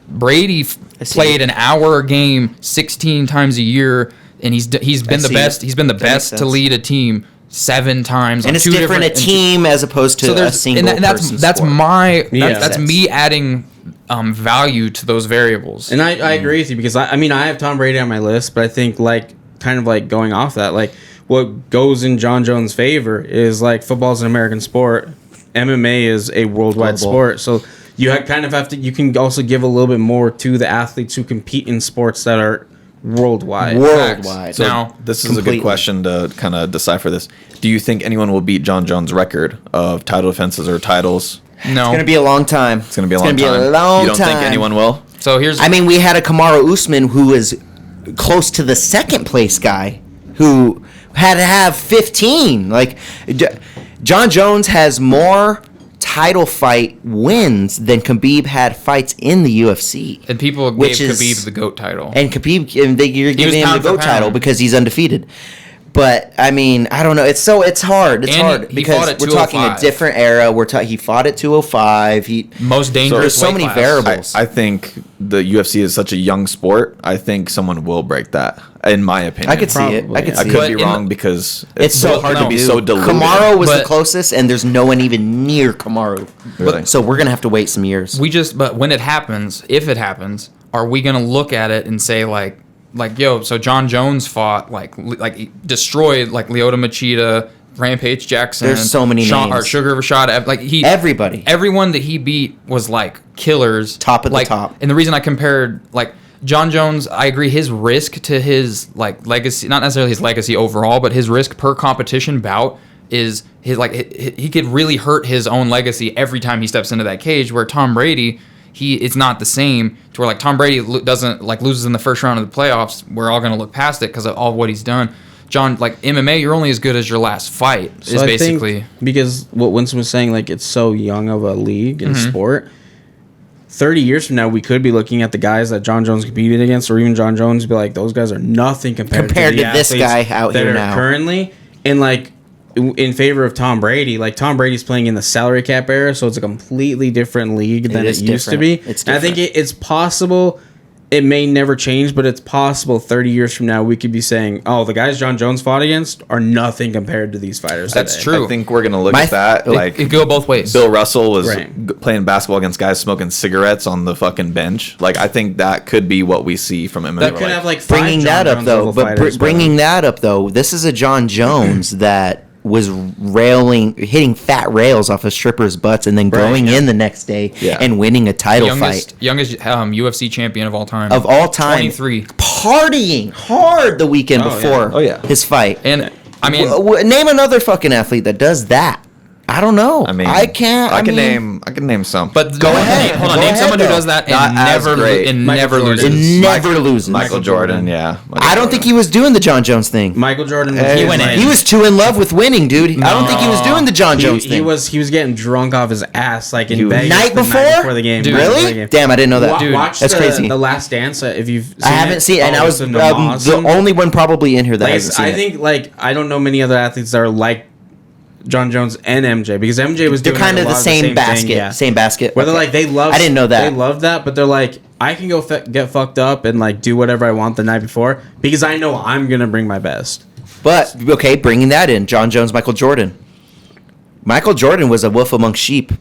Brady played an hour a game 16 times a year, and he's been the best. He's been the best to lead a team 7 times. And it's different a team as opposed to a single person. That's sport. That's me adding value to those variables. And I agree with you because I mean I have Tom Brady on my list, but I think like kind of like going off that, like what goes in John Jones' favor is like football's an American sport, MMA is a worldwide sport, so you kind of have to. You can also give a little bit more to the athletes who compete in sports that are worldwide. Worldwide. So Now, this is a good question to kind of decipher this. Do you think anyone will beat John Jones' record of title defenses or titles? No, It's gonna be a long time. It's going to be a long time. You don't think anyone will? So here's. I mean, we had a Kamaru Usman who is close to the second place guy who had to have 15. Like John Jones has more title fight wins than Khabib had fights in the UFC. and people which gave is- Khabib the GOAT title. And Khabib, you're was giving him the pound for GOAT title pound. because he's undefeated. But I mean, I don't know. It's hard. It's And hard he because fought at we're talking a 205. different era. He fought at 205. Most dangerous. There's so weight many class. variables. I think the UFC is such a young sport. I think someone will break that, in my opinion. I could see it. I could I see could it. be But in wrong the- because It's so hard to be do. so diluted. Kamaru was the But- closest, and there's no one even near Kamaru. Really? So we're gonna have to wait some years. But when it happens, if it happens, are we gonna look at it and say like yo, so John Jones fought like he destroyed like Lyoto Machida, Rampage Jackson. There's so many names. Or Sugar Rashad. Like Everybody. everyone that he beat was like killers, Top of the like, top. And the reason I compared like John Jones, I agree, his risk to his like legacy, not necessarily his legacy overall, but his risk per competition bout is his like he could really hurt his own legacy every time he steps into that cage. Where Tom Brady, it's not the same. To where like Tom Brady doesn't like loses in the first round of the playoffs. We're all gonna look past it because of all what he's done. John, like MMA, you're only as good as your last fight. So is I basically think because what Winston was saying, like it's so young of a league and sport. 30 years from now, we could be looking at the guys that John Jones competed against, or even John Jones, be like, those guys are nothing compared to this athletes guy out that here are now. currently. And like in favor of Tom Brady, like Tom Brady's playing in the salary cap era, so it's a completely different league than it is used to be. different. It's And I think different. it's possible. It may never change, but it's possible 30 years from now we could be saying, "Oh, the guys John Jones fought against are nothing compared to these fighters." That's today." true. I think we're gonna look My- at that like it go both ways. Bill Russell was Right. playing basketball against guys smoking cigarettes on the fucking bench. Like I think that could be what we see from MMA. That We're could like, have like five Bringing John that up Jones though, level but fighters, bringing that up though, this is a John Jones that was hitting fat rails off of strippers' butts, and then going in the next day Yeah. and winning a title fight youngest UFC champion of all time. of all time. 23. Partying hard the weekend Oh, yeah. before Oh, yeah. his fight. And I mean, Name another fucking athlete that does that. I don't know. I mean, I can't. I can mean, name some. but Go ahead. Hold on, Go name ahead, someone who though. does that Not and as great. never Michael loses. Jordan. it never loses. Michael Jordan, yeah. I don't think he was doing the John Jones thing. Michael Jordan was He went in. He was too in love with winning, dude. I don't think he was doing the John Jones he thing. was getting drunk off his ass like in Dude. Vegas Night the before? night before the game. Dude. Night before the Really? game. Damn, I didn't know that. Dude, Watch that's crazy. The Last Dance. If you've seen I haven't seen it, and I was it's the awesome. only one probably in here that Like, hasn't seen I it. think like I don't know many other athletes that are like John Jones and MJ because MJ was They're doing kind like, of a the lot same thing, basket. yeah. Same basket. Where they're Okay. like they love. I didn't know that. They love that, but they're like I can go get fucked up and like do whatever I want the night before because I know I'm gonna bring my best. But okay, bringing that in, John Jones, Michael Jordan. Michael Jordan was a wolf among sheep,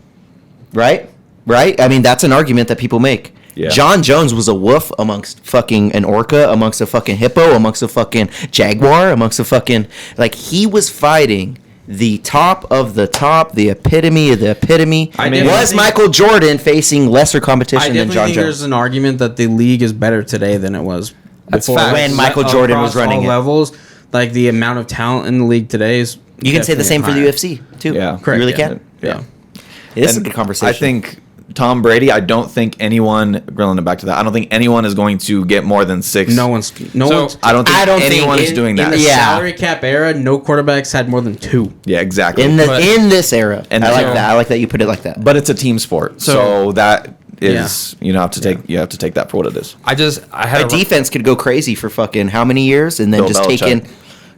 right? Right? I mean, that's an argument that people make. Yeah. John Jones was a wolf amongst fucking an orca, amongst a fucking hippo, amongst a fucking jaguar, amongst a fucking, like, he was fighting the top of the top, the epitome of the epitome. Was Michael Jordan facing lesser competition than John Jones? There's an argument that the league is better today than it was before. When Michael Jordan was running all it. levels. Like, the amount of talent in the league today is. You can say the same for the higher. UFC too. Yeah. You really can. Yeah. This is a And good conversation. I think Tom Brady, I don't think anyone, grilling it back to that, I don't think anyone is going to get more than 6. No one's. I don't think anyone is doing that. In the salary cap era, no quarterbacks had more than 2. Yeah, exactly. in this era, And I like so- that. I like that you put it like that. But it's a team sport, so that is you have to take that for what it is. I had A defense could go crazy for fucking how many years, and then Bill just Belichick. take in.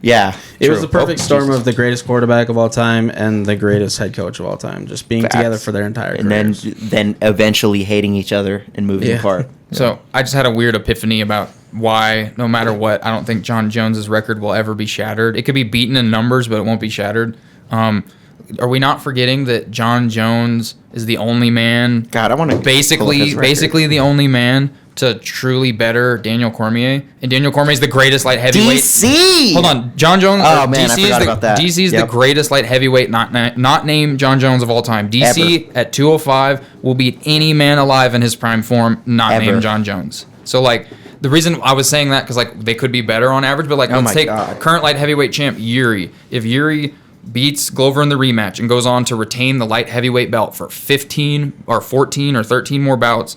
Yeah, It was true. the perfect storm of the greatest quarterback of all time and the greatest head coach of all time, just being Facts. together for their entire and careers. then eventually hating each other and moving Yeah. apart. So I just had a weird epiphany about why, no matter what, I don't think John Jones's record will ever be shattered. It could be beaten in numbers, but it won't be shattered. Are we not forgetting that John Jones is the only man? God, I want to basically the only man to truly better Daniel Cormier, and Daniel Cormier is the greatest light heavyweight. DC. Hold on, John Jones. Oh, man, I DC forgot about that. DC is Yep. the greatest light heavyweight, not named John Jones of all time. DC at 205 will beat any man alive in his prime form, not Ever. named John Jones. So like the reason I was saying that because like they could be better on average, but like Oh let's my take God. current light heavyweight champ Yuri. If Yuri beats Glover in the rematch and goes on to retain the light heavyweight belt for 15 or 14 or 13 more bouts,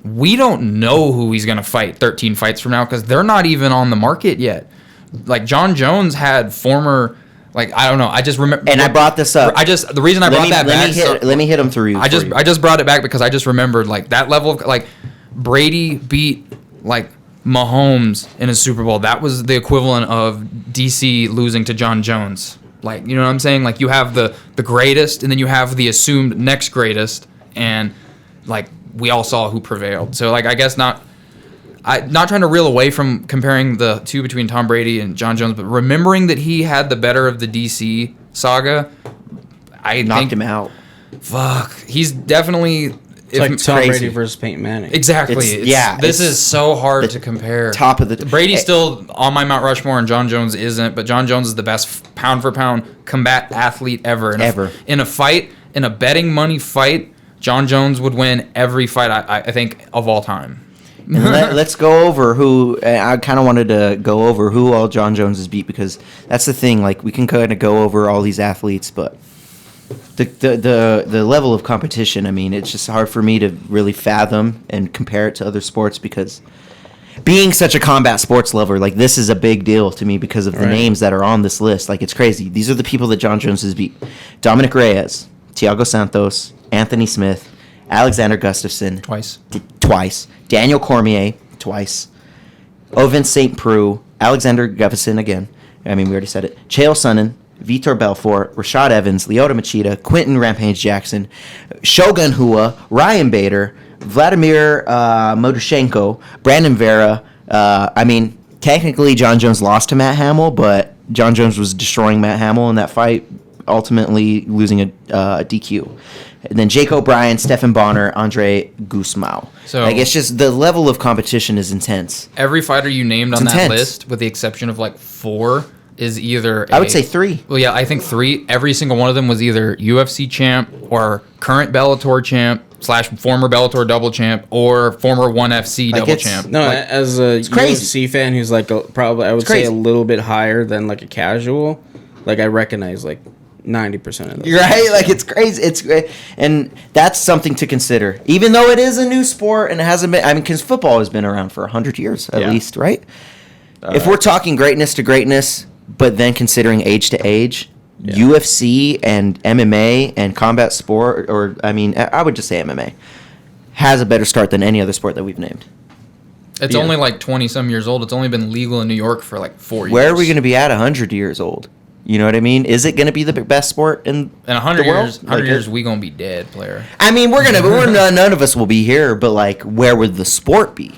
we don't know who he's going to fight 13 fights from now because they're not even on the market yet. Like John Jones had former, like, I don't know. I just remember. And I brought this up. The reason I brought that back. Let me hit him through. I just brought it back because I just remembered like that level of like Brady beat like Mahomes in a Super Bowl. That was the equivalent of DC losing to John Jones. Like, you know what I'm saying? Like you have the greatest and then you have the assumed next greatest, and like we all saw who prevailed. So like I guess not trying to reel away from comparing the two between Tom Brady and John Jones, but remembering that he had the better of the DC saga, I knocked think him out. Fuck, he's definitely. It's like Tom crazy. Brady versus Peyton Manning. Exactly. This it's is so hard to compare. Top of the Brady's still on my Mount Rushmore, and John Jones isn't. But John Jones is the best pound for pound combat athlete ever. In a fight, in a betting money fight, John Jones would win every fight. I think of all time. And let's go over who. I kind of wanted to go over who all John Jones has beat, because that's the thing. Like, we can kind of go over all these athletes, but the level of competition, I mean, it's just hard for me to really fathom and compare it to other sports, because being such a combat sports lover, like, this is a big deal to me because of the names that are on this list. Like, it's crazy. These are the people that John Jones has beat: Dominic Reyes, Thiago Santos, Anthony Smith, Alexander Gustafsson twice, Daniel Cormier twice, Ovince St. Preux, Alexander Gustafsson again. I mean, we already said it. Chael Sonnen, Vitor Belfort, Rashad Evans, Lyoto Machida, Quentin Rampage Jackson, Shogun Hua, Ryan Bader, Vladimir Modushenko, Brandon Vera. I mean, technically John Jones lost to Matt Hamill, but John Jones was destroying Matt Hamill in that fight, ultimately losing a DQ. And then Jake O'Brien, Stephen Bonner, Andre Guzmão. So, like, it's just the level of competition is intense. Every fighter you named on that intense. list, with the exception of like 4, is either I would say 3. Well, yeah, I think 3. Every single one of them was either UFC champ or current Bellator champ / former Bellator double champ or former ONE FC Like, double it's- champ. No, Like, as a crazy. UFC fan who's like probably, I would say, crazy. a little bit higher than like a casual, like I recognize like 90% of those. Right? Like, it's crazy. It's great. And that's something to consider. Even though it is a new sport and it hasn't been, I mean, because football has been around for 100 years at least, right? If we're talking greatness to greatness, but then considering age to age, UFC and MMA and combat sport, or I mean, I would just say MMA, has a better start than any other sport that we've named. it's only like 20 some years old. It's only been legal in New York for like 4 years. Where are we going to be at 100 years old? You know what I mean? Is it going to be the best sport in 100 the world? years? 100 Like, years, we gonna be dead, player. I mean, none of us will be here, but like, where would the sport be?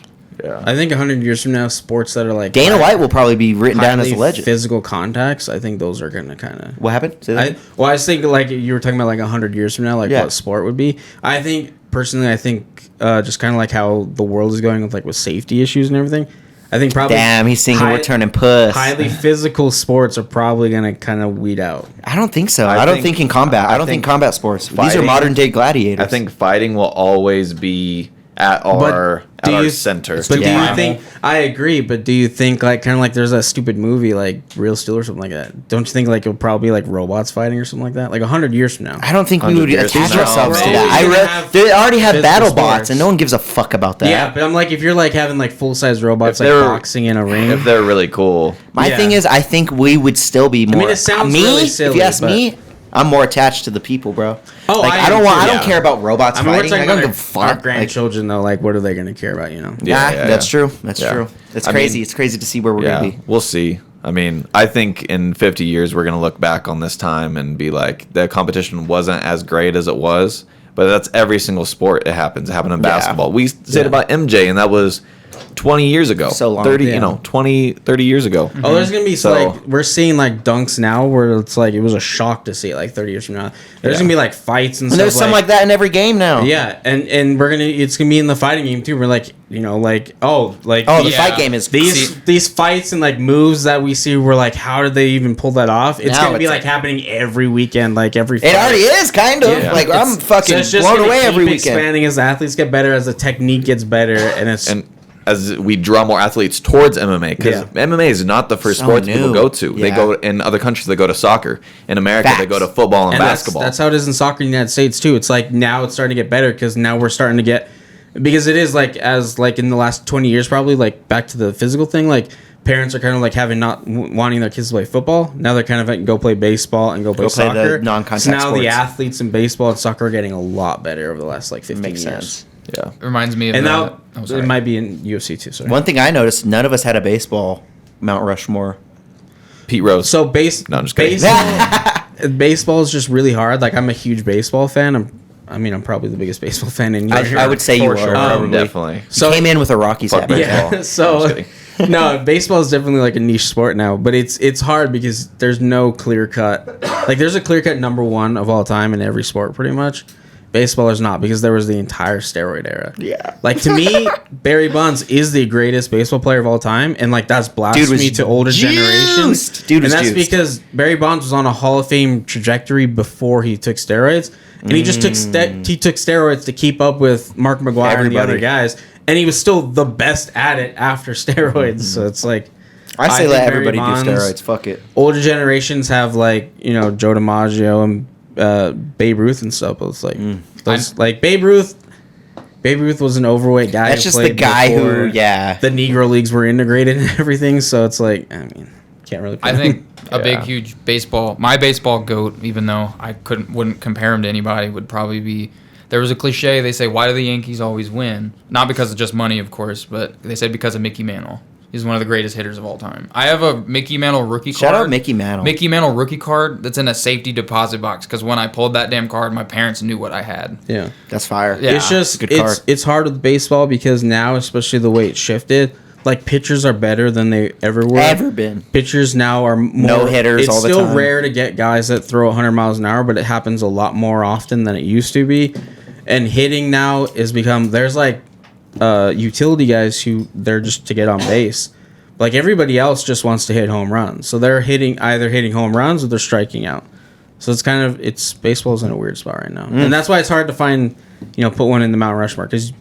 I think 100 years from now, sports that are like Dana White will probably be written down as a highly legend. physical contacts, I think those are gonna kind of. What happened? Say that again? I was thinking like you were talking about like 100 years from now, like Yeah. what sport would be. I think personally, I think just kind of like how the world is going with safety issues and everything. I think probably. Damn, he's thinking we're turning puss. Highly physical sports are probably gonna kind of weed out. I don't think so. I don't think in combat. I don't think combat sports. These are modern day gladiators. I think fighting will always be at our center. But do you think? I agree. But do you think kind of there's that stupid movie Real Steel or something like that? Don't you think it'll probably be robots fighting or something like that? 100 years from now. I don't think we would attach ourselves to that. They already have battle bots, and no one gives a fuck about that. Yeah, but I'm if you're having full size robots boxing in a ring, if they're really cool. My thing is, I think we would still be more. I mean, it sounds really silly. If you ask me, I'm more attached to the people, bro. Oh, I don't care about robots fighting. I don't give a fuck. Our grandchildren, though, what are they going to care about? That's true. That's true. It's crazy. It's crazy to see where we're going to be. We'll see. I mean, I think in 50 years we're going to look back on this time and be like, the competition wasn't as great as it was. But that's every single sport. It happens. It happened in basketball. We said about MJ, and that was 20 years ago. So long. 30, 20, 30 years ago. Oh, there's going to be we're seeing dunks now where it's it was a shock to see it 30 years from now. There's going to be fights and stuff. There's something like that in every game now. Yeah, and it's going to be in the fighting game too. We're the fight game is these fights and moves that we see. We're how did they even pull that off? It's going to be happening every weekend, every fight. It already is kind of I'm fucking blown away every weekend. Expanding as the athletes get better, as the technique gets better, and as we draw more athletes towards MMA, because MMA is not the first sport people go to. They go in other countries. They go to soccer. In America, they go to football and basketball. That's how it is in soccer in the United States too. It's now it's starting to get better because now we're starting to get, because it is as in the last 20 years probably back to the physical thing. Parents are kind of having not wanting their kids to play football. Now they're kind of go play baseball and go play soccer. The non-contact so now sports. The athletes in baseball and soccer are getting a lot better over the last 15 Makes years. Sense. Yeah, it reminds me of it might be in UFC too. Sorry. One thing I noticed: none of us had a baseball Mount Rushmore. Pete Rose. So No, I'm just kidding. Baseball is just really hard. I'm a huge baseball fan. I'm probably the biggest baseball fan in Europe. I would say you are probably. Definitely. So you came in with a Rockies hat. Yeah. So no, baseball is definitely a niche sport now, but it's hard because there's no clear cut. There's a clear cut number one of all time in every sport, pretty much. Baseball is not, because there was the entire steroid era. Yeah. To me, Barry Bonds is the greatest baseball player of all time, and that's blasphemy to older generations. Dude was and that's juiced. because Barry Bonds was on a Hall of Fame trajectory before he took steroids, and he just took steroids to keep up with Mark McGwire and the other guys, and he was still the best at it after steroids. So it's I say let Barry everybody Bonds, do steroids. Fuck it. Older generations have Joe DiMaggio and Babe Ruth and stuff. It's Babe Ruth. Babe Ruth was an overweight guy. That's just the guy who, the Negro Leagues were integrated and everything. So it's can't really. I think big, huge my baseball goat, even though I wouldn't compare him to anybody, would probably be. There was a cliche. They say, "Why do the Yankees always win?" Not because of just money, of course, but they said because of Mickey Mantle. He's one of the greatest hitters of all time. I have a Mickey Mantle rookie card. Shout out Mickey Mantle. Mickey Mantle rookie card that's in a safety deposit box, because when I pulled that damn card, my parents knew what I had. Yeah. That's fire. Yeah. It's just Good card. it's hard with baseball because now, especially the way it shifted, pitchers are better than they ever were. Ever been. Pitchers now are more No hitters all the time. It's still rare to get guys that throw 100 miles an hour, but it happens a lot more often than it used to be. And hitting now is become, there's utility guys who they're just to get on base. Everybody else just wants to hit home runs. So they're either hitting home runs or they're striking out. So it's baseball's in a weird spot right now. And that's why it's hard to find, put one in the Mount Rushmore, because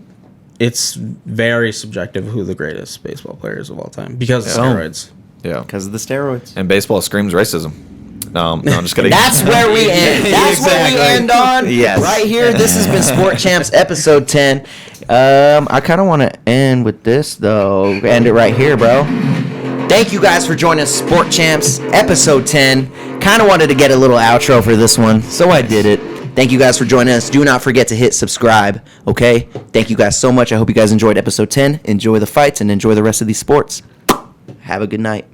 it's very subjective who the greatest baseball player is of all time because of steroids. Yeah. Because of the steroids. And baseball screams racism. No, I'm just kidding. That's where we end. That's where we end on. Yes. Right here. This has been Sport Champs episode 10. I kind of want to end with this, though. End it right here, bro. Thank you guys for joining us, Sport Champs episode 10. Kind of wanted to get a little outro for this one, so I did it. Thank you guys for joining us. Do not forget to hit subscribe, okay? Thank you guys so much. I hope you guys enjoyed episode 10. Enjoy the fights and enjoy the rest of these sports. Have a good night.